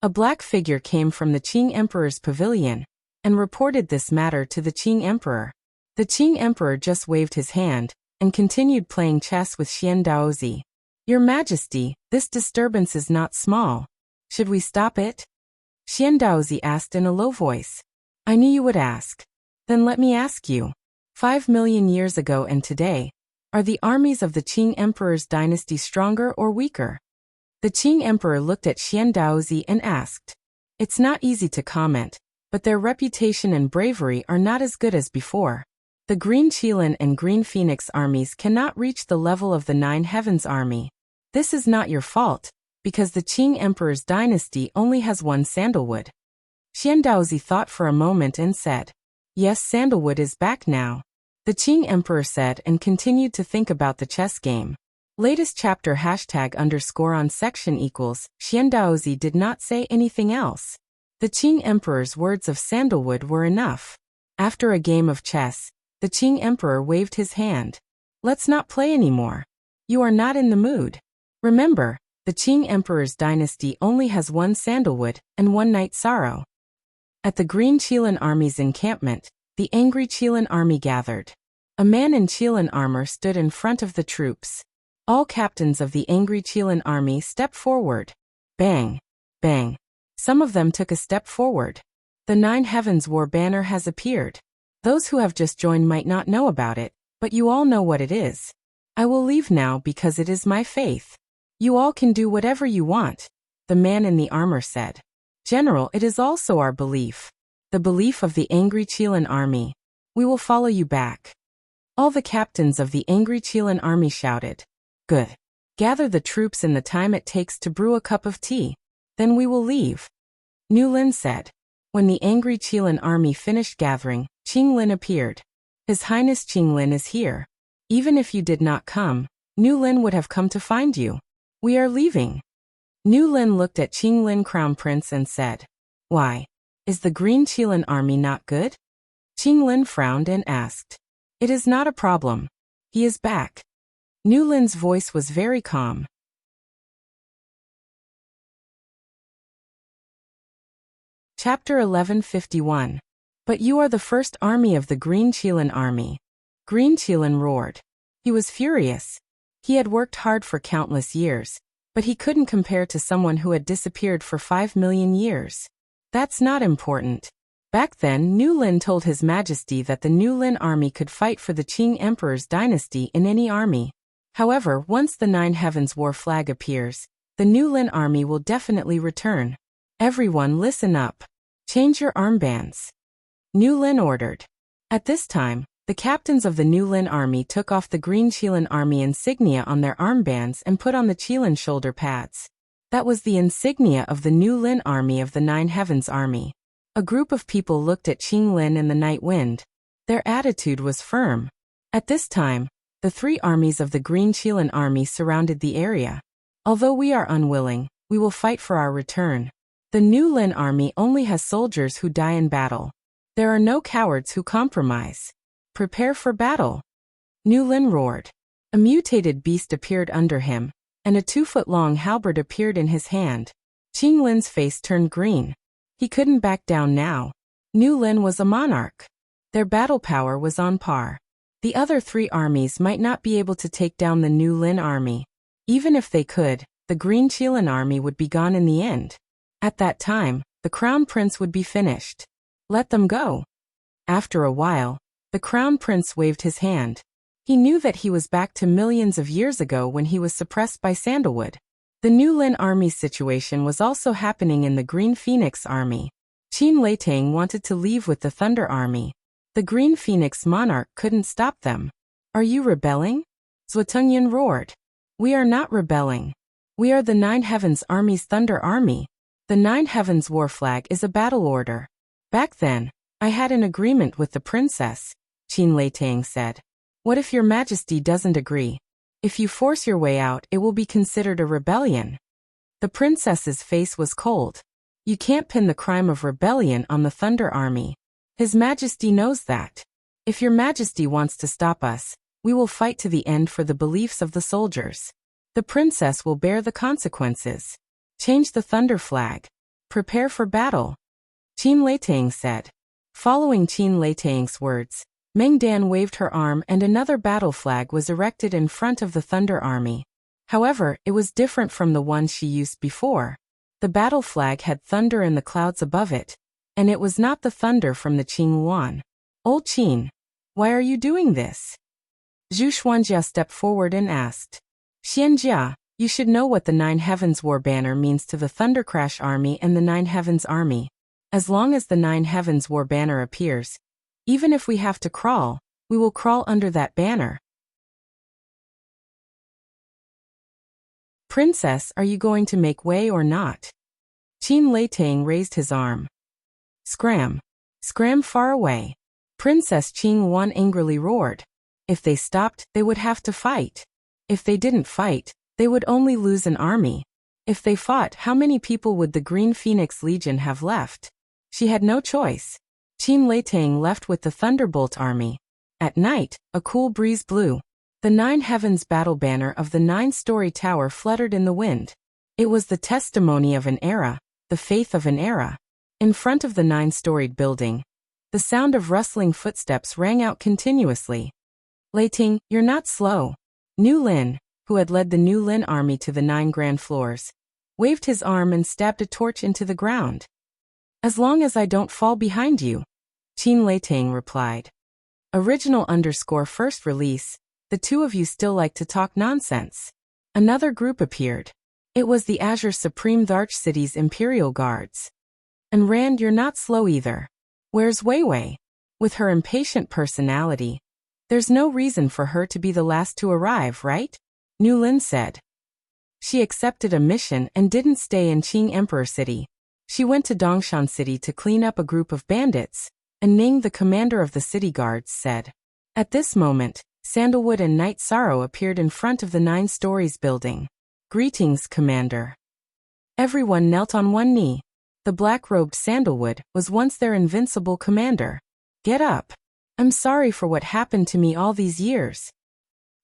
A black figure came from the Qing Emperor's pavilion, and reported this matter to the Qing Emperor. The Qing Emperor just waved his hand, and continued playing chess with Xiandaozi. Your Majesty, this disturbance is not small. Should we stop it? Xiandaozi asked in a low voice. I knew you would ask. Then let me ask you. 5 million years ago and today, Are the armies of the Qing Emperor's dynasty stronger or weaker? The Qing Emperor looked at Xian Daozi and asked. It's not easy to comment, but their reputation and bravery are not as good as before. The Green Qilin and Green Phoenix armies cannot reach the level of the Nine Heavens army. This is not your fault, because the Qing Emperor's dynasty only has one sandalwood. Xian Daozi thought for a moment and said, Yes, sandalwood is back now. The Qing Emperor said and continued to think about the chess game. Latest chapter #_ section equals, Xian Daozi did not say anything else. The Qing Emperor's words of sandalwood were enough. After a game of chess, the Qing Emperor waved his hand. Let's not play anymore. You are not in the mood. Remember, the Qing Emperor's dynasty only has one sandalwood and one night sorrow. At the Green Qilin army's encampment, the angry Qilin army gathered. A man in Qilin armor stood in front of the troops. All captains of the angry Qilin army stepped forward. Bang! Bang! Some of them took a step forward. The Nine Heavens War banner has appeared. Those who have just joined might not know about it, but you all know what it is. I will leave now because it is my faith. You all can do whatever you want, the man in the armor said. General, it is also our belief. The belief of the angry Qilin army. We will follow you back. All the captains of the angry Qilin army shouted. Good. Gather the troops in the time it takes to brew a cup of tea. Then we will leave. Nu Lin said. When the angry Qilin army finished gathering, Qing Lin appeared. His Highness Qing Lin is here. Even if you did not come, Nu Lin would have come to find you. We are leaving. Nu Lin looked at Qing Lin Crown Prince and said. Why? Is the Green Qilin army not good? Qing Lin frowned and asked. It is not a problem. He is back. Nu Lin's voice was very calm. Chapter 1151. But you are the first army of the Green Qilin army. Green Qilin roared. He was furious. He had worked hard for countless years, but he couldn't compare to someone who had disappeared for 5 million years. That's not important. Back then, Nu Lin told His Majesty that the Nu Lin army could fight for the Qing Emperor's dynasty in any army. However, once the Nine Heavens War flag appears, the Nu Lin army will definitely return. Everyone listen up. Change your armbands. Nu Lin ordered. At this time, the captains of the Nu Lin army took off the Green Qilin army insignia on their armbands and put on the Qilin shoulder pads. That was the insignia of the Nu Lin army of the Nine Heavens army. A group of people looked at Qing Lin and the Night Wind. Their attitude was firm. At this time, the 3 armies of the Green Qilin army surrounded the area. Although we are unwilling, we will fight for our return. The Nu Lin army only has soldiers who die in battle. There are no cowards who compromise. Prepare for battle. Nu Lin roared. A mutated beast appeared under him, and a 2-foot-long halberd appeared in his hand. Qing Lin's face turned green. He couldn't back down now. Nu Lin was a monarch. Their battle power was on par. The other 3 armies might not be able to take down the Nu Lin army. Even if they could, the Green Qilin army would be gone in the end. At that time, the Crown Prince would be finished. Let them go. After a while, the Crown Prince waved his hand. He knew that he was back to millions of years ago when he was suppressed by sandalwood. The Nu Lin army's situation was also happening in the Green Phoenix army. Qin Leitang wanted to leave with the Thunder army. The Green Phoenix monarch couldn't stop them. Are you rebelling? Zuotungyan roared. We are not rebelling. We are the Nine Heavens army's Thunder army. The Nine Heavens war flag is a battle order. Back then, I had an agreement with the princess, Qin Leitang said. What if your majesty doesn't agree? If you force your way out, it will be considered a rebellion. The princess's face was cold. You can't pin the crime of rebellion on the Thunder army. His Majesty knows that. If your Majesty wants to stop us, we will fight to the end for the beliefs of the soldiers. The princess will bear the consequences. Change the Thunder flag. Prepare for battle. Qin Leitang said. Following Qin Leitang's words, Meng Dan waved her arm and another battle flag was erected in front of the Thunder army. However, it was different from the one she used before. The battle flag had thunder in the clouds above it, and it was not the thunder from the Qing Yuan. Old Qin, why are you doing this? Zhu Xuanjia stepped forward and asked. Xianjia, you should know what the Nine Heavens War Banner means to the Thundercrash Army and the Nine Heavens Army. As long as the Nine Heavens War Banner appears, even if we have to crawl, we will crawl under that banner. Princess, are you going to make way or not? Qin Leitang raised his arm. Scram. Scram far away. Princess Qing Wan angrily roared. If they stopped, they would have to fight. If they didn't fight, they would only lose an army. If they fought, how many people would the Green Phoenix Legion have left? She had no choice. Qin Leitang left with the Thunderbolt army. At night, a cool breeze blew. The Nine Heavens battle banner of the 9-story tower fluttered in the wind. It was the testimony of an era, the faith of an era. In front of the 9-storied building, the sound of rustling footsteps rang out continuously. Leiting, you're not slow. Nu Lin, who had led the Nu Lin army to the 9 grand floors, waved his arm and stabbed a torch into the ground. As long as I don't fall behind you, Qin Leitang replied. Original _ first release, the two of you still like to talk nonsense. Another group appeared. It was the Azure Supreme Darch City's Imperial Guards. And Rand, you're not slow either. Where's Wei Wei? With her impatient personality, there's no reason for her to be the last to arrive, right? Nu Lin said. She accepted a mission and didn't stay in Qing Emperor City. She went to Dongshan City to clean up a group of bandits, and Ning, the commander of the city guards, said. At this moment, Sandalwood and Knight Sorrow appeared in front of the 9 stories building. Greetings, Commander. Everyone knelt on one knee. The black-robed Sandalwood was once their invincible commander. Get up. I'm sorry for what happened to me all these years.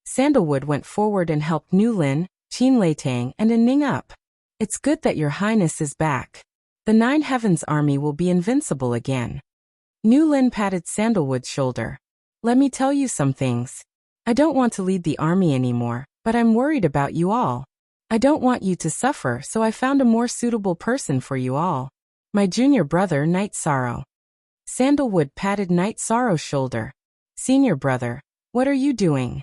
Sandalwood went forward and helped Nu Lin, Qin Leitang, and Ning up. It's good that your highness is back. The 9 Heavens army will be invincible again. Nu Lin patted Sandalwood's shoulder. Let me tell you some things. I don't want to lead the army anymore, but I'm worried about you all. I don't want you to suffer, so I found a more suitable person for you all. My junior brother, Knight Sorrow. Sandalwood patted Knight Sorrow's shoulder. Senior brother, what are you doing?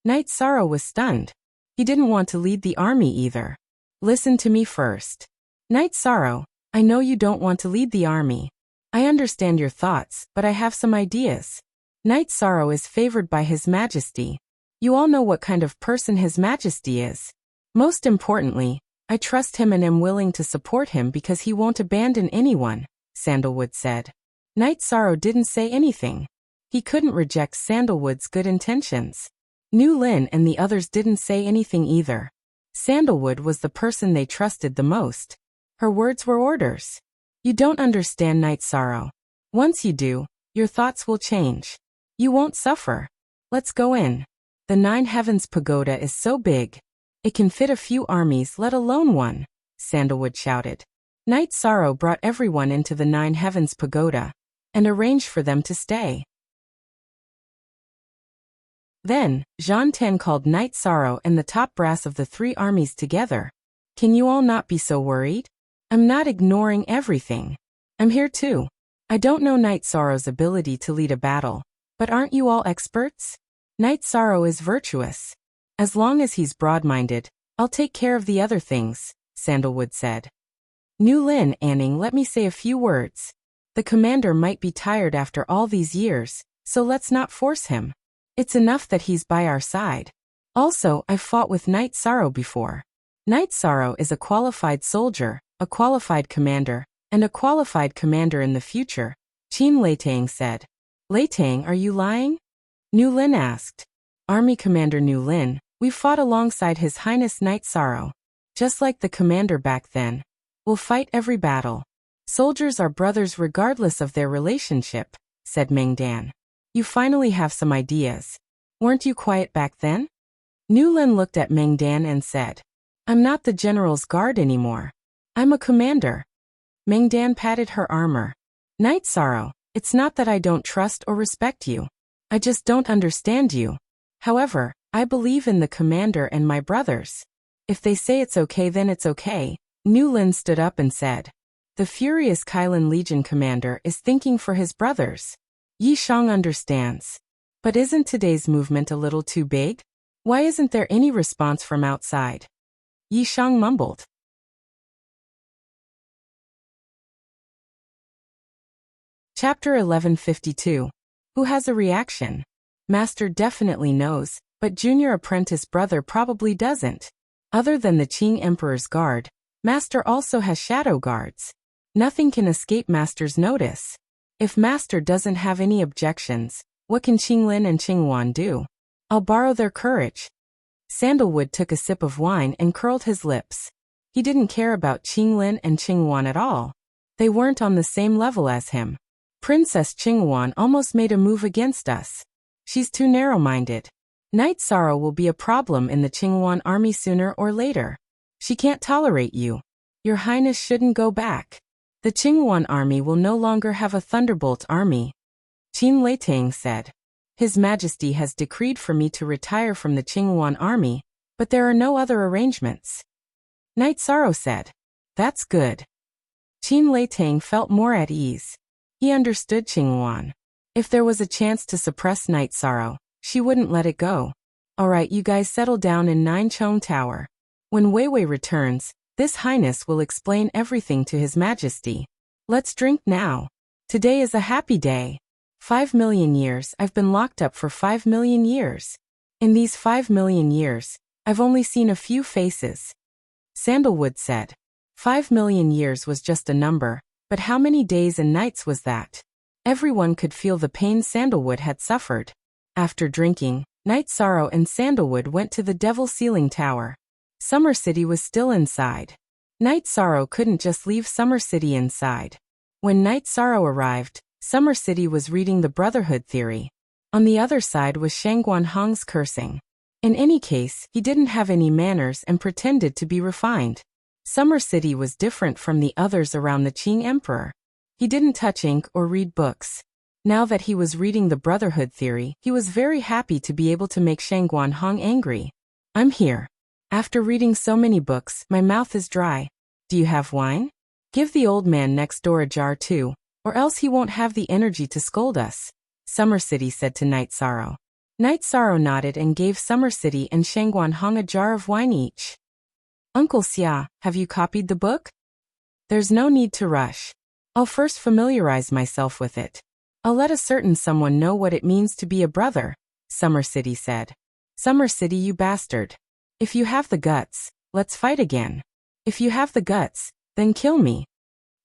Knight Sorrow was stunned. He didn't want to lead the army either. Listen to me first. Knight Sorrow, I know you don't want to lead the army. I understand your thoughts, but I have some ideas. Knight Sorrow is favored by His Majesty. You all know what kind of person His Majesty is. Most importantly, I trust him and am willing to support him because he won't abandon anyone, Sandalwood said. Knight Sorrow didn't say anything. He couldn't reject Sandalwood's good intentions. Nu Lin and the others didn't say anything either. Sandalwood was the person they trusted the most. Her words were orders. You don't understand, Knight Sorrow. Once you do, your thoughts will change. You won't suffer. Let's go in. The 9 Heavens Pagoda is so big. It can fit a few armies, let alone one, Sandalwood shouted. Knight Sorrow brought everyone into the 9 Heavens Pagoda and arranged for them to stay. Then, Zhan Ten called Knight Sorrow and the top brass of the 3 armies together. Can you all not be so worried? I'm not ignoring everything. I'm here too. I don't know Knight Sorrow's ability to lead a battle, but aren't you all experts? Knight Sorrow is virtuous. As long as he's broad-minded, I'll take care of the other things, Sandalwood said. Nu Lin, Anning, let me say a few words. The commander might be tired after all these years, so let's not force him. It's enough that he's by our side. Also, I've fought with Knight Sorrow before. Knight Sorrow is a qualified soldier, a qualified commander, and a qualified commander in the future, Qin Leitang said. Leitang, are you lying? Nu Lin asked. Army Commander Nu Lin, we fought alongside His Highness Knight Sorrow. Just like the commander back then. We'll fight every battle. Soldiers are brothers regardless of their relationship, said Meng Dan. You finally have some ideas. Weren't you quiet back then? Nu Lin looked at Meng Dan and said, I'm not the general's guard anymore. I'm a commander. Meng Dan patted her armor. Knight Sorrow, it's not that I don't trust or respect you. I just don't understand you. However, I believe in the commander and my brothers. If they say it's okay, then it's okay. Nu Lin stood up and said. The furious Kylan Legion commander is thinking for his brothers. Yi Shang understands. But isn't today's movement a little too big? Why isn't there any response from outside? Yi Shang mumbled. Chapter 1152. Who has a reaction? Master definitely knows, but junior apprentice brother probably doesn't. Other than the Qing Emperor's guard, Master also has shadow guards. Nothing can escape Master's notice. If Master doesn't have any objections, what can Qinglin and Qingwan do? I'll borrow their courage. Sandalwood took a sip of wine and curled his lips. He didn't care about Qinglin and Qingwan at all. They weren't on the same level as him. Princess Qingwan almost made a move against us. She's too narrow-minded. Night Sorrow will be a problem in the Qingwan army sooner or later. She can't tolerate you. Your Highness shouldn't go back. The Qingwan army will no longer have a Thunderbolt army. Qin Leitang said. His Majesty has decreed for me to retire from the Qingwan army, but there are no other arrangements. Night Sorrow said. That's good. Qin Leitang felt more at ease. He understood Qingwan. If there was a chance to suppress Night Sorrow, she wouldn't let it go. Alright, you guys settle down in Ninchong Tower. When Weiwei returns, this Highness will explain everything to His Majesty. Let's drink now. Today is a happy day. 5 million years, I've been locked up for 5 million years. In these 5 million years, I've only seen a few faces. Sandalwood said. 5 million years was just a number. But how many days and nights was that? Everyone could feel the pain Sandalwood had suffered. After drinking, Night Sorrow and Sandalwood went to the Devil Ceiling Tower. Summer City was still inside. Night Sorrow couldn't just leave Summer City inside. When Night Sorrow arrived, Summer City was reading the Brotherhood theory. On the other side was Shangguan Hong's cursing. In any case, he didn't have any manners and pretended to be refined. Summer City was different from the others around the Qing Emperor. He didn't touch ink or read books. Now that he was reading the Brotherhood theory, he was very happy to be able to make Shangguan Hong angry. I'm here. After reading so many books, my mouth is dry. Do you have wine? Give the old man next door a jar too, or else he won't have the energy to scold us, Summer City said to Night Sorrow. Night Sorrow nodded and gave Summer City and Shangguan Hong a jar of wine each. Uncle Xia, have you copied the book? There's no need to rush. I'll first familiarize myself with it. I'll let a certain someone know what it means to be a brother, Summer City said. Summer City, you bastard. If you have the guts, let's fight again. If you have the guts, then kill me.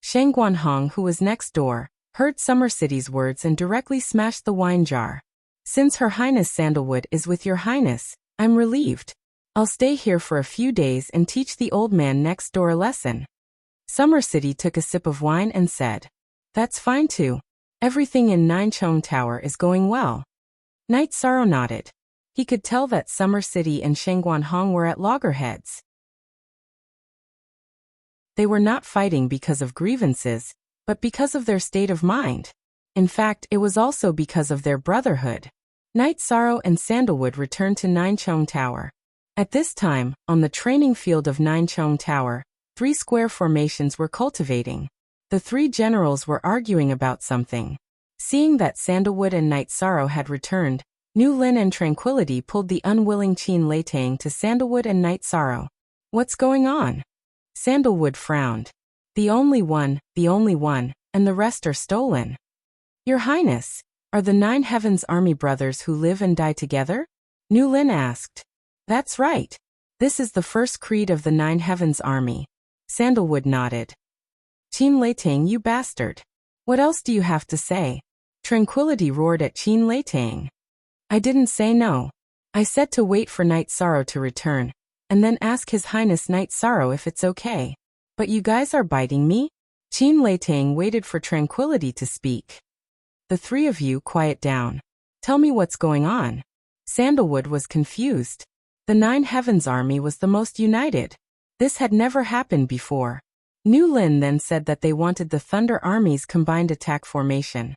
Shangguan Hong, who was next door, heard Summer City's words and directly smashed the wine jar. Since Her Highness Sandalwood is with your Highness, I'm relieved. I'll stay here for a few days and teach the old man next door a lesson. Summer City took a sip of wine and said, That's fine too. Everything in Ninchong Tower is going well. Night Sorrow nodded. He could tell that Summer City and Shangguan Hong were at loggerheads. They were not fighting because of grievances, but because of their state of mind. In fact, it was also because of their brotherhood. Night Sorrow and Sandalwood returned to Ninchong Tower. At this time, on the training field of Ninchong Tower, 3 square formations were cultivating. The 3 generals were arguing about something. Seeing that Sandalwood and Night Sorrow had returned, Nu Lin and Tranquility pulled the unwilling Qin Leitang to Sandalwood and Night Sorrow. What's going on? Sandalwood frowned. The only one, and the rest are stolen. Your Highness, are the 9 Heavens Army brothers who live and die together? Nu Lin asked. That's right. This is the first creed of the 9 Heavens Army. Sandalwood nodded. Qin Leitang, you bastard. What else do you have to say? Tranquility roared at Qin Leitang. I didn't say no. I said to wait for Night Sorrow to return, and then ask His Highness Night Sorrow if it's okay. But you guys are biting me? Qin Leitang waited for Tranquility to speak. The 3 of you quiet down. Tell me what's going on. Sandalwood was confused. The 9 Heavens Army was the most united. This had never happened before. Nu Lin then said that they wanted the Thunder Army's combined attack formation.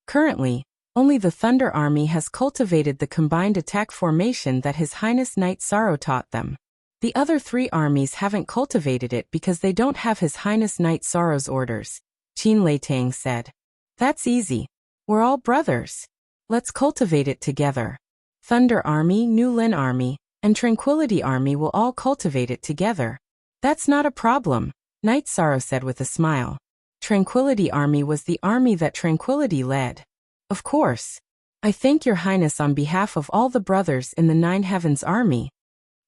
Currently, only the Thunder Army has cultivated the combined attack formation that His Highness Night Sorrow taught them. The other 3 armies haven't cultivated it because they don't have His Highness Night Sorrow's orders, Qin Leitang said. That's easy. We're all brothers. Let's cultivate it together. Thunder Army, New Lin Army, and Tranquility Army will all cultivate it together. That's not a problem, Night Sorrow said with a smile. Tranquility Army was the army that Tranquility led. Of course. I thank your highness on behalf of all the brothers in the Nine Heavens Army.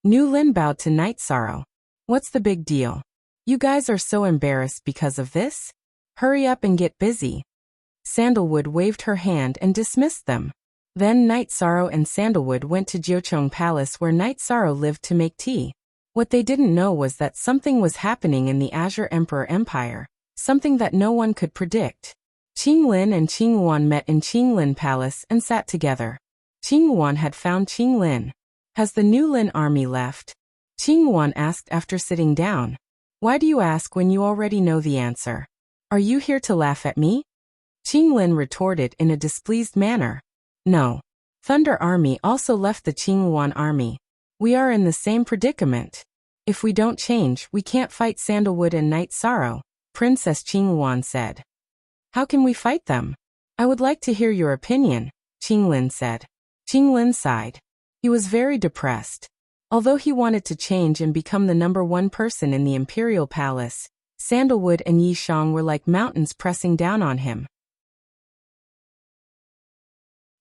New Lin bowed to Night Sorrow. What's the big deal? You guys are so embarrassed because of this? Hurry up and get busy. Sandalwood waved her hand and dismissed them. Then Night Sorrow and Sandalwood went to Jiucheng Palace where Night Sorrow lived to make tea. What they didn't know was that something was happening in the Azure Emperor Empire, something that no one could predict. Qing Lin and Qing Yuan met in Qing Lin Palace and sat together. Qing Yuan had found Qing Lin. Has the New Lin army left? Qing Yuan asked after sitting down. Why do you ask when you already know the answer? Are you here to laugh at me? Qing Lin retorted in a displeased manner. No. Thunder Army also left the Qing Yuan army. We are in the same predicament. If we don't change, we can't fight Sandalwood and Night Sorrow, Princess Qing Yuan said. How can we fight them? I would like to hear your opinion, Qing Lin said. Qing Lin sighed. He was very depressed. Although he wanted to change and become the #1 person in the Imperial Palace, Sandalwood and Yishang were like mountains pressing down on him.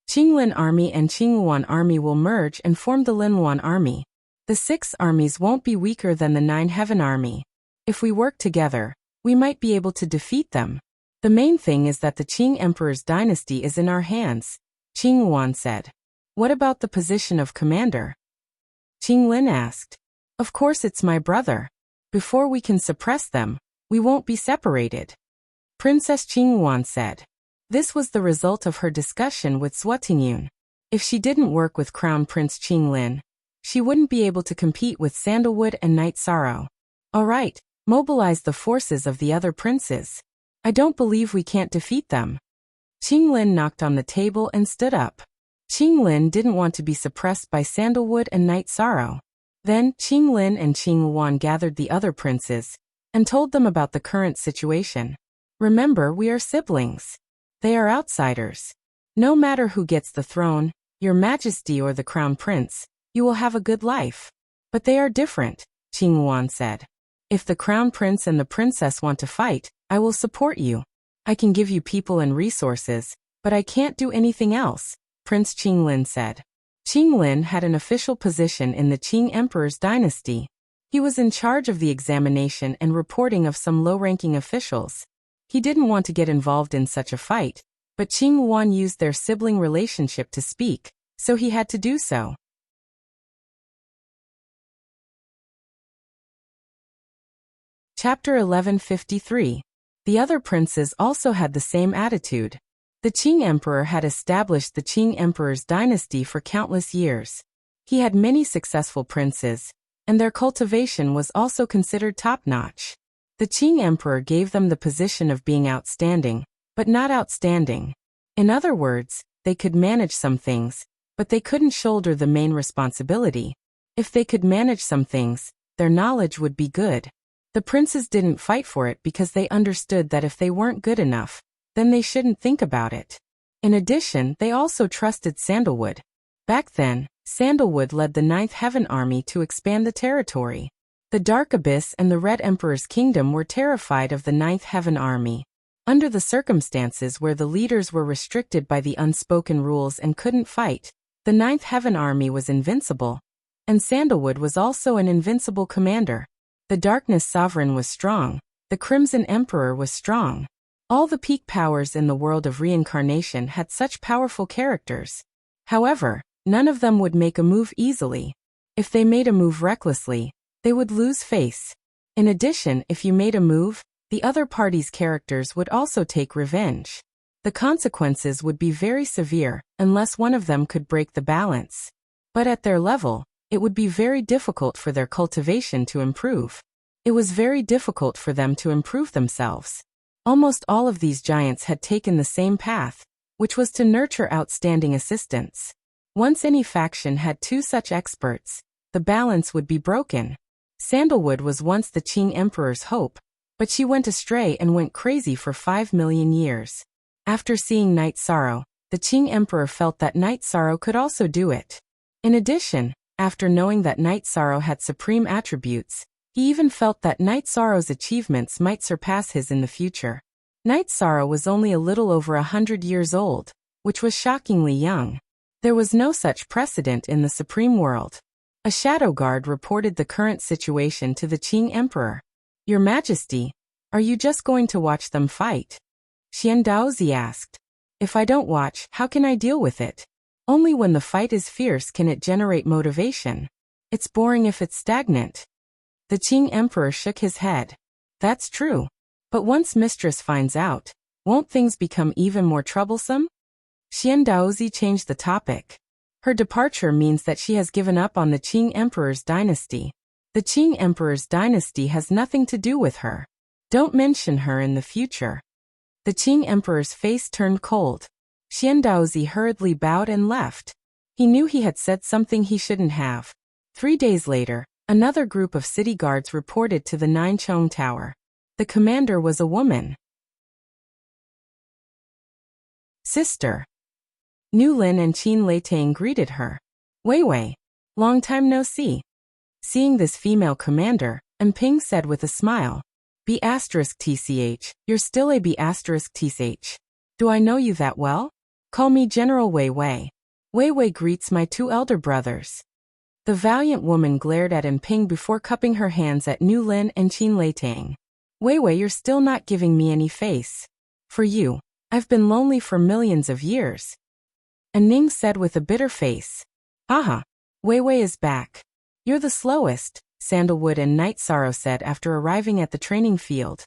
Qing Lin Army and Qing Yuan Army will merge and form the Lin Yuan Army. The 6 armies won't be weaker than the Nine Heaven Army. If we work together, we might be able to defeat them. The main thing is that the Qing Emperor's dynasty is in our hands, Qing Yuan said. What about the position of commander? Qing Lin asked. Of course it's my brother. Before we can suppress them, we won't be separated. Princess Qing Yuan said. This was the result of her discussion with Suotingyun. If she didn't work with Crown Prince Qing Lin, she wouldn't be able to compete with Sandalwood and Night Sorrow. All right, mobilize the forces of the other princes. I don't believe we can't defeat them. Qing Lin knocked on the table and stood up. Qing Lin didn't want to be suppressed by Sandalwood and Night Sorrow. Then Qing Lin and Qing Yuan gathered the other princes and told them about the current situation. Remember, we are siblings. They are outsiders. No matter who gets the throne, your majesty or the crown prince, you will have a good life. But they are different, Qing Yuan said. If the crown prince and the princess want to fight, I will support you. I can give you people and resources, but I can't do anything else, Prince Qing Lin said. Qing Lin had an official position in the Qing Emperor's dynasty. He was in charge of the examination and reporting of some low-ranking officials. He didn't want to get involved in such a fight, but Qing Yuan used their sibling relationship to speak, so he had to do so. Chapter 1153. The other princes also had the same attitude. The Qing Emperor had established the Qing Emperor's dynasty for countless years. He had many successful princes, and their cultivation was also considered top-notch. The Qing Emperor gave them the position of being outstanding, but not outstanding. In other words, they could manage some things, but they couldn't shoulder the main responsibility. If they could manage some things, their knowledge would be good. The princes didn't fight for it because they understood that if they weren't good enough, then they shouldn't think about it. In addition, they also trusted Sandalwood. Back then, Sandalwood led the Ninth Heaven Army to expand the territory. The Dark Abyss and the Red Emperor's Kingdom were terrified of the Ninth Heaven Army. Under the circumstances where the leaders were restricted by the unspoken rules and couldn't fight, the Ninth Heaven Army was invincible. And Sandalwood was also an invincible commander. The Darkness Sovereign was strong. The Crimson Emperor was strong. All the peak powers in the world of reincarnation had such powerful characters. However, none of them would make a move easily. If they made a move recklessly, they would lose face. In addition, if you made a move, the other party's characters would also take revenge. The consequences would be very severe unless one of them could break the balance. But at their level, it would be very difficult for their cultivation to improve. It was very difficult for them to improve themselves. Almost all of these giants had taken the same path, which was to nurture outstanding assistants. Once any faction had 2 such experts, the balance would be broken. Sandalwood was once the Qing Emperor's hope, but she went astray and went crazy for 5 million years. After seeing Night Sorrow, The Qing Emperor felt that Night Sorrow could also do it. In addition, after knowing that Night Sorrow had supreme attributes, he even felt that Night Sorrow's achievements might surpass his in the future. Night Sorrow was only a little over 100 years old, which was shockingly young. There was no such precedent in the Supreme World. A shadow guard reported the current situation to the Qing Emperor. Your Majesty, are you just going to watch them fight? Xian Daozi asked. If I don't watch, how can I deal with it? Only when the fight is fierce can it generate motivation. It's boring if it's stagnant. The Qing Emperor shook his head. That's true. But once Mistress finds out, won't things become even more troublesome? Xian Daozi changed the topic. Her departure means that she has given up on the Qing Emperor's dynasty. The Qing Emperor's dynasty has nothing to do with her. Don't mention her in the future. The Qing Emperor's face turned cold. Xian Daozi hurriedly bowed and left. He knew he had said something he shouldn't have. 3 days later, another group of city guards reported to the Ninchong Tower. The commander was a woman. Sister. Nu Lin and Qin Leitang greeted her. Wei Wei. Long time no see. Seeing this female commander, Ping said with a smile. B*TCH, you're still a B*TCH. Do I know you that well? Call me General Wei Wei. Wei Wei greets my 2 elder brothers. The valiant woman glared at Ping before cupping her hands at Nu Lin and Qin Leitang. Wei Wei, you're still not giving me any face. For you, I've been lonely for millions of years. And Ning said with a bitter face. Haha, Wei Wei is back. You're the slowest, Sandalwood and Night Sorrow said after arriving at the training field.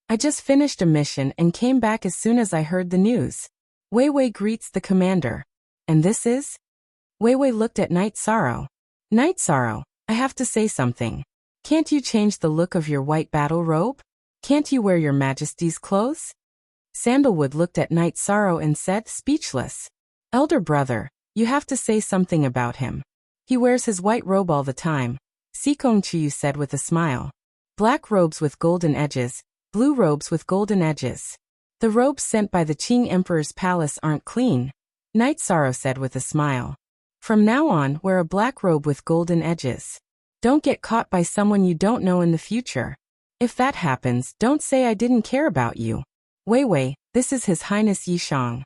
I just finished a mission and came back as soon as I heard the news. Wei Wei greets the commander. And this is? Wei Wei looked at Night Sorrow. Night Sorrow, I have to say something. Can't you change the look of your white battle robe? Can't you wear your Majesty's clothes? Sandalwood looked at Night Sorrow and said, speechless. Elder brother, you have to say something about him. He wears his white robe all the time. Sikong Chiyu said with a smile. Black robes with golden edges, blue robes with golden edges. The robes sent by the Qing Emperor's palace aren't clean. Night Sorrow said with a smile. From now on, wear a black robe with golden edges. Don't get caught by someone you don't know in the future. If that happens, don't say I didn't care about you. Wei Wei, this is His Highness Yishang.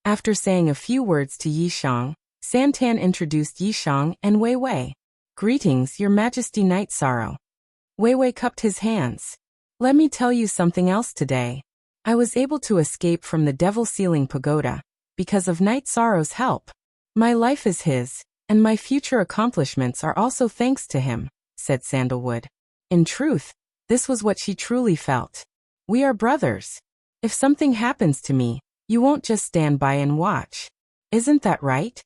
After saying a few words to Yishang, Santan introduced Yishang and Wei Wei. Greetings, Your Majesty Night Sorrow. Wei Wei cupped his hands. Let me tell you something else today. I was able to escape from the Devil Ceiling Pagoda because of Night Sorrow's help. My life is his, and my future accomplishments are also thanks to him, said Sandalwood. In truth, this was what she truly felt. We are brothers. If something happens to me, you won't just stand by and watch. Isn't that right?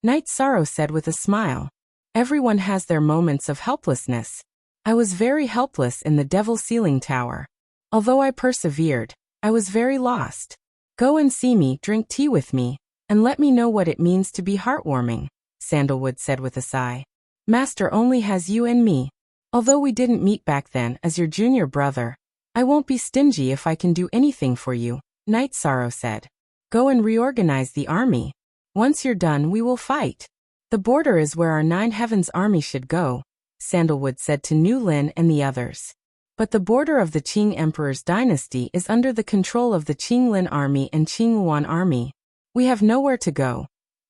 Night Sorrow said with a smile. Everyone has their moments of helplessness. I was very helpless in the Devil Ceiling Tower. Although I persevered, I was very lost. Go and see me, drink tea with me, and let me know what it means to be heartwarming, Sandalwood said with a sigh. Master only has you and me. Although we didn't meet back then as your junior brother, I won't be stingy if I can do anything for you, Night Sorrow said. Go and reorganize the army. Once you're done, we will fight. The border is where our 9 Heavens army should go, Sandalwood said to Nu Lin and the others. But the border of the Qing Emperor's dynasty is under the control of the Qing Lin army and Qing Yuan army. We have nowhere to go,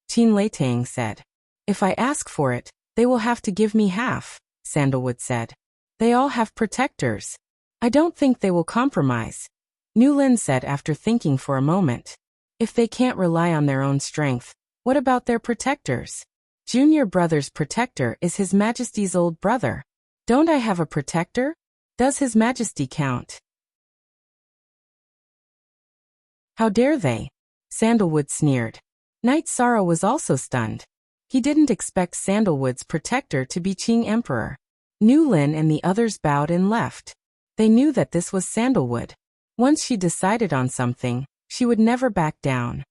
Qin Leitang said. If I ask for it, they will have to give me half, Sandalwood said. They all have protectors. I don't think they will compromise, Nu Lin said after thinking for a moment. If they can't rely on their own strength, what about their protectors? Junior brother's protector is His Majesty's old brother. Don't I have a protector? Does His Majesty count? How dare they? Sandalwood sneered. Night Sorrow was also stunned. He didn't expect Sandalwood's protector to be Qing Emperor. Nu Lin and the others bowed and left. They knew that this was Sandalwood. Once she decided on something, she would never back down.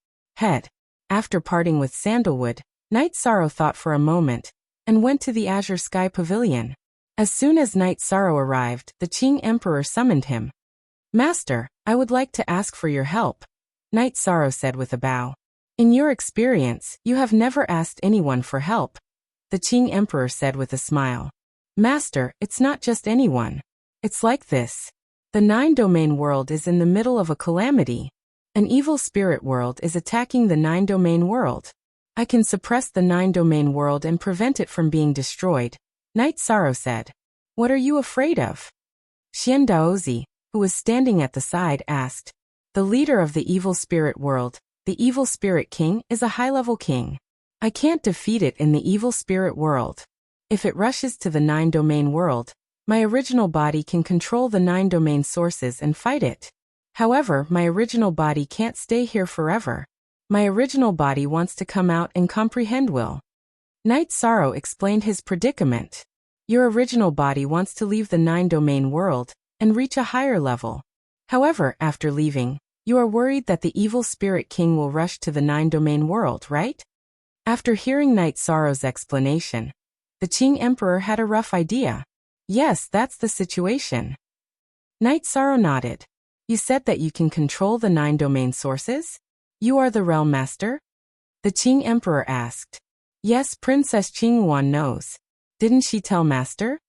After parting with Sandalwood, Night Sorrow thought for a moment, and went to the Azure Sky Pavilion. As soon as Night Sorrow arrived, the Qing Emperor summoned him. Master, I would like to ask for your help, Night Sorrow said with a bow. In your experience, you have never asked anyone for help, the Qing Emperor said with a smile. Master, it's not just anyone. It's like this. The nine-domain world is in the middle of a calamity. An evil spirit world is attacking the nine-domain world. I can suppress the nine-domain world and prevent it from being destroyed, Knight Sorrow said. What are you afraid of? Xian Daozi, who was standing at the side, asked. The leader of the evil spirit world, the evil spirit king, is a high-level king. I can't defeat it in the evil spirit world. If it rushes to the nine-domain world, my original body can control the nine-domain sources and fight it. However, my original body can't stay here forever. My original body wants to come out and comprehend will. Knight Sorrow explained his predicament. Your original body wants to leave the nine-domain world and reach a higher level. However, after leaving, you are worried that the evil spirit king will rush to the nine-domain world, right? After hearing Knight Sorrow's explanation, the Qing Emperor had a rough idea. Yes, that's the situation. Knight Sorrow nodded. You said that you can control the nine-domain sources? You are the realm master? The Qing Emperor asked. Yes, Princess Qingyuan knows. Didn't she tell master?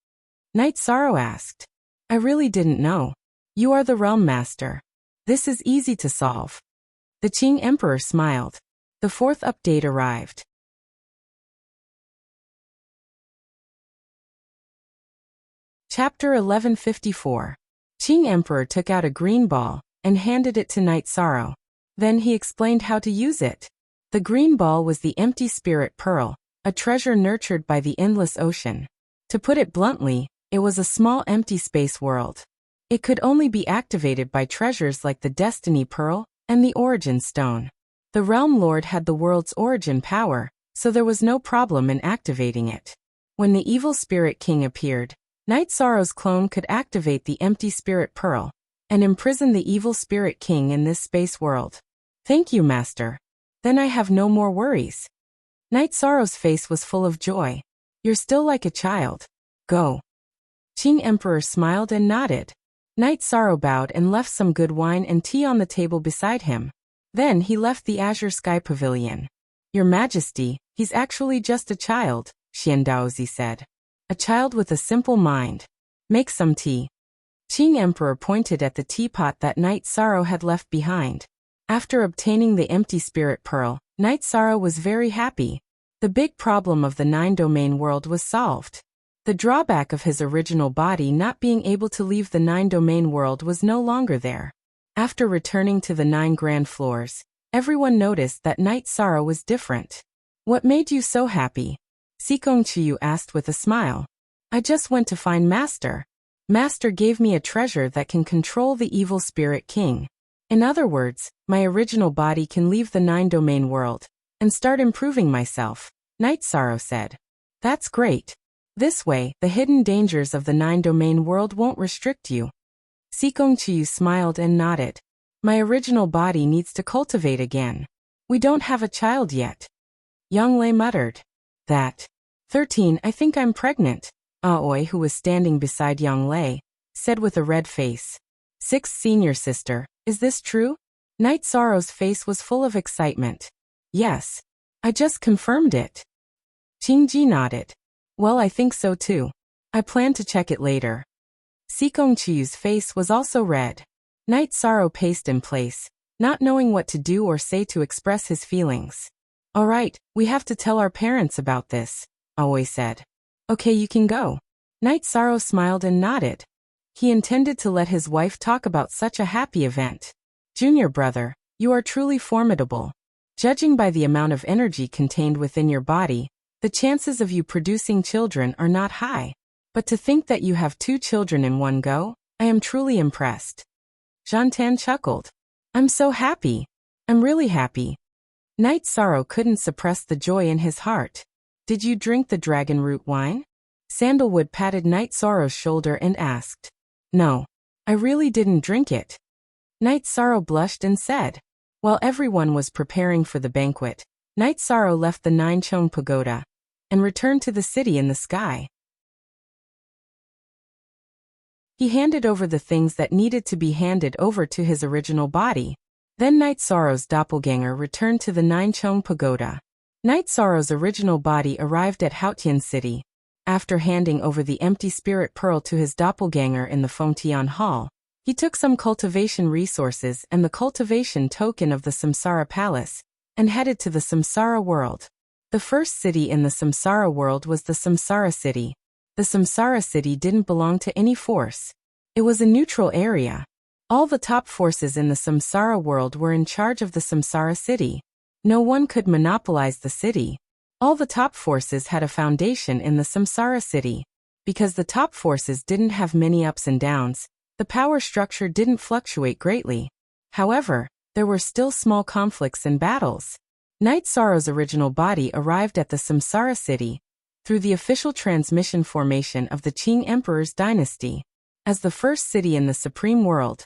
Knight Sorrow asked. I really didn't know. You are the realm master. This is easy to solve. The Qing Emperor smiled. The fourth update arrived. Chapter 1154. Qing Emperor took out a green ball and handed it to Knight Sorrow. Then he explained how to use it. The green ball was the empty spirit pearl, a treasure nurtured by the endless ocean. To put it bluntly, it was a small empty space world. It could only be activated by treasures like the Destiny Pearl and the Origin Stone. The Realm Lord had the world's origin power, so there was no problem in activating it. When the evil spirit king appeared, Knight Sorrow's clone could activate the empty spirit pearl and imprison the evil spirit king in this space world. Thank you, Master. Then I have no more worries. Knight Sorrow's face was full of joy. You're still like a child. Go. Qing Emperor smiled and nodded. Knight Sorrow bowed and left some good wine and tea on the table beside him. Then he left the Azure Sky Pavilion. Your Majesty, he's actually just a child, Xian Daozi said. A child with a simple mind. Make some tea. Qing Emperor pointed at the teapot that Knight Sorrow had left behind. After obtaining the empty spirit pearl, Knight Sorrow was very happy. The big problem of the nine-domain world was solved. The drawback of his original body not being able to leave the nine-domain world was no longer there. After returning to the 9 grand floors, everyone noticed that Knight Sorrow was different. What made you so happy? Sikong Chiyu asked with a smile. I just went to find Master. Master gave me a treasure that can control the evil spirit king. In other words, my original body can leave the nine-domain world and start improving myself, Knight Sorrow said. That's great. This way, the hidden dangers of the nine-domain world won't restrict you. Sikong Chiyu smiled and nodded. My original body needs to cultivate again. We don't have a child yet. Yang Lei muttered. That. 13, I think I'm pregnant, Aoi, who was standing beside Yang Lei, said with a red face. 6th senior sister, is this true? Knight Sorrow's face was full of excitement. Yes. I just confirmed it. Qingji nodded. Well, I think so too. I plan to check it later. Sikong Chiyu's face was also red. Knight Sorrow paced in place, not knowing what to do or say to express his feelings. All right, we have to tell our parents about this, Aoi said. Okay, you can go. Knight Sorrow smiled and nodded. He intended to let his wife talk about such a happy event. Junior brother, you are truly formidable. Judging by the amount of energy contained within your body, the chances of you producing children are not high. But to think that you have 2 children in one go, I am truly impressed. Zhantan chuckled. I'm so happy. I'm really happy. Knight Sorrow couldn't suppress the joy in his heart. Did you drink the dragon root wine? Sandalwood patted Knight Sorrow's shoulder and asked. No. I really didn't drink it. Knight Sorrow blushed and said. While everyone was preparing for the banquet, Knight Sorrow left the Nine-Chong Pagoda and returned to the city in the sky. He handed over the things that needed to be handed over to his original body. Then Night Sorrow's doppelganger returned to the Ninechong Pagoda. Night Sorrow's original body arrived at Haotian City. After handing over the empty spirit pearl to his doppelganger in the Fengtian Hall, he took some cultivation resources and the cultivation token of the Samsara Palace, and headed to the Samsara world. The first city in the Samsara world was the Samsara City. The Samsara City didn't belong to any force. It was a neutral area. All the top forces in the Samsara world were in charge of the Samsara City. No one could monopolize the city. All the top forces had a foundation in the Samsara City. Because the top forces didn't have many ups and downs, the power structure didn't fluctuate greatly. However, there were still small conflicts and battles. Night Sorrow's original body arrived at the Samsara City through the official transmission formation of the Qing Emperor's dynasty. As the first city in the Supreme World,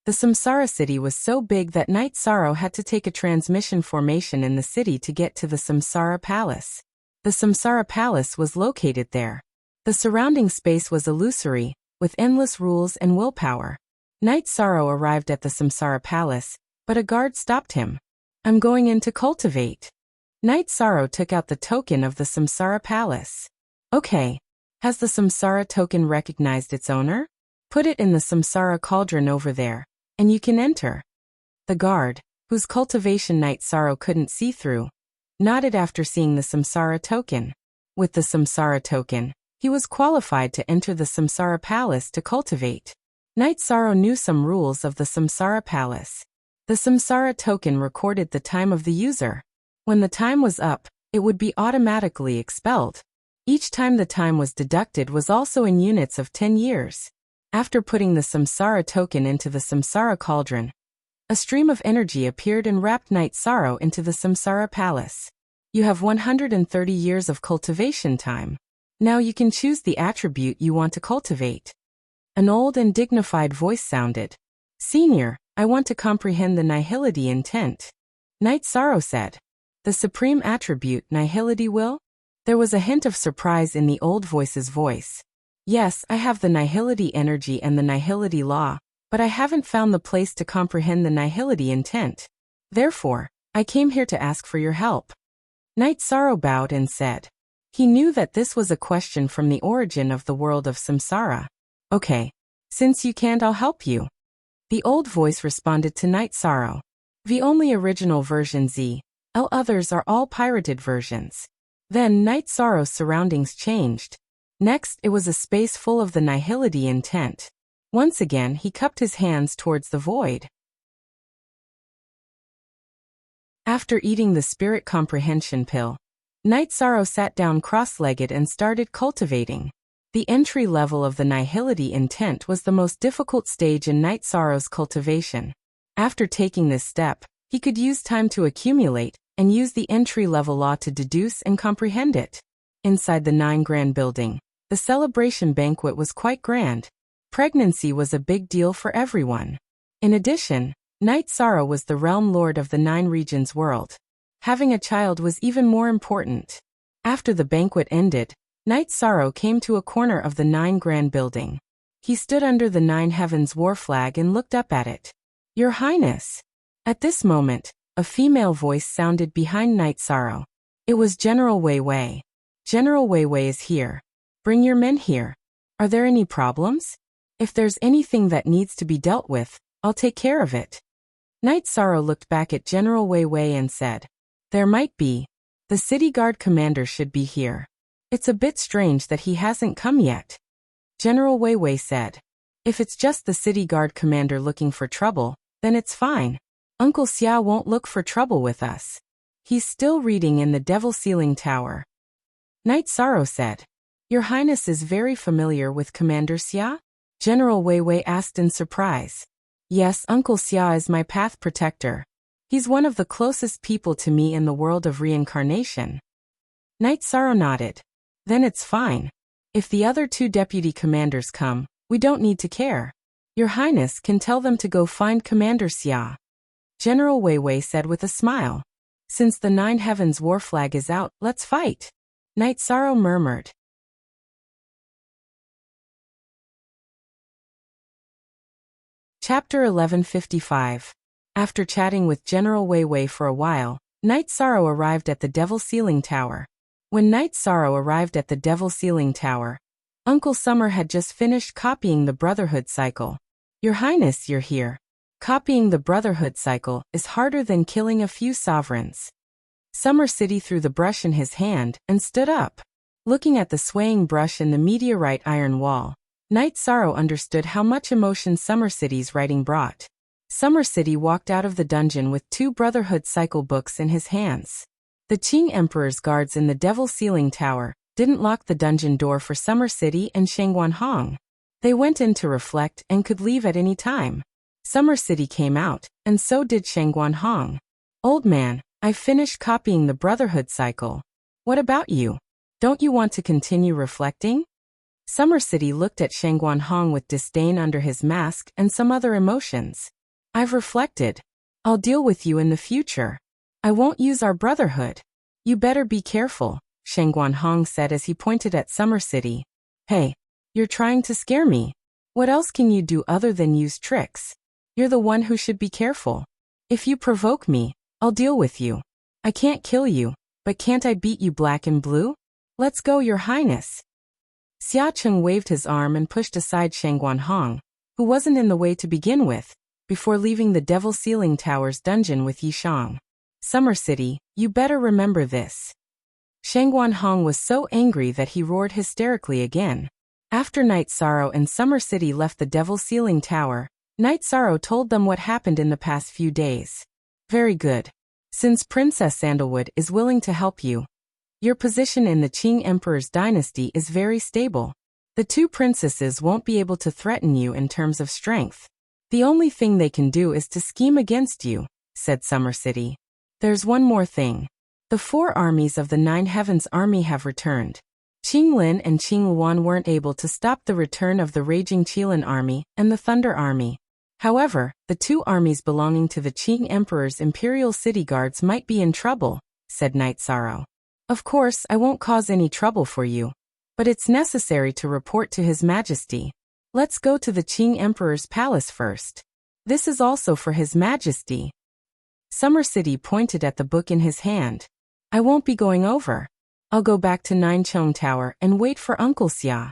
the Samsara City was so big that Night Sorrow had to take a transmission formation in the city to get to the Samsara Palace. The Samsara Palace was located there. The surrounding space was illusory, with endless rules and willpower. Night Sorrow arrived at the Samsara Palace, but a guard stopped him. "I'm going in to cultivate." Night Sorrow took out the token of the Samsara Palace. "Okay. Has the Samsara token recognized its owner? Put it in the Samsara cauldron over there, and you can enter." The guard, whose cultivation Night Sorrow couldn't see through, nodded after seeing the Samsara token. With the Samsara token, he was qualified to enter the Samsara Palace to cultivate. Night Sorrow knew some rules of the Samsara Palace. The Samsara token recorded the time of the user. When the time was up, it would be automatically expelled. Each time the time was deducted was also in units of 10 years. After putting the Samsara token into the Samsara cauldron, a stream of energy appeared and wrapped Night Sorrow into the Samsara Palace. "You have 130 years of cultivation time. Now you can choose the attribute you want to cultivate." An old and dignified voice sounded. "Senior, I want to comprehend the nihility intent." Night Sorrow said. "The supreme attribute, nihility will?" There was a hint of surprise in the old voice's voice. "Yes, I have the nihility energy and the nihility law, but I haven't found the place to comprehend the nihility intent. Therefore, I came here to ask for your help." Night Sorrow bowed and said. He knew that this was a question from the origin of the world of Samsara. "Okay. Since you can't, I'll help you." The old voice responded to Night Sorrow. "The only original version all others are all pirated versions." Then Night Sorrow's surroundings changed. Next, it was a space full of the nihility intent. Once again, he cupped his hands towards the void. After eating the spirit comprehension pill, Night Sorrow sat down cross-legged and started cultivating. The entry level of the nihility intent was the most difficult stage in Night Sorrow's cultivation. After taking this step, he could use time to accumulate and use the entry-level law to deduce and comprehend it. Inside the 9 Grand building, the celebration banquet was quite grand. Pregnancy was a big deal for everyone. In addition, Night Sorrow was the realm lord of the 9 regions world. Having a child was even more important. After the banquet ended, Night Sorrow came to a corner of the 9 Grand building. He stood under the 9 Heavens war flag and looked up at it. "Your Highness." At this moment, a female voice sounded behind Night Sorrow. It was General Wei Wei. "General Wei Wei is here. Bring your men here. Are there any problems? If there's anything that needs to be dealt with, I'll take care of it." Night Sorrow looked back at General Wei Wei and said, "There might be. The city guard commander should be here. It's a bit strange that he hasn't come yet." General Wei Wei said, "If it's just the city guard commander looking for trouble, then it's fine. Uncle Xia won't look for trouble with us. He's still reading in the Devil Ceiling Tower." Night Sorrow said, "Your Highness is very familiar with Commander Xia?" General Wei Wei asked in surprise. "Yes, Uncle Xia is my path protector. He's one of the closest people to me in the world of reincarnation." Night Sorrow nodded. "Then it's fine. If the other 2 deputy commanders come, we don't need to care. Your Highness can tell them to go find Commander Xia." General Wei Wei said with a smile. "Since the 9 Heavens war flag is out, let's fight." Night Sorrow murmured. Chapter 1155. After chatting with General Wei Wei for a while, Night Sorrow arrived at the Devil Ceiling Tower. When Night Sorrow arrived at the Devil Ceiling Tower, Uncle Summer had just finished copying the Brotherhood cycle. Your Highness, you're here. Copying the Brotherhood cycle is harder than killing a few sovereigns. Summer City threw the brush in his hand and stood up. Looking at the swaying brush in the meteorite iron wall, Night Sorrow understood how much emotion Summer City's writing brought. Summer City walked out of the dungeon with 2 Brotherhood cycle books in his hands. The Qing Emperor's guards in the Devil Ceiling Tower didn't lock the dungeon door for Summer City and Shangguan Hong. They went in to reflect and could leave at any time. Summer City came out, and so did Shangguan Hong. Old man, I've finished copying the Brotherhood cycle. What about you? Don't you want to continue reflecting? Summer City looked at Shangguan Hong with disdain under his mask and some other emotions. I've reflected. I'll deal with you in the future. I won't use our Brotherhood. You better be careful, Shangguan Hong said as he pointed at Summer City. Hey, you're trying to scare me. What else can you do other than use tricks? You're the one who should be careful. If you provoke me, I'll deal with you. I can't kill you, but can't I beat you black and blue? Let's go, Your Highness. Xia Cheng waved his arm and pushed aside Shangguan Hong, who wasn't in the way to begin with, before leaving the Devil Ceiling Tower's dungeon with Yishang. Summer City, you better remember this. Shangguan Hong was so angry that he roared hysterically again. After Night Sorrow and Summer City left the Devil Ceiling Tower, Night Sorrow told them what happened in the past few days. Very good. Since Princess Sandalwood is willing to help you, your position in the Qing Emperor's dynasty is very stable. The 2 princesses won't be able to threaten you in terms of strength. The only thing they can do is to scheme against you, said Summer City. There's one more thing. The 4 armies of the 9 Heavens Army have returned. Qing Lin and Qing Luan weren't able to stop the return of the Raging Qilin Army and the Thunder Army. However, the 2 armies belonging to the Qing Emperor's Imperial City Guards might be in trouble, said Night Sorrow. Of course, I won't cause any trouble for you, but it's necessary to report to His Majesty. Let's go to the Qing Emperor's palace first. This is also for His Majesty. Summer City pointed at the book in his hand. I won't be going over. I'll go back to Ninchong Tower and wait for Uncle Xia.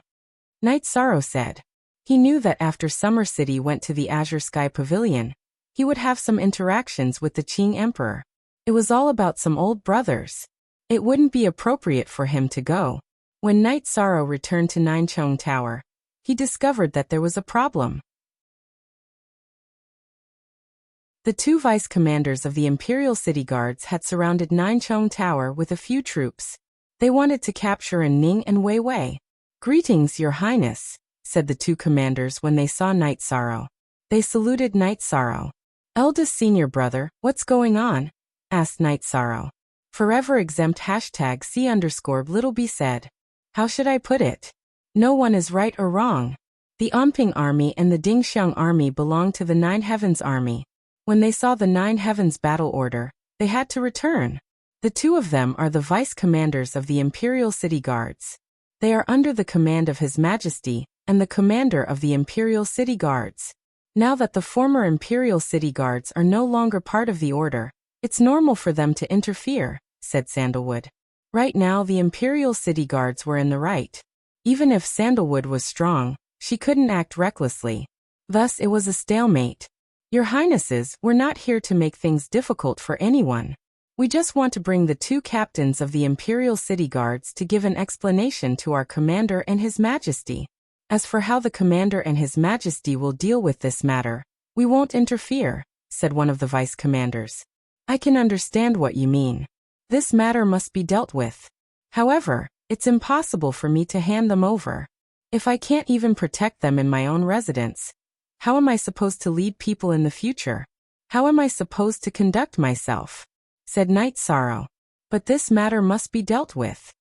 Night Sorrow said. He knew that after Summer City went to the Azure Sky Pavilion, he would have some interactions with the Qing Emperor. It was all about some old brothers. It wouldn't be appropriate for him to go. When Night Sorrow returned to Ninchong Tower, he discovered that there was a problem. The 2 vice commanders of the Imperial City Guards had surrounded Ninchong Tower with a few troops. They wanted to capture Ning and Wei Wei. Greetings, Your Highness, said the 2 commanders when they saw Night Sorrow. They saluted Night Sorrow. Eldest senior brother, what's going on? Asked Night Sorrow. Forever exempt #C_Littleby said. How should I put it? No one is right or wrong. The Anping Army and the Dingxiang Army belong to the 9 Heavens Army. When they saw the 9 Heavens battle order, they had to return. The 2 of them are the vice commanders of the Imperial City Guards. They are under the command of His Majesty and the commander of the Imperial City Guards. Now that the former Imperial City Guards are no longer part of the order, it's normal for them to interfere, said Sandalwood. Right now the Imperial City Guards were in the right. Even if Sandalwood was strong, she couldn't act recklessly. Thus it was a stalemate. Your Highnesses, we're not here to make things difficult for anyone. We just want to bring the 2 captains of the Imperial City Guards to give an explanation to our commander and His Majesty. As for how the commander and His Majesty will deal with this matter, we won't interfere, said one of the vice commanders. I can understand what you mean. This matter must be dealt with. However, it's impossible for me to hand them over. If I can't even protect them in my own residence, how am I supposed to lead people in the future? How am I supposed to conduct myself? Said Night Sorrow. But this matter must be dealt with.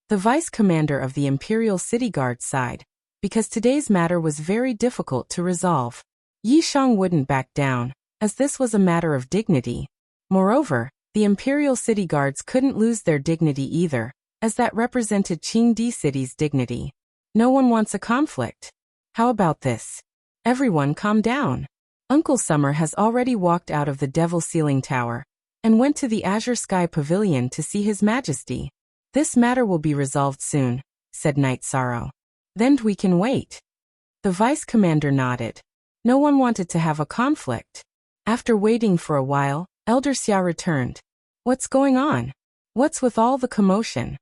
The vice commander of the Imperial City Guard sighed, because today's matter was very difficult to resolve. Yishang wouldn't back down, as this was a matter of dignity. Moreover, the Imperial City Guards couldn't lose their dignity either, as that represented Qingdi City's dignity. No one wants a conflict. How about this? Everyone calm down. Uncle Summer has already walked out of the Devil Ceiling Tower and went to the Azure Sky Pavilion to see His Majesty. This matter will be resolved soon, said Night Sorrow. Then we can wait. The Vice Commander nodded. No one wanted to have a conflict. After waiting for a while, Elder Xia returned. What's going on? What's with all the commotion?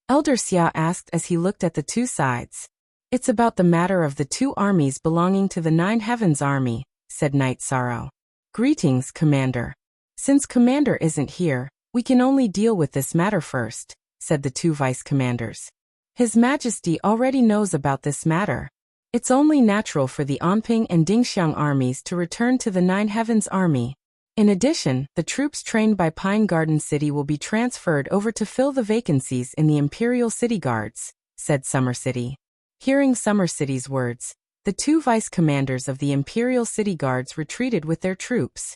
Elder Xia asked as he looked at the two sides. It's about the matter of the two armies belonging to the Nine Heavens Army, said Night Sorrow. Greetings, Commander. Since Commander isn't here, we can only deal with this matter first, said the two vice commanders. His Majesty already knows about this matter. It's only natural for the Anping and Dingxiang armies to return to the Nine Heavens Army. In addition, the troops trained by Pine Garden City will be transferred over to fill the vacancies in the Imperial City Guards, said Summer City. Hearing Summer City's words, the two vice commanders of the Imperial City Guards retreated with their troops.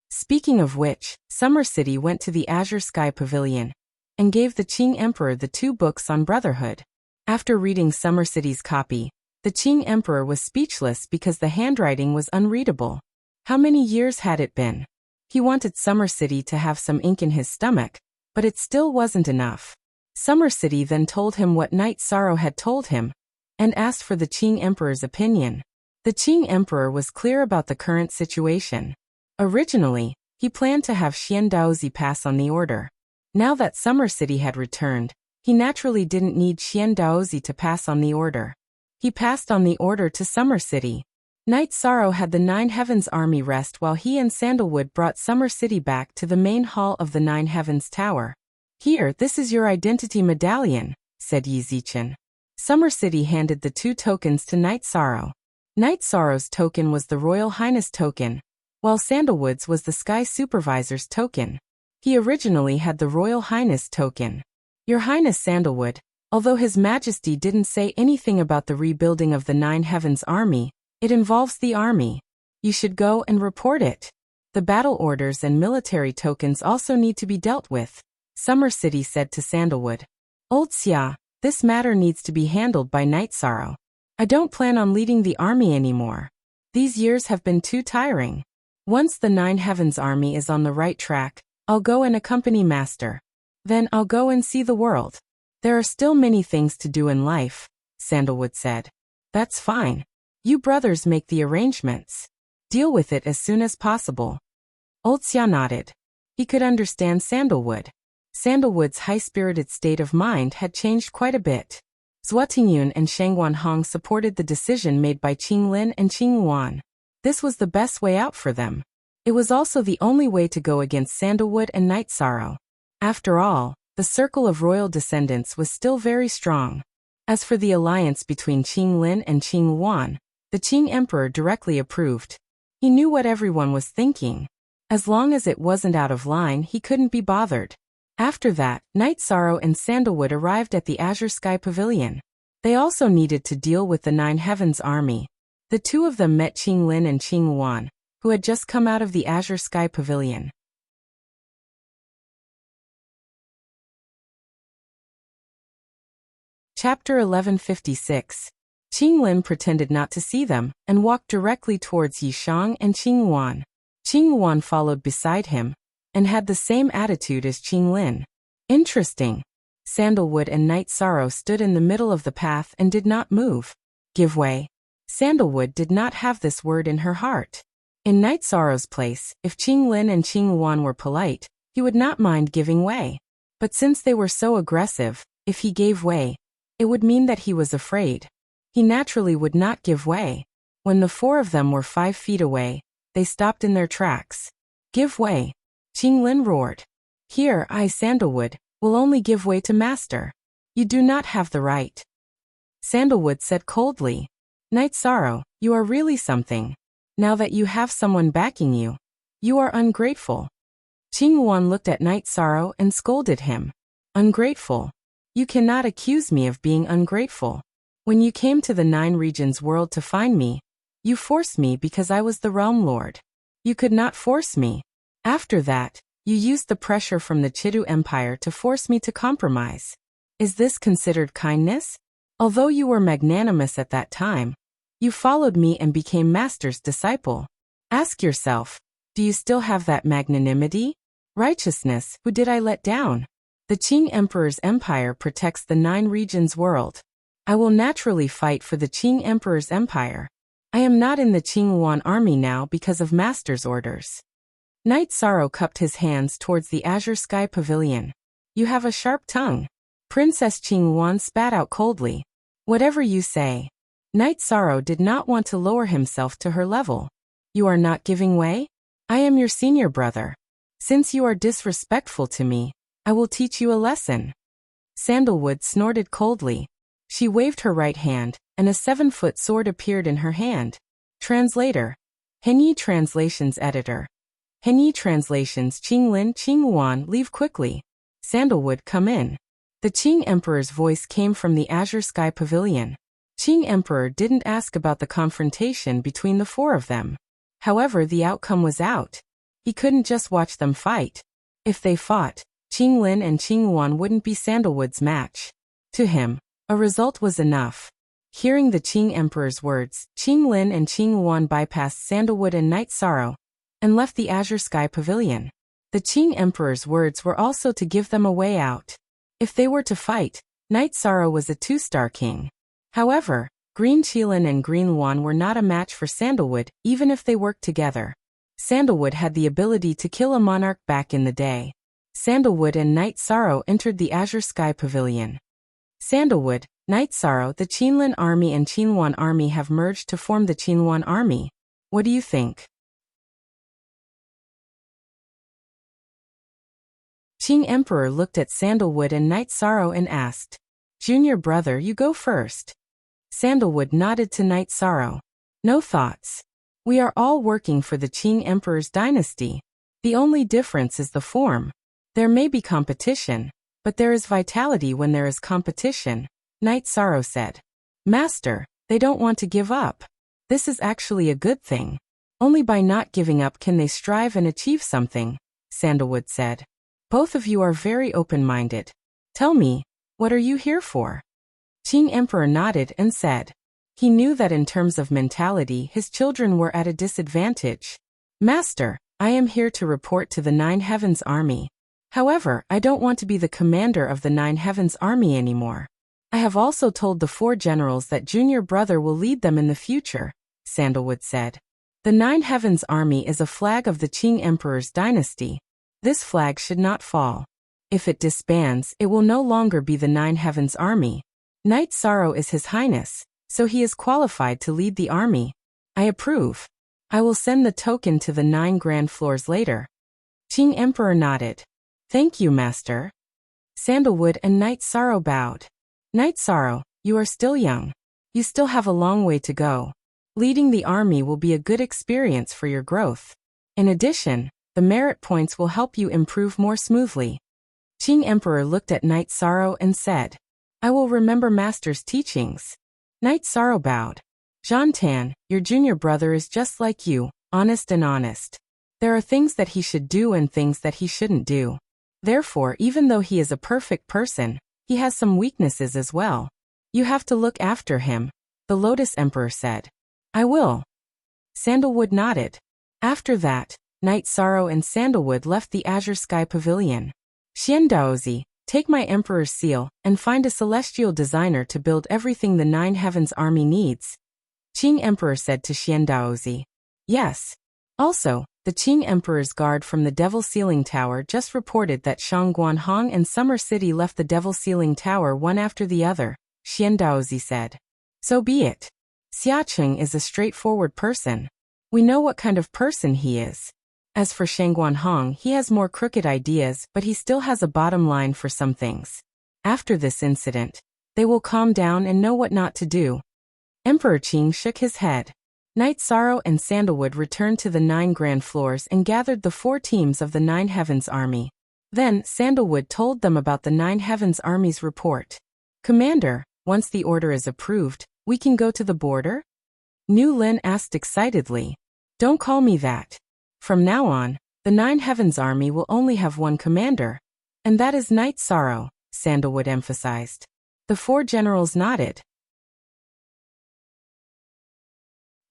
Speaking of which, Summer City went to the Azure Sky Pavilion and gave the Qing Emperor the 2 books on brotherhood. After reading Summer City's copy, the Qing Emperor was speechless because the handwriting was unreadable. How many years had it been? He wanted Summer City to have some ink in his stomach, but it still wasn't enough. Summer City then told him what Night Sorrow had told him, and asked for the Qing Emperor's opinion. The Qing Emperor was clear about the current situation. Originally, he planned to have Xian Daozi pass on the order. Now that Summer City had returned, he naturally didn't need Xian Daozi to pass on the order. He passed on the order to Summer City. Night Sorrow had the Nine Heavens Army rest while he and Sandalwood brought Summer City back to the main hall of the Nine Heavens Tower. Here, this is your identity medallion, said Yi Zichen. Summer City handed the 2 tokens to Night Sorrow. Night Sorrow's token was the Royal Highness token, while Sandalwood's was the Sky Supervisor's token. He originally had the Royal Highness token. Your Highness Sandalwood, although His Majesty didn't say anything about the rebuilding of the Nine Heavens Army, it involves the army. You should go and report it. The battle orders and military tokens also need to be dealt with, Summer City said to Sandalwood. Old Xia, this matter needs to be handled by Night Sorrow. I don't plan on leading the army anymore. These years have been too tiring. Once the Nine Heavens Army is on the right track, I'll go and accompany Master. Then I'll go and see the world. There are still many things to do in life, Sandalwood said. That's fine. You brothers make the arrangements. Deal with it as soon as possible. Old Xia nodded. He could understand Sandalwood. Sandalwood's high-spirited state of mind had changed quite a bit. Zhua Tingyun and Shang Wanhong supported the decision made by Qing Lin and Qing Wan. This was the best way out for them. It was also the only way to go against Sandalwood and Night Sorrow. After all, the circle of royal descendants was still very strong. As for the alliance between Qing Lin and Qing Wan, the Qing Emperor directly approved. He knew what everyone was thinking. As long as it wasn't out of line, he couldn't be bothered. After that, Night Sorrow and Sandalwood arrived at the Azure Sky Pavilion. They also needed to deal with the Nine Heavens Army. The 2 of them met Qing Lin and Qing Wan, who had just come out of the Azure Sky Pavilion. Chapter 1156. Qing Lin pretended not to see them and walked directly towards Yi Shang and Qing Wan. Qing Wan followed beside him and had the same attitude as Qing Lin. Interesting. Sandalwood and Night Sorrow stood in the middle of the path and did not move. Give way. Sandalwood did not have this word in her heart. In Night Sorrow's place, if Qing Lin and Qing Wan were polite, he would not mind giving way. But since they were so aggressive, if he gave way, it would mean that he was afraid. He naturally would not give way. When the 4 of them were 5 feet away, they stopped in their tracks. Give way. Qing Lin roared. Here, I, Sandalwood, will only give way to Master. You do not have the right. Sandalwood said coldly. Night Sorrow, you are really something. Now that you have someone backing you, you are ungrateful. Qing Wan looked at Night Sorrow and scolded him. Ungrateful. You cannot accuse me of being ungrateful. When you came to the 9 regions world to find me, you forced me because I was the Realm Lord. You could not force me. After that, you used the pressure from the Chidu Empire to force me to compromise. Is this considered kindness? Although you were magnanimous at that time, You followed me and became Master's disciple. Ask yourself, do you still have that magnanimity? Righteousness, who did I let down? The Qing Emperor's empire protects the 9 regions world. I will naturally fight for the Qing Emperor's empire. I am not in the Qing Yuan army now because of Master's orders. Knight Sorrow cupped his hands towards the azure sky pavilion. You have a sharp tongue. Princess Qing Yuan spat out coldly. Whatever you say. Knight Sorrow did not want to lower himself to her level. You are not giving way? I am your senior brother. Since you are disrespectful to me, I will teach you a lesson. Sandalwood snorted coldly. She waved her right hand, and a 7-foot sword appeared in her hand. Translator. Henyi Translations Editor. Henyi Translations Qing Lin Qing Yuan leave quickly. Sandalwood come in. The Qing Emperor's voice came from the azure sky pavilion. Qing Emperor didn't ask about the confrontation between the 4 of them. However, the outcome was out. He couldn't just watch them fight. If they fought, Qing Lin and Qing Yuan wouldn't be Sandalwood's match. To him, a result was enough. Hearing the Qing Emperor's words, Qing Lin and Qing Yuan bypassed Sandalwood and Knight Sorrow and left the azure sky pavilion. The Qing Emperor's words were also to give them a way out. If they were to fight, Knight Sorrow was a 2-star king. However, Green Qilin and Green Yuan were not a match for Sandalwood, even if they worked together. Sandalwood had the ability to kill a monarch back in the day. Sandalwood and Knight Sorrow entered the azure sky pavilion. Sandalwood, Knight Sorrow, the Qinlin army and Qinhuan army have merged to form the Qinhuan army. What do you think? Qing Emperor looked at Sandalwood and Knight Sorrow and asked, Junior brother, you go first. Sandalwood nodded to Knight Sorrow. No thoughts. We are all working for the Qing Emperor's dynasty. The only difference is the form. There may be competition, but there is vitality when there is competition, Knight Sorrow said. Master, they don't want to give up. This is actually a good thing. Only by not giving up can they strive and achieve something, Sandalwood said. Both of you are very open-minded. Tell me, what are you here for? Qing Emperor nodded and said. He knew that in terms of mentality his children were at a disadvantage. Master, I am here to report to the 9 Heavens Army. However, I don't want to be the commander of the 9 Heavens Army anymore. I have also told the 4 generals that junior brother will lead them in the future, Sandalwood said. The 9 Heavens Army is a flag of the Qing Emperor's dynasty. This flag should not fall. If it disbands, it will no longer be the 9 Heavens Army. Knight Sorrow is His Highness, so he is qualified to lead the army. I approve. I will send the token to the 9 grand floors later. Qing Emperor nodded. Thank you, Master. Sandalwood and Knight Sorrow bowed. Knight Sorrow, you are still young. You still have a long way to go. Leading the army will be a good experience for your growth. In addition, the merit points will help you improve more smoothly. Qing Emperor looked at Knight Sorrow and said, I will remember Master's teachings. Knight Sorrow bowed. Zhan Tan, your junior brother is just like you, honest and honest. There are things that he should do and things that he shouldn't do. Therefore, even though he is a perfect person, he has some weaknesses as well. You have to look after him, the Lotus Emperor said. I will. Sandalwood nodded. After that, Knight Sorrow and Sandalwood left the azure sky pavilion. Xian Daozi, take my Emperor's seal and find a celestial designer to build everything the 9 Heavens Army needs. Qing Emperor said to Xian Daozi. Yes. Also, the Qing Emperor's guard from the Devil Ceiling Tower just reported that Shangguan Hong and Summer City left the Devil Ceiling Tower one after the other, Xian Daozi said. So be it. Xiacheng is a straightforward person. We know what kind of person he is. As for Shangguan Hong, he has more crooked ideas, but he still has a bottom line for some things. After this incident, they will calm down and know what not to do. Emperor Qing shook his head. Knight Sorrow and Sandalwood returned to the 9 grand floors and gathered the 4 teams of the 9 Heavens Army. Then, Sandalwood told them about the 9 Heavens Army's report. Commander, once the order is approved, we can go to the border? Nu Lin asked excitedly. Don't call me that. From now on, the 9 Heavens Army will only have one commander. And that is Knight Sorrow, Sandalwood emphasized. The 4 generals nodded.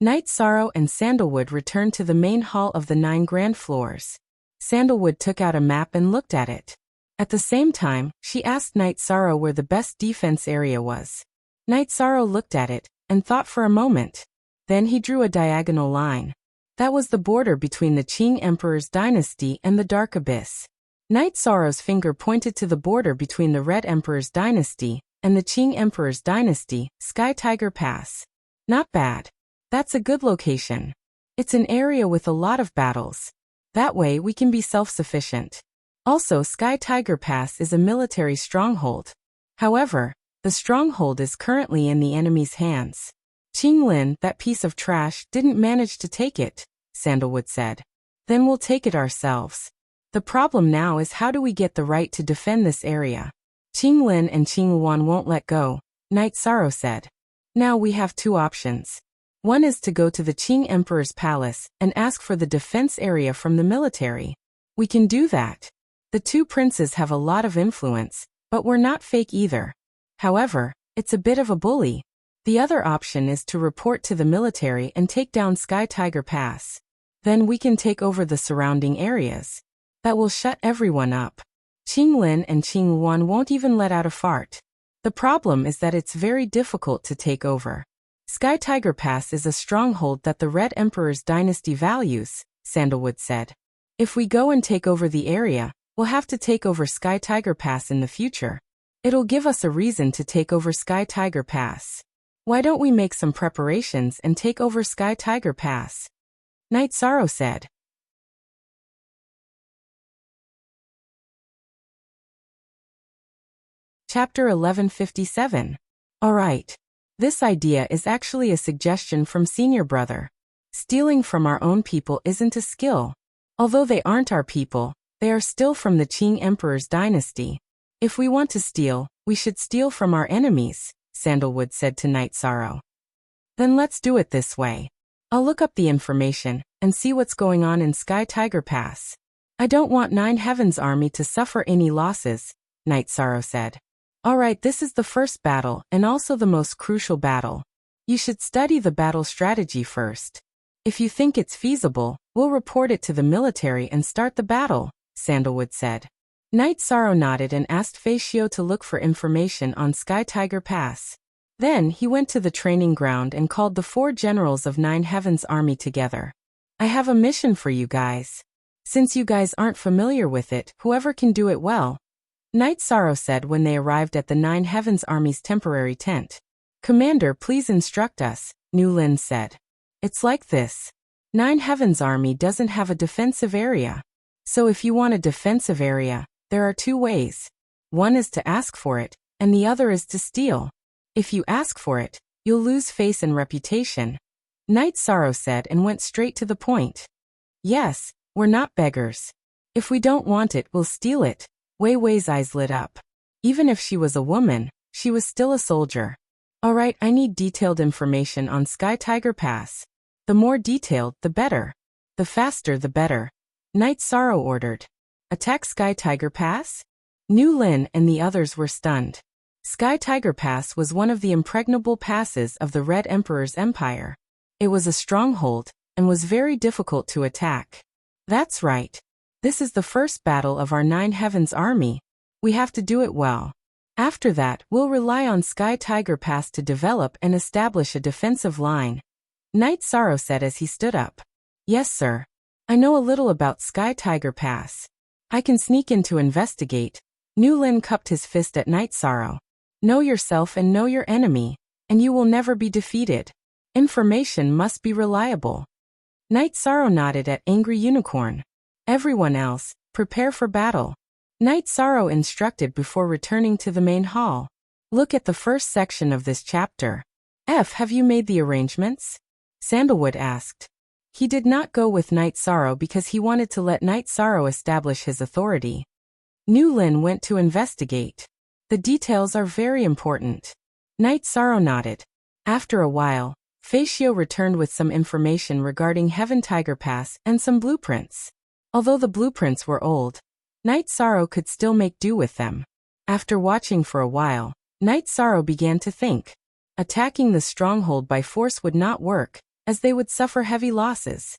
Night Sorrow and Sandalwood returned to the main hall of the 9 grand floors. Sandalwood took out a map and looked at it. At the same time, she asked Night Sorrow where the best defense area was. Night Sorrow looked at it and thought for a moment. Then he drew a diagonal line. That was the border between the Qing Emperor's dynasty and the Dark Abyss. Night Sorrow's finger pointed to the border between the Red Emperor's dynasty and the Qing Emperor's dynasty, Sky Tiger Pass. Not bad. That's a good location. It's an area with a lot of battles. That way we can be self-sufficient. Also, Sky Tiger Pass is a military stronghold. However, the stronghold is currently in the enemy's hands. Qinglin, that piece of trash, didn't manage to take it, Sandalwood said. Then we'll take it ourselves. The problem now is how do we get the right to defend this area? Qinglin and Qingluan won't let go, Night Sorrow said. Now we have 2 options. One is to go to the Qing Emperor's palace and ask for the defense area from the military. We can do that. The 2 princes have a lot of influence, but we're not fake either. However, it's a bit of a bully. The other option is to report to the military and take down Sky Tiger Pass. Then we can take over the surrounding areas. That will shut everyone up. Qinglin and Qingluan won't even let out a fart. The problem is that it's very difficult to take over. Sky Tiger Pass is a stronghold that the Red Emperor's dynasty values, Sandalwood said. If we go and take over the area, we'll have to take over Sky Tiger Pass in the future. It'll give us a reason to take over Sky Tiger Pass. Why don't we make some preparations and take over Sky Tiger Pass? Night Sorrow said. Chapter 1157. Alright. This idea is actually a suggestion from Senior Brother. Stealing from our own people isn't a skill. Although they aren't our people, they are still from the Qing Emperor's dynasty. If we want to steal, we should steal from our enemies, Sandalwood said to Night Sorrow. Then let's do it this way. I'll look up the information and see what's going on in Sky Tiger Pass. I don't want 9 Heavens Army to suffer any losses, Night Sorrow said. Alright, this is the first battle and also the most crucial battle. You should study the battle strategy first. If you think it's feasible, we'll report it to the military and start the battle, Sandalwood said. Night Sorrow nodded and asked Feishio to look for information on Sky Tiger Pass. Then he went to the training ground and called the 4 generals of 9 Heavens Army together. I have a mission for you guys. Since you guys aren't familiar with it, whoever can do it well. Night Sorrow said when they arrived at the 9 Heavens Army's temporary tent. Commander, please instruct us, Nu Lin said. It's like this. 9 Heavens Army doesn't have a defensive area. So if you want a defensive area, there are 2 ways. One is to ask for it, and the other is to steal. If you ask for it, you'll lose face and reputation. Night Sorrow said and went straight to the point. Yes, we're not beggars. If we don't want it, we'll steal it. Wei Wei's eyes lit up. Even if she was a woman, she was still a soldier. Alright, I need detailed information on Sky Tiger Pass. The more detailed, the better. The faster, the better. Night Sorrow ordered. Attack Sky Tiger Pass? Nu Lin and the others were stunned. Sky Tiger Pass was one of the impregnable passes of the Red Emperor's empire. It was a stronghold, and was very difficult to attack. That's right. This is the first battle of our 9 Heavens Army. We have to do it well. After that, we'll rely on Sky Tiger Pass to develop and establish a defensive line. Night Sorrow said as he stood up. Yes, sir. I know a little about Sky Tiger Pass. I can sneak in to investigate. Nu Lin cupped his fist at Night Sorrow. Know yourself and know your enemy, and you will never be defeated. Information must be reliable. Night Sorrow nodded at Angry Unicorn. Everyone else, prepare for battle. Night Sorrow instructed before returning to the main hall. Look at the first section of this chapter. Have you made the arrangements? Sandalwood asked. He did not go with Night Sorrow because he wanted to let Night Sorrow establish his authority. Nu Lin went to investigate. The details are very important. Night Sorrow nodded. After a while, Feishio returned with some information regarding Heaven Tiger Pass and some blueprints. Although the blueprints were old, Night Sorrow could still make do with them. After watching for a while, Night Sorrow began to think. Attacking the stronghold by force would not work, as they would suffer heavy losses.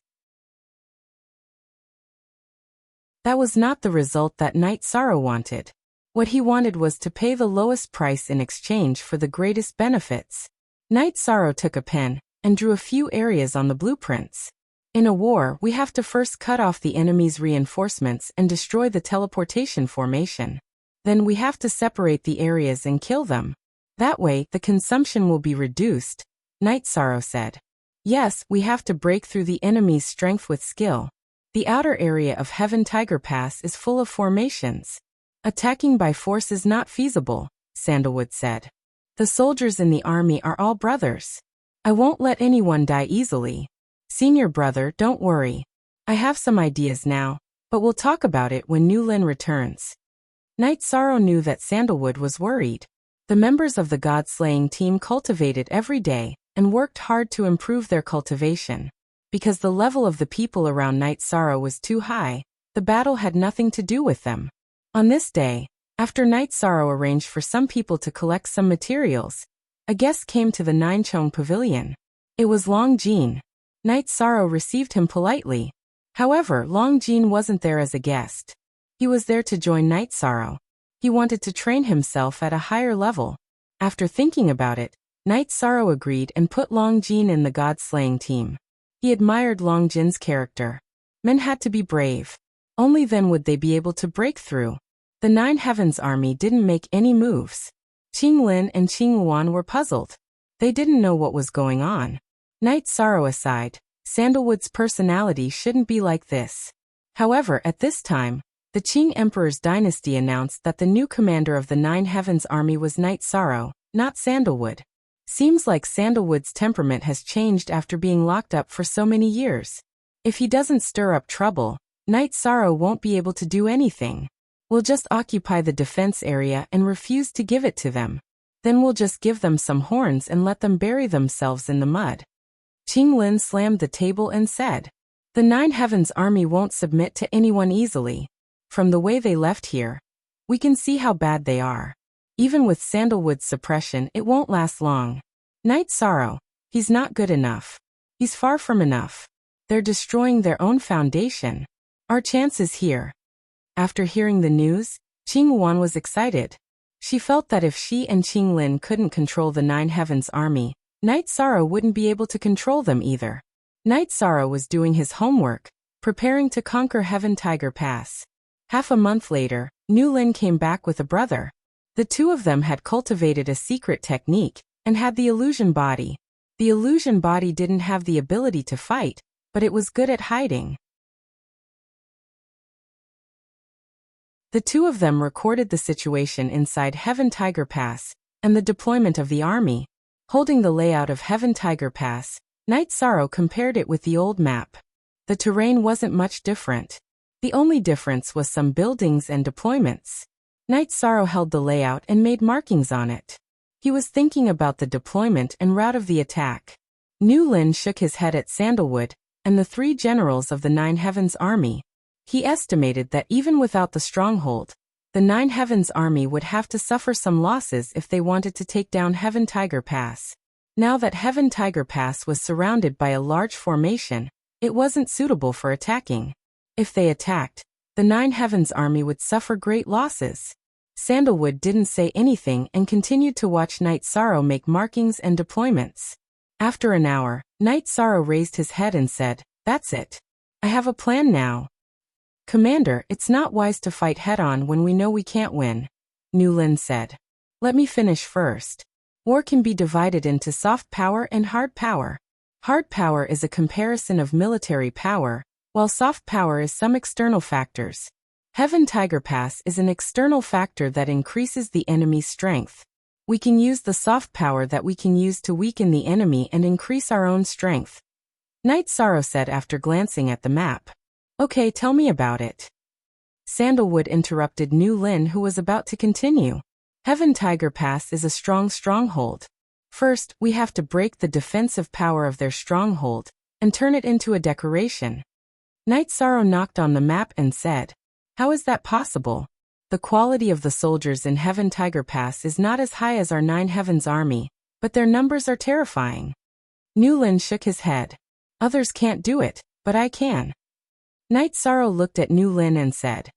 That was not the result that Knight Sorrow wanted. What he wanted was to pay the lowest price in exchange for the greatest benefits. Knight Sorrow took a pen and drew a few areas on the blueprints. In a war, we have to first cut off the enemy's reinforcements and destroy the teleportation formation. Then we have to separate the areas and kill them. That way, the consumption will be reduced, Knight Sorrow said. Yes, we have to break through the enemy's strength with skill. The outer area of Heaven Tiger Pass is full of formations. Attacking by force is not feasible, Sandalwood said. The soldiers in the army are all brothers. I won't let anyone die easily. Senior brother, don't worry. I have some ideas now, but we'll talk about it when New Lin returns. Knight Sorrow knew that Sandalwood was worried. The members of the God-slaying team cultivated every day and worked hard to improve their cultivation. Because the level of the people around Knight Sorrow was too high, the battle had nothing to do with them. On this day, after Knight Sorrow arranged for some people to collect some materials, a guest came to the Ninechong Pavilion. It was Long Jean. Knight Sorrow received him politely. However, Long Jean wasn't there as a guest. He was there to join Knight Sorrow. He wanted to train himself at a higher level. After thinking about it, Knight Sorrow agreed and put Long Jean in the God-slaying team. He admired Long Jin's character. Men had to be brave. Only then would they be able to break through. The Nine Heavens army didn't make any moves. Qing Lin and Qing Yuan were puzzled. They didn't know what was going on. Knight Sorrow aside, Sandalwood's personality shouldn't be like this. However, at this time, the Qing Emperor's dynasty announced that the new commander of the Nine Heavens army was Knight Sorrow, not Sandalwood. Seems like Sandalwood's temperament has changed after being locked up for so many years. If he doesn't stir up trouble, Knight Sorrow won't be able to do anything. We'll just occupy the defense area and refuse to give it to them. Then we'll just give them some horns and let them bury themselves in the mud. Qing Lin slammed the table and said, "The Nine Heavens army won't submit to anyone easily. From the way they left here, we can see how bad they are. Even with Sandalwood's suppression, it won't last long. Knight Sorrow, he's not good enough. He's far from enough. They're destroying their own foundation. Our chance is here." After hearing the news, Qing Yuan was excited. She felt that if she and Qing Lin couldn't control the Nine Heavens army, Knight Sorrow wouldn't be able to control them either. Knight Sorrow was doing his homework, preparing to conquer Heaven Tiger Pass. Half a month later, New Lin came back with a brother. The two of them had cultivated a secret technique and had the illusion body. The illusion body didn't have the ability to fight, but it was good at hiding. The two of them recorded the situation inside Heaven Tiger Pass and the deployment of the army. Holding the layout of Heaven Tiger Pass, Knight Sorrow compared it with the old map. The terrain wasn't much different. The only difference was some buildings and deployments. Knight Sorrow held the layout and made markings on it. He was thinking about the deployment and route of the attack. New Lin shook his head at Sandalwood and the three generals of the Nine Heavens army. He estimated that even without the stronghold, the Nine Heavens army would have to suffer some losses if they wanted to take down Heaven Tiger Pass. Now that Heaven Tiger Pass was surrounded by a large formation, it wasn't suitable for attacking. If they attacked, the Nine Heavens army would suffer great losses. Sandalwood didn't say anything and continued to watch Knight Sorrow make markings and deployments. After an hour, Knight Sorrow raised his head and said, "That's it. I have a plan now." "Commander, it's not wise to fight head-on when we know we can't win," New Lin said. "Let me finish first. War can be divided into soft power and hard power. Hard power is a comparison of military power, while soft power is some external factors. Heaven Tiger Pass is an external factor that increases the enemy's strength. We can use the soft power that we can use to weaken the enemy and increase our own strength," Knight Sorrow said after glancing at the map. "Okay, tell me about it." Sandalwood interrupted New Lin, who was about to continue. "Heaven Tiger Pass is a strong stronghold. First, we have to break the defensive power of their stronghold and turn it into a decoration." Knight Sorrow knocked on the map and said, "How is that possible? The quality of the soldiers in Heaven Tiger Pass is not as high as our Nine Heavens army, but their numbers are terrifying." Newlin shook his head. Others can't do it, but I can. Night Sorrow looked at Newlin and said.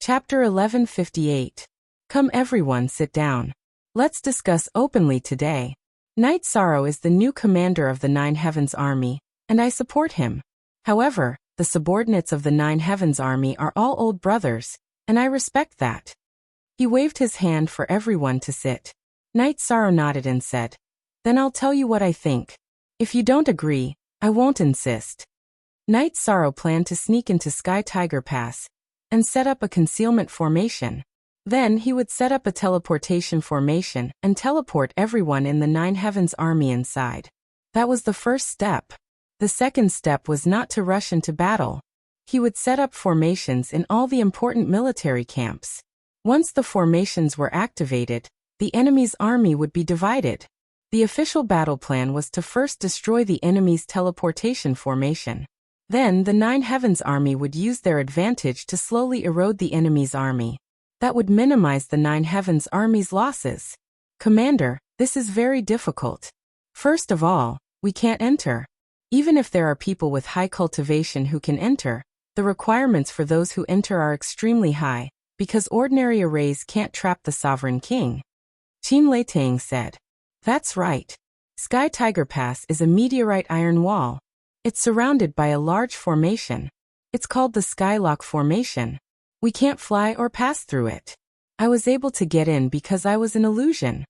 Chapter 1158. Come everyone, sit down. Let's discuss openly today. Night Sorrow is the new commander of the Nine Heavens Army, and I support him. However, the subordinates of the Nine Heavens Army are all old brothers, and I respect that. He waved his hand for everyone to sit. Night Sorrow nodded and said, Then I'll tell you what I think. If you don't agree, I won't insist. Night Sorrow planned to sneak into Sky Tiger Pass and set up a concealment formation. Then he would set up a teleportation formation and teleport everyone in the Nine Heavens Army inside. That was the first step. The second step was not to rush into battle. He would set up formations in all the important military camps. Once the formations were activated, the enemy's army would be divided. The official battle plan was to first destroy the enemy's teleportation formation. Then the Nine Heavens Army would use their advantage to slowly erode the enemy's army. That would minimize the Nine Heavens Army's losses. Commander, this is very difficult. First of all, we can't enter. Even if there are people with high cultivation who can enter, the requirements for those who enter are extremely high, because ordinary arrays can't trap the Sovereign King. Qin Leitang said. That's right. Sky Tiger Pass is a meteorite iron wall. It's surrounded by a large formation. It's called the Skylock Formation. We can't fly or pass through it. I was able to get in because I was an illusion.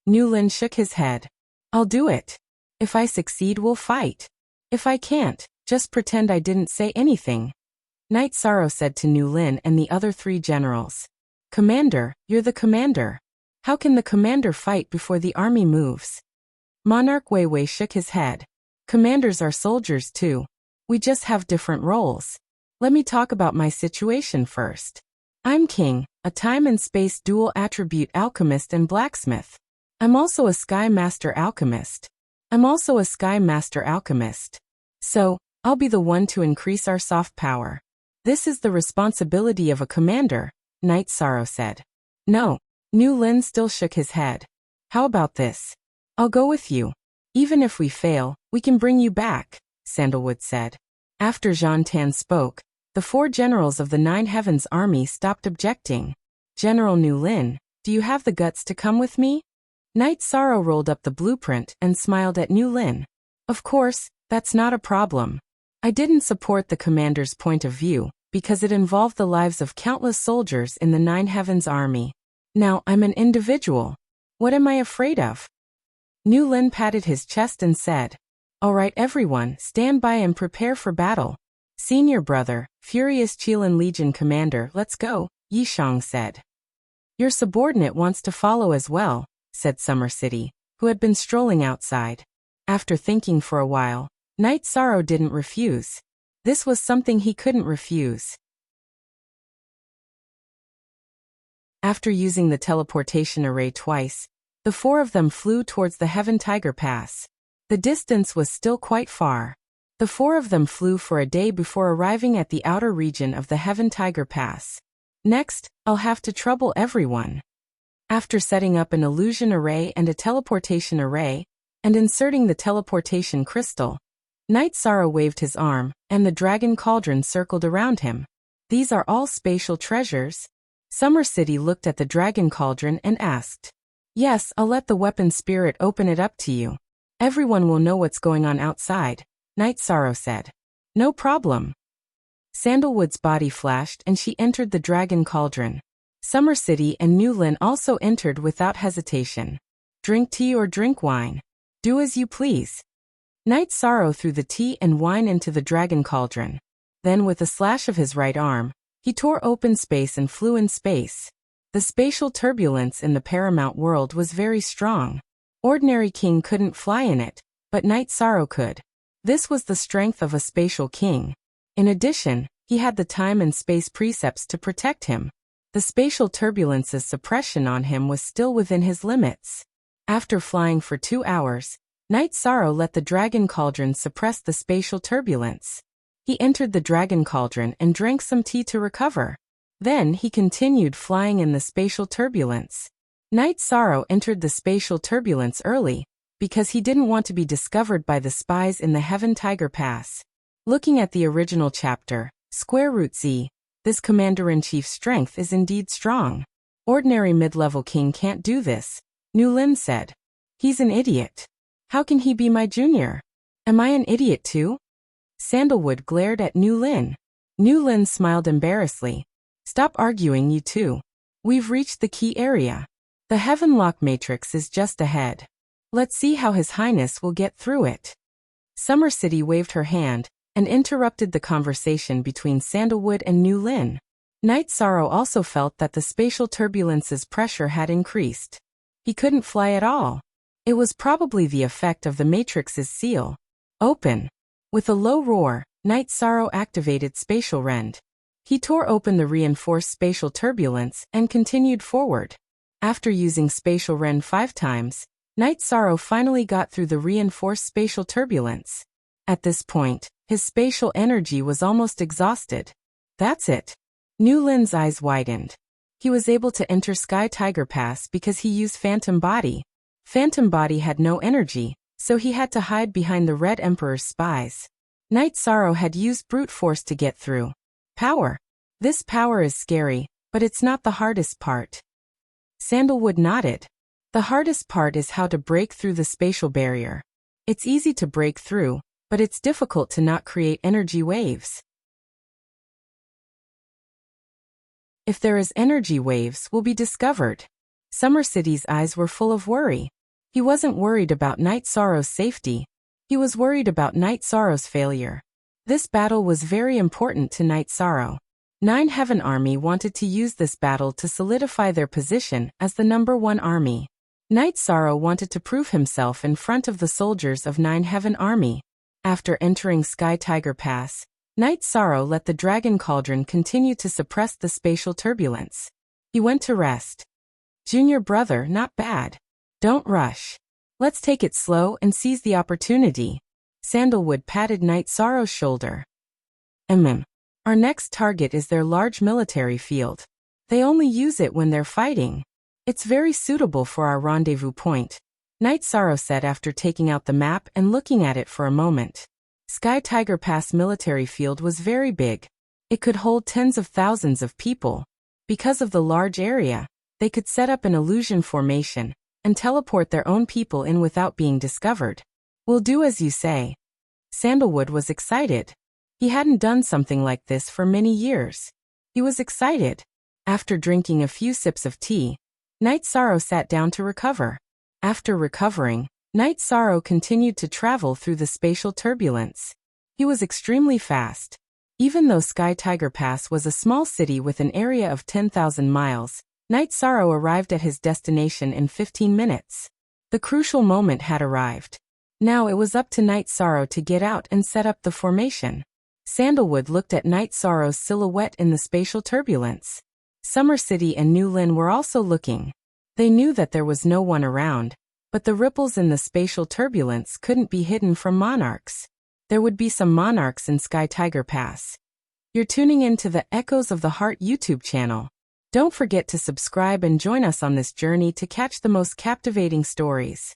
Newlin shook his head. I'll do it. If I succeed, we'll fight. If I can't, just pretend I didn't say anything. Night Sorrow said to Newlin and the other three generals. Commander, you're the commander. How can the commander fight before the army moves? Monarch Weiwei shook his head. Commanders are soldiers too. We just have different roles. Let me talk about my situation first. I'm king, a time and space dual attribute alchemist and blacksmith. I'm also a Sky Master alchemist. So, I'll be the one to increase our soft power. This is the responsibility of a commander, Night Sorrow said. No. Newlin still shook his head. How about this? I'll go with you. Even if we fail, we can bring you back, Sandalwood said. After Zhan Tan spoke, the four generals of the Nine Heavens Army stopped objecting. General Newlin, do you have the guts to come with me? Night Sorrow rolled up the blueprint and smiled at Newlin. Of course, that's not a problem. I didn't support the commander's point of view, because it involved the lives of countless soldiers in the Nine Heavens Army. Now I'm an individual. What am I afraid of? Newlin patted his chest and said, All right everyone, stand by and prepare for battle. Senior brother, Furious Qilin Legion Commander, let's go, Yishang said. Your subordinate wants to follow as well, said Summer City, who had been strolling outside. After thinking for a while, Night Sorrow didn't refuse. This was something he couldn't refuse. After using the teleportation array twice, the four of them flew towards the Heaven Tiger Pass. The distance was still quite far. The four of them flew for a day before arriving at the outer region of the Heaven Tiger Pass. Next, I'll have to trouble everyone. After setting up an illusion array and a teleportation array, and inserting the teleportation crystal, Night Sorrow waved his arm, and the dragon cauldron circled around him. These are all spatial treasures. Summer City looked at the dragon cauldron and asked. Yes, I'll let the weapon spirit open it up to you. Everyone will know what's going on outside, Night Sorrow said. No problem. Sandalwood's body flashed and she entered the dragon cauldron. Summer City and Newlin also entered without hesitation. Drink tea or drink wine. Do as you please. Night Sorrow threw the tea and wine into the dragon cauldron. Then with a slash of his right arm, he tore open space and flew in space. The spatial turbulence in the paramount world was very strong. Ordinary king couldn't fly in it, but Night Sorrow could. This was the strength of a spatial king. In addition, he had the time and space precepts to protect him. The spatial turbulence's suppression on him was still within his limits. After flying for 2 hours, Night Sorrow let the dragon cauldron suppress the spatial turbulence. He entered the dragon cauldron and drank some tea to recover. Then he continued flying in the spatial turbulence. Night Sorrow entered the spatial turbulence early, because he didn't want to be discovered by the spies in the Heaven Tiger Pass. Looking at the original chapter, square root Z, this Commander-in-Chief's strength is indeed strong. Ordinary mid-level king can't do this, Nu Lin said. He's an idiot. How can he be my junior? Am I an idiot too? Sandalwood glared at Nu Lin. Nu Lin smiled embarrassedly. Stop arguing, you two. We've reached the key area. The Heavenlock Matrix is just ahead. Let's see how His Highness will get through it. Summer City waved her hand and interrupted the conversation between Sandalwood and Nu Lin. Night Sorrow also felt that the spatial turbulence's pressure had increased. He couldn't fly at all. It was probably the effect of the Matrix's seal. Open. With a low roar, Night Sorrow activated Spatial Rend. He tore open the reinforced spatial turbulence and continued forward. After using Spatial Rend 5 times, Night Sorrow finally got through the reinforced spatial turbulence. At this point, his spatial energy was almost exhausted. That's it. Nu Lin's eyes widened. He was able to enter Sky Tiger Pass because he used Phantom Body. Phantom Body had no energy, so he had to hide behind the Red Emperor's spies. Night Sorrow had used brute force to get through. Power. This power is scary, but it's not the hardest part. Sandalwood nodded. The hardest part is how to break through the spatial barrier. It's easy to break through, but it's difficult to not create energy waves. If there is energy waves, will be discovered. Summer City's eyes were full of worry. He wasn't worried about Night Sorrow's safety. He was worried about Night Sorrow's failure. This battle was very important to Night Sorrow. 9 Heaven Army wanted to use this battle to solidify their position as the #1 army. Night Sorrow wanted to prove himself in front of the soldiers of 9 Heaven Army. After entering Sky Tiger Pass, Night Sorrow let the Dragon Cauldron continue to suppress the spatial turbulence. He went to rest. Junior brother, not bad. Don't rush. Let's take it slow and seize the opportunity. Sandalwood patted Night Sorrow's shoulder. Our next target is their large military field. They only use it when they're fighting. It's very suitable for our rendezvous point, Night Sorrow said after taking out the map and looking at it for a moment. Sky Tiger Pass military field was very big. It could hold tens of thousands of people. Because of the large area, they could set up an illusion formation and teleport their own people in without being discovered. We'll do as you say. Sandalwood was excited. He hadn't done something like this for many years. He was excited. After drinking a few sips of tea, Night Sorrow sat down to recover. After recovering, Night Sorrow continued to travel through the spatial turbulence. He was extremely fast. Even though Sky Tiger Pass was a small city with an area of 10,000 miles, Night Sorrow arrived at his destination in 15 minutes. The crucial moment had arrived. Now it was up to Night Sorrow to get out and set up the formation. Sandalwood looked at Night Sorrow's silhouette in the spatial turbulence. Summer City and Nu Lin were also looking. They knew that there was no one around, but the ripples in the spatial turbulence couldn't be hidden from monarchs. There would be some monarchs in Sky Tiger Pass. You're tuning into the Echoes of the Heart YouTube channel. Don't forget to subscribe and join us on this journey to catch the most captivating stories.